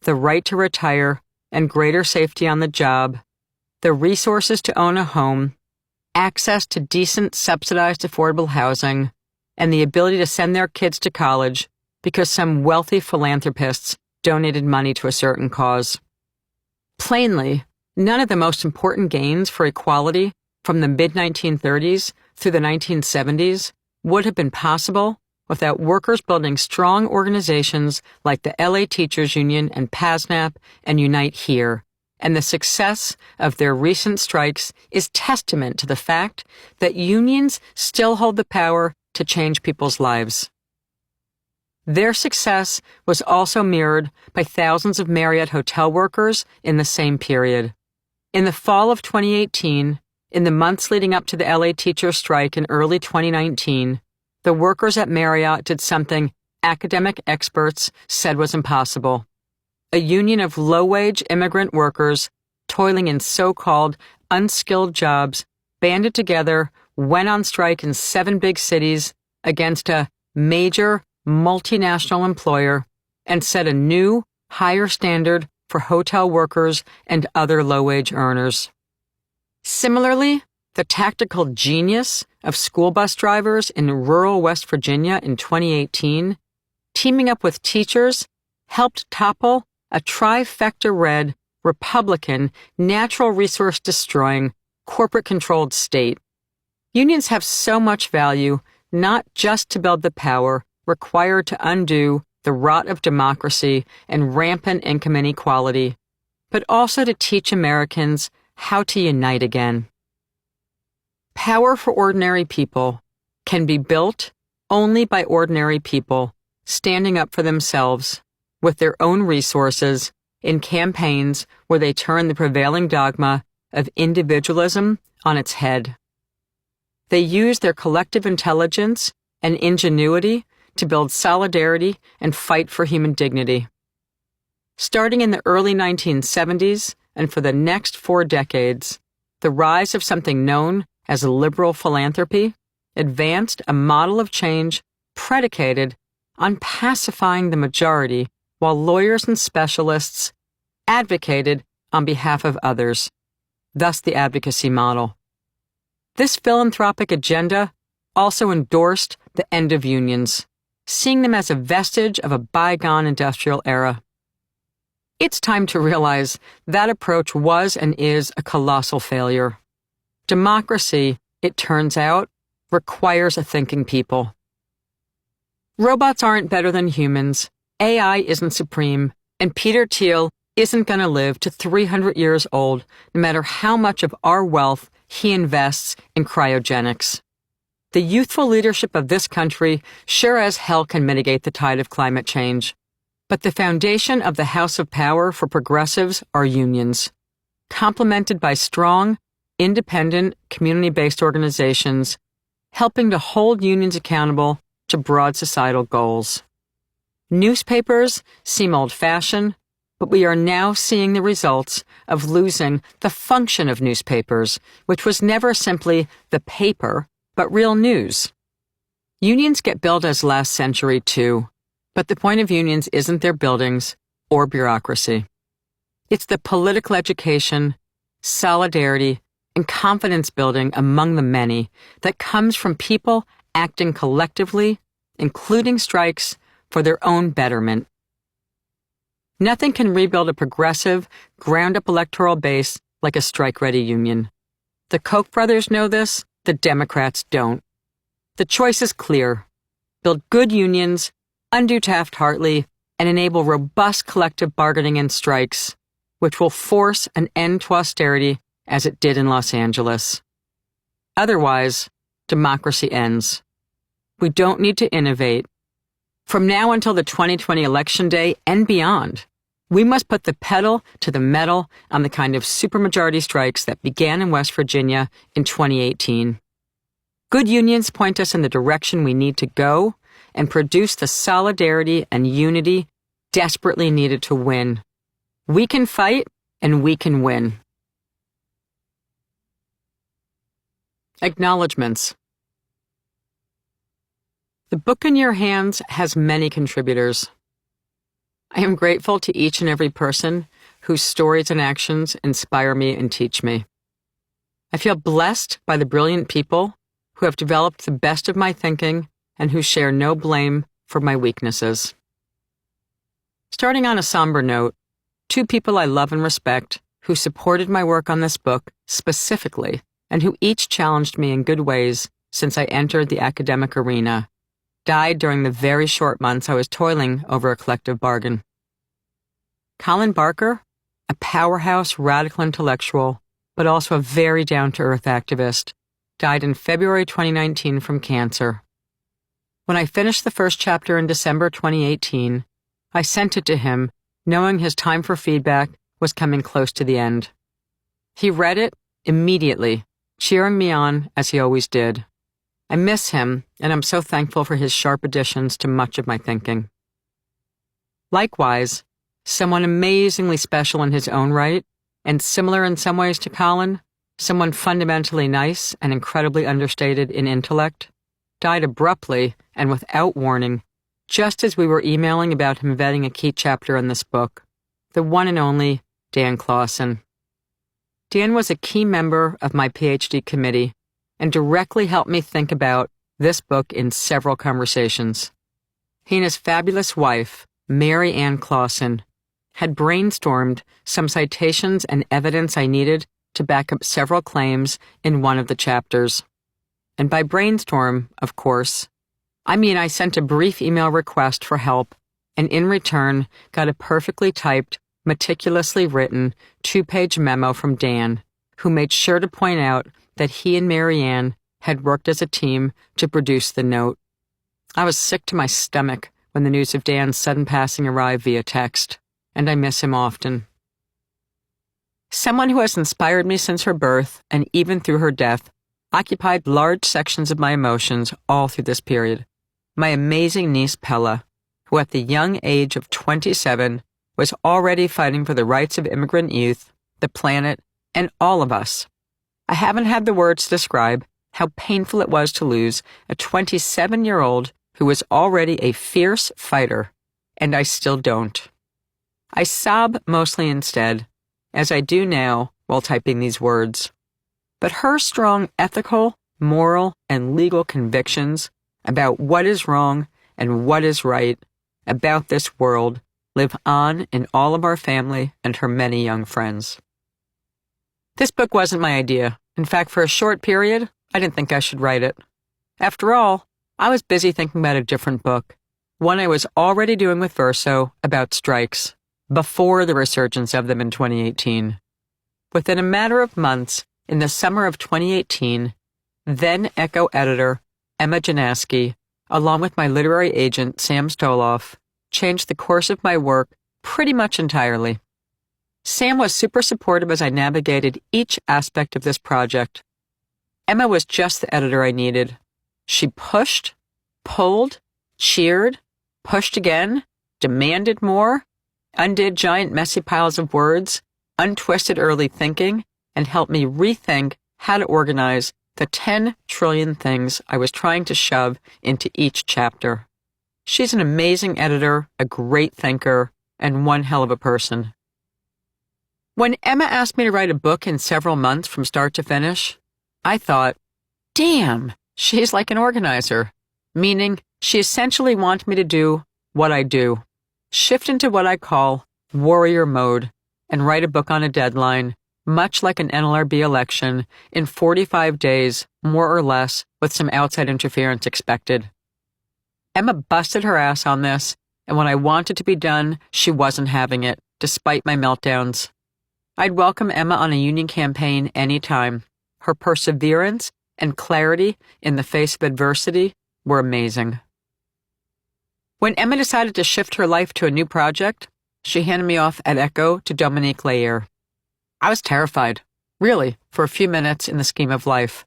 the right to retire and greater safety on the job, the resources to own a home, access to decent subsidized affordable housing, and the ability to send their kids to college because some wealthy philanthropists donated money to a certain cause. Plainly, none of the most important gains for equality from the mid-1930s through the 1970s would have been possible without workers building strong organizations like the LA Teachers Union and PASNAP and Unite Here, and the success of their recent strikes is testament to the fact that unions still hold the power to change people's lives. Their success was also mirrored by thousands of Marriott hotel workers in the same period. In the fall of 2018, in the months leading up to the LA teachers' strike in early 2019, the workers at Marriott did something academic experts said was impossible. A union of low-wage immigrant workers toiling in so-called unskilled jobs banded together, went on strike in 7 big cities against a major multinational employer, and set a new, higher standard for hotel workers and other low-wage earners. Similarly, the tactical genius of school bus drivers in rural West Virginia in 2018, teaming up with teachers, helped topple a trifecta-red, Republican, natural resource-destroying, corporate-controlled state. Unions have so much value, not just to build the power required to undo the rot of democracy and rampant income inequality, but also to teach Americans how to unite again. Power for ordinary people can be built only by ordinary people standing up for themselves with their own resources in campaigns where they turn the prevailing dogma of individualism on its head. They use their collective intelligence and ingenuity to build solidarity and fight for human dignity. Starting in the early 1970s and for the next 4 decades, the rise of something known as liberal philanthropy advanced a model of change predicated on pacifying the majority while lawyers and specialists advocated on behalf of others, thus the advocacy model. This philanthropic agenda also endorsed the end of unions, seeing them as a vestige of a bygone industrial era. It's time to realize that approach was and is a colossal failure. Democracy, it turns out, requires a thinking people. Robots aren't better than humans, AI isn't supreme, and Peter Thiel isn't going to live to 300 years old, no matter how much of our wealth he invests in cryogenics. The youthful leadership of this country sure as hell can mitigate the tide of climate change. But the foundation of the House of Power for progressives are unions, complemented by strong, independent, community-based organizations, helping to hold unions accountable to broad societal goals. Newspapers seem old-fashioned, but we are now seeing the results of losing the function of newspapers, which was never simply the paper, but real news. Unions get built as last century, too, but the point of unions isn't their buildings or bureaucracy. It's the political education, solidarity, and confidence building among the many that comes from people acting collectively, including strikes, for their own betterment. Nothing can rebuild a progressive, ground-up electoral base like a strike-ready union. The Koch brothers know this, the Democrats don't. The choice is clear. Build good unions, undo Taft-Hartley, and enable robust collective bargaining and strikes, which will force an end to austerity as it did in Los Angeles. Otherwise, democracy ends. We don't need to innovate. From now until the 2020 election day and beyond, we must put the pedal to the metal on the kind of supermajority strikes that began in West Virginia in 2018. Good unions point us in the direction we need to go and produce the solidarity and unity desperately needed to win. We can fight and we can win. Acknowledgements. The book in your hands has many contributors. I am grateful to each and every person whose stories and actions inspire me and teach me. I feel blessed by the brilliant people who have developed the best of my thinking and who share no blame for my weaknesses. Starting on a somber note, 2 people I love and respect who supported my work on this book specifically and who each challenged me in good ways since I entered the academic arena, died during the very short months I was toiling over a collective bargain. Colin Barker, a powerhouse radical intellectual, but also a very down-to-earth activist, died in February 2019 from cancer. When I finished the first chapter in December 2018, I sent it to him, knowing his time for feedback was coming close to the end. He read it immediately, cheering me on as he always did. I miss him, and I'm so thankful for his sharp additions to much of my thinking. Likewise, someone amazingly special in his own right, and similar in some ways to Colin, someone fundamentally nice and incredibly understated in intellect, died abruptly and without warning, just as we were emailing about him vetting a key chapter in this book, the one and only Dan Clausen. Dan was a key member of my PhD committee and directly helped me think about this book in several conversations. He and his fabulous wife, Mary Ann Clausen, had brainstormed some citations and evidence I needed to back up several claims in one of the chapters. And by brainstorm, of course, I mean I sent a brief email request for help and in return got a perfectly typed, meticulously written 2-page memo from Dan, who made sure to point out that he and Mary Ann had worked as a team to produce the note. I was sick to my stomach when the news of Dan's sudden passing arrived via text, and I miss him often. Someone who has inspired me since her birth, and even through her death, occupied large sections of my emotions all through this period. My amazing niece Pella, who at the young age of 27 was already fighting for the rights of immigrant youth, the planet, and all of us. I haven't had the words to describe how painful it was to lose a 27-year-old who was already a fierce fighter, and I still don't. I sob mostly instead, as I do now while typing these words. But her strong ethical, moral, and legal convictions about what is wrong and what is right about this world live on in all of our family and her many young friends. This book wasn't my idea. In fact, for a short period, I didn't think I should write it. After all, I was busy thinking about a different book, one I was already doing with Verso about strikes, before the resurgence of them in 2018. Within a matter of months, in the summer of 2018, then Echo editor Emma Janaski, along with my literary agent Sam Stoloff, changed the course of my work pretty much entirely. Sam was super supportive as I navigated each aspect of this project. Emma was just the editor I needed. She pushed, pulled, cheered, pushed again, demanded more, undid giant messy piles of words, untwisted early thinking, and helped me rethink how to organize the 10 trillion things I was trying to shove into each chapter. She's an amazing editor, a great thinker, and one hell of a person. When Emma asked me to write a book in several months from start to finish, I thought, damn, she's like an organizer, meaning she essentially wanted me to do what I do, shift into what I call warrior mode, and write a book on a deadline, much like an NLRB election, in 45 days, more or less, with some outside interference expected. Emma busted her ass on this, and when I wanted to be done, she wasn't having it, despite my meltdowns. I'd welcome Emma on a union campaign anytime. Her perseverance and clarity in the face of adversity were amazing. When Emma decided to shift her life to a new project, she handed me off at Echo to Dominique Layer. I was terrified, really, for a few minutes in the scheme of life.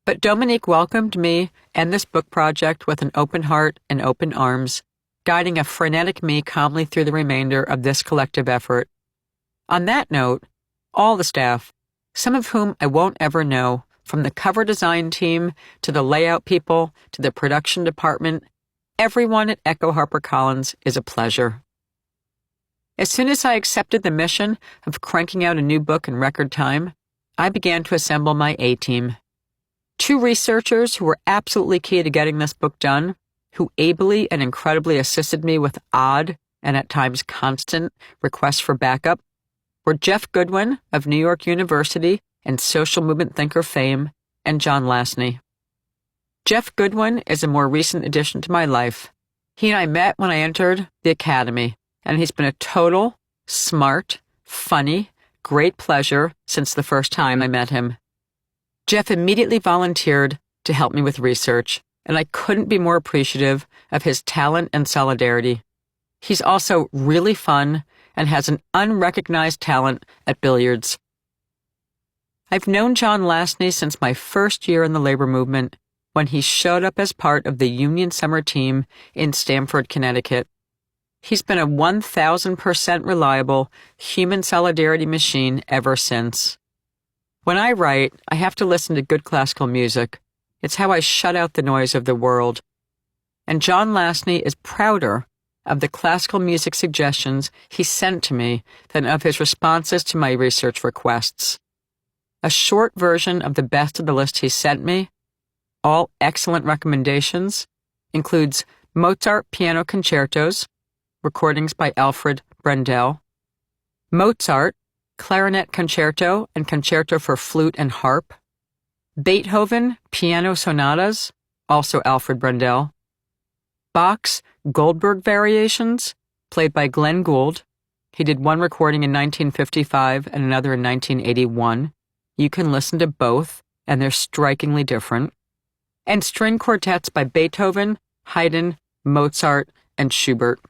But Dominique welcomed me and this book project with an open heart and open arms, guiding a frenetic me calmly through the remainder of this collective effort. On that note, all the staff, some of whom I won't ever know, from the cover design team to the layout people to the production department, everyone at Echo HarperCollins is a pleasure. As soon as I accepted the mission of cranking out a new book in record time, I began to assemble my A-team. 2 researchers who were absolutely key to getting this book done, who ably and incredibly assisted me with odd and at times constant requests for backup, were Jeff Goodwin of New York University and social movement thinker fame, and John Lasney. Jeff Goodwin is a more recent addition to my life. He and I met when I entered the academy, and he's been a total, smart, funny, great pleasure since the first time I met him. Jeff immediately volunteered to help me with research, and I couldn't be more appreciative of his talent and solidarity. He's also really fun and has an unrecognized talent at billiards. I've known John Lasney since my first year in the labor movement, when he showed up as part of the union summer team in Stamford, Connecticut. He's been a 1,000% reliable human solidarity machine ever since. When I write, I have to listen to good classical music. It's how I shut out the noise of the world. And John Lasney is prouder of the classical music suggestions he sent to me than of his responses to my research requests. A short version of the best of the list he sent me, all excellent recommendations, includes Mozart piano concertos, recordings by Alfred Brendel, Mozart clarinet concerto and concerto for flute and harp, Beethoven piano sonatas, also Alfred Brendel, Bach's Goldberg variations, played by Glenn Gould. He did one recording in 1955 and another in 1981. You can listen to both, and they're strikingly different. And string quartets by Beethoven, Haydn, Mozart, and Schubert.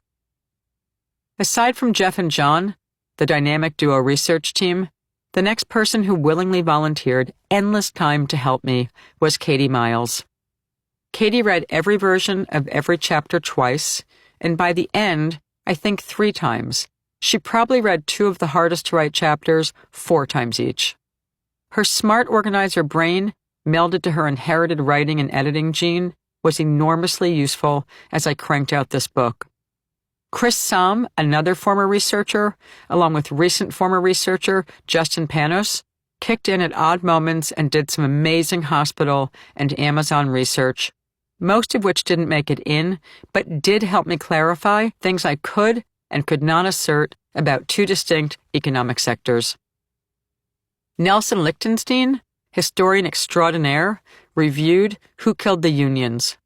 Aside from Jeff and John, the dynamic duo research team, the next person who willingly volunteered endless time to help me was Katie Miles. Katie read every version of every chapter twice, and by the end, I think 3 times. She probably read 2 of the hardest to write chapters 4 times each. Her smart organizer brain, melded to her inherited writing and editing gene, was enormously useful as I cranked out this book. Chris Somm, another former researcher, along with recent former researcher Justin Panos, kicked in at odd moments and did some amazing hospital and Amazon research, most of which didn't make it in, but did help me clarify things I could and could not assert about 2 distinct economic sectors. Nelson Lichtenstein, historian extraordinaire, reviewed Who Killed the Unions.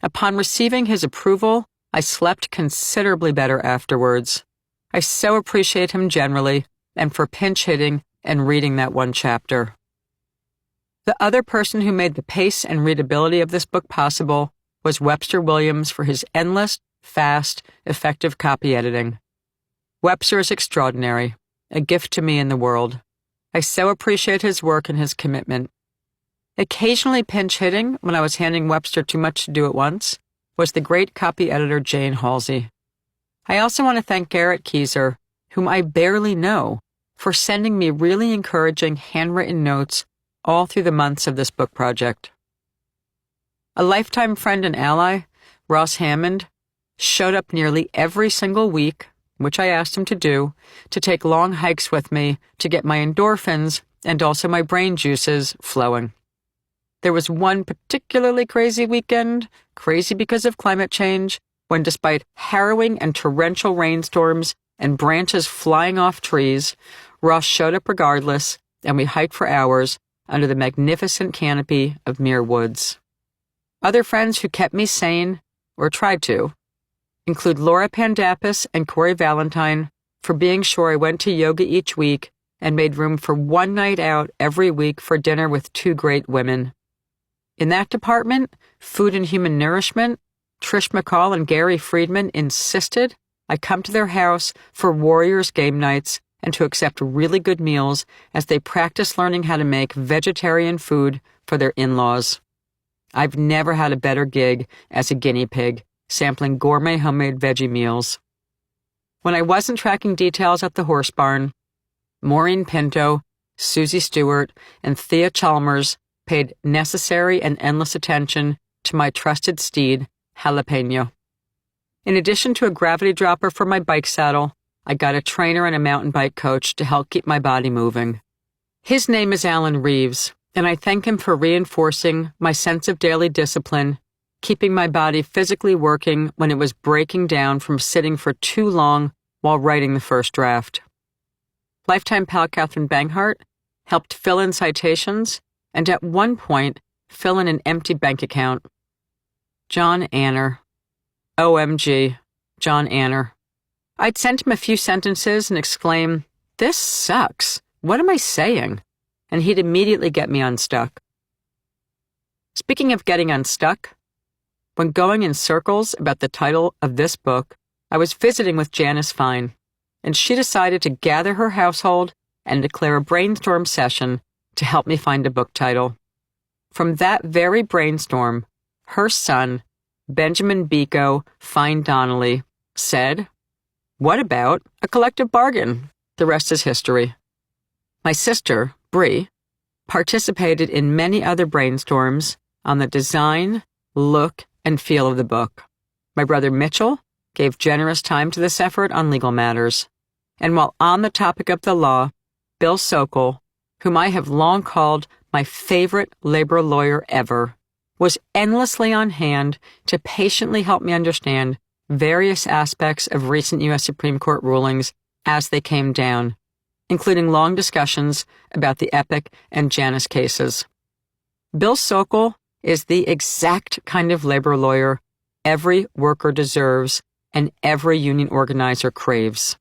Upon receiving his approval, I slept considerably better afterwards. I so appreciate him generally and for pinch hitting and reading that one chapter. The other person who made the pace and readability of this book possible was Webster Williams for his endless, fast, effective copy editing. Webster is extraordinary, a gift to me in the world. I so appreciate his work and his commitment. Occasionally pinch hitting when I was handing Webster too much to do at once was the great copy editor Jane Halsey. I also want to thank Garrett Keyser, whom I barely know, for sending me really encouraging handwritten notes all through the months of this book project. A lifetime friend and ally, Ross Hammond, showed up nearly every single week, which I asked him to do, to take long hikes with me to get my endorphins and also my brain juices flowing. There was one particularly crazy weekend, crazy because of climate change, when despite harrowing and torrential rainstorms and branches flying off trees, Ross showed up regardless, and we hiked for hours under the magnificent canopy of Muir Woods. Other friends who kept me sane, or tried to, include Laura Pandapis and Corey Valentine for being sure I went to yoga each week and made room for one night out every week for dinner with 2 great women. In that department, food and human nourishment, Trish McCall and Gary Friedman insisted I come to their house for Warriors game nights and to accept really good meals as they practice learning how to make vegetarian food for their in-laws. I've never had a better gig as a guinea pig, sampling gourmet homemade veggie meals. When I wasn't tracking details at the horse barn, Maureen Pinto, Susie Stewart, and Thea Chalmers paid necessary and endless attention to my trusted steed, Jalapeno. In addition to a gravity dropper for my bike saddle, I got a trainer and a mountain bike coach to help keep my body moving. His name is Alan Reeves, and I thank him for reinforcing my sense of daily discipline, keeping my body physically working when it was breaking down from sitting for too long while writing the first draft. Lifetime pal Catherine Banghart helped fill in citations, and at one point, fill in an empty bank account. John Anner. OMG, John Anner. I'd send him a few sentences and exclaim, "This sucks. What am I saying?" And he'd immediately get me unstuck. Speaking of getting unstuck, when going in circles about the title of this book, I was visiting with Janice Fine, and she decided to gather her household and declare a brainstorm session to help me find a book title. From that very brainstorm, her son, Benjamin Biko Fine Donnelly, said, "What about a collective bargain?" The rest is history. My sister, Bree, participated in many other brainstorms on the design, look, and feel of the book. My brother Mitchell gave generous time to this effort on legal matters. And while on the topic of the law, Bill Sokol, whom I have long called my favorite labor lawyer ever, was endlessly on hand to patiently help me understand various aspects of recent U.S. Supreme Court rulings as they came down, including long discussions about the Epic and Janus cases. Bill Sokol is the exact kind of labor lawyer every worker deserves and every union organizer craves.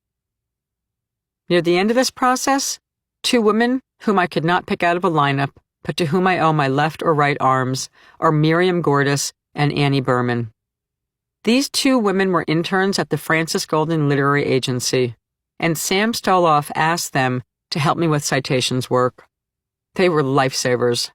Near the end of this process, two women whom I could not pick out of a lineup, but to whom I owe my left or right arms, are Miriam Gordis and Annie Berman. These two women were interns at the Francis Golden Literary Agency, and Sam Stoloff asked them to help me with citations work. They were lifesavers.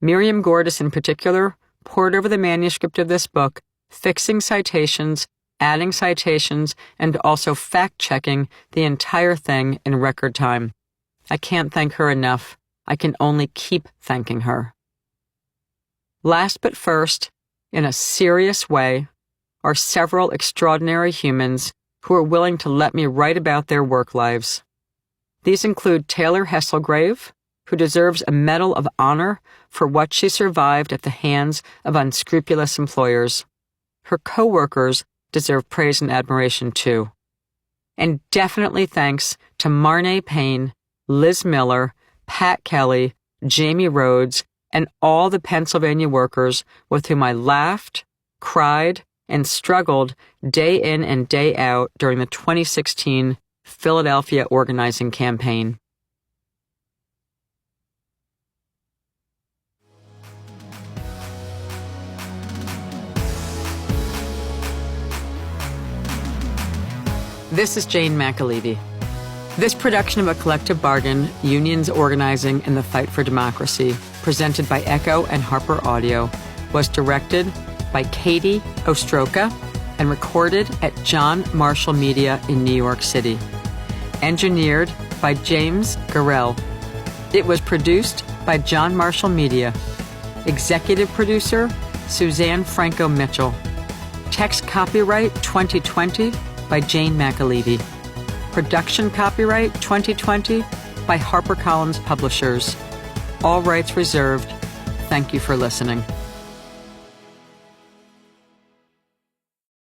Miriam Gordis, in particular, pored over the manuscript of this book, fixing citations, adding citations, and also fact-checking the entire thing in record time. I can't thank her enough. I can only keep thanking her. Last but first, in a serious way, are several extraordinary humans who are willing to let me write about their work lives. These include Taylor Hesselgrave, who deserves a Medal of Honor for what she survived at the hands of unscrupulous employers. Her co-workers deserve praise and admiration too. And definitely thanks to Marnay Payne, Liz Miller, Pat Kelly, Jamie Rhodes, and all the Pennsylvania workers with whom I laughed, cried, and struggled day in and day out during the 2016 Philadelphia organizing campaign. This is Jane McAlevey. This production of A Collective Bargain, Unions Organizing and the Fight for Democracy, presented by Echo and Harper Audio, was directed by Katie Ostroka and recorded at John Marshall Media in New York City. Engineered by James Garrell. It was produced by John Marshall Media. Executive producer, Suzanne Franco Mitchell. Text copyright 2020 by Jane McAlevey. Production copyright 2020 by HarperCollins Publishers. All rights reserved. Thank you for listening.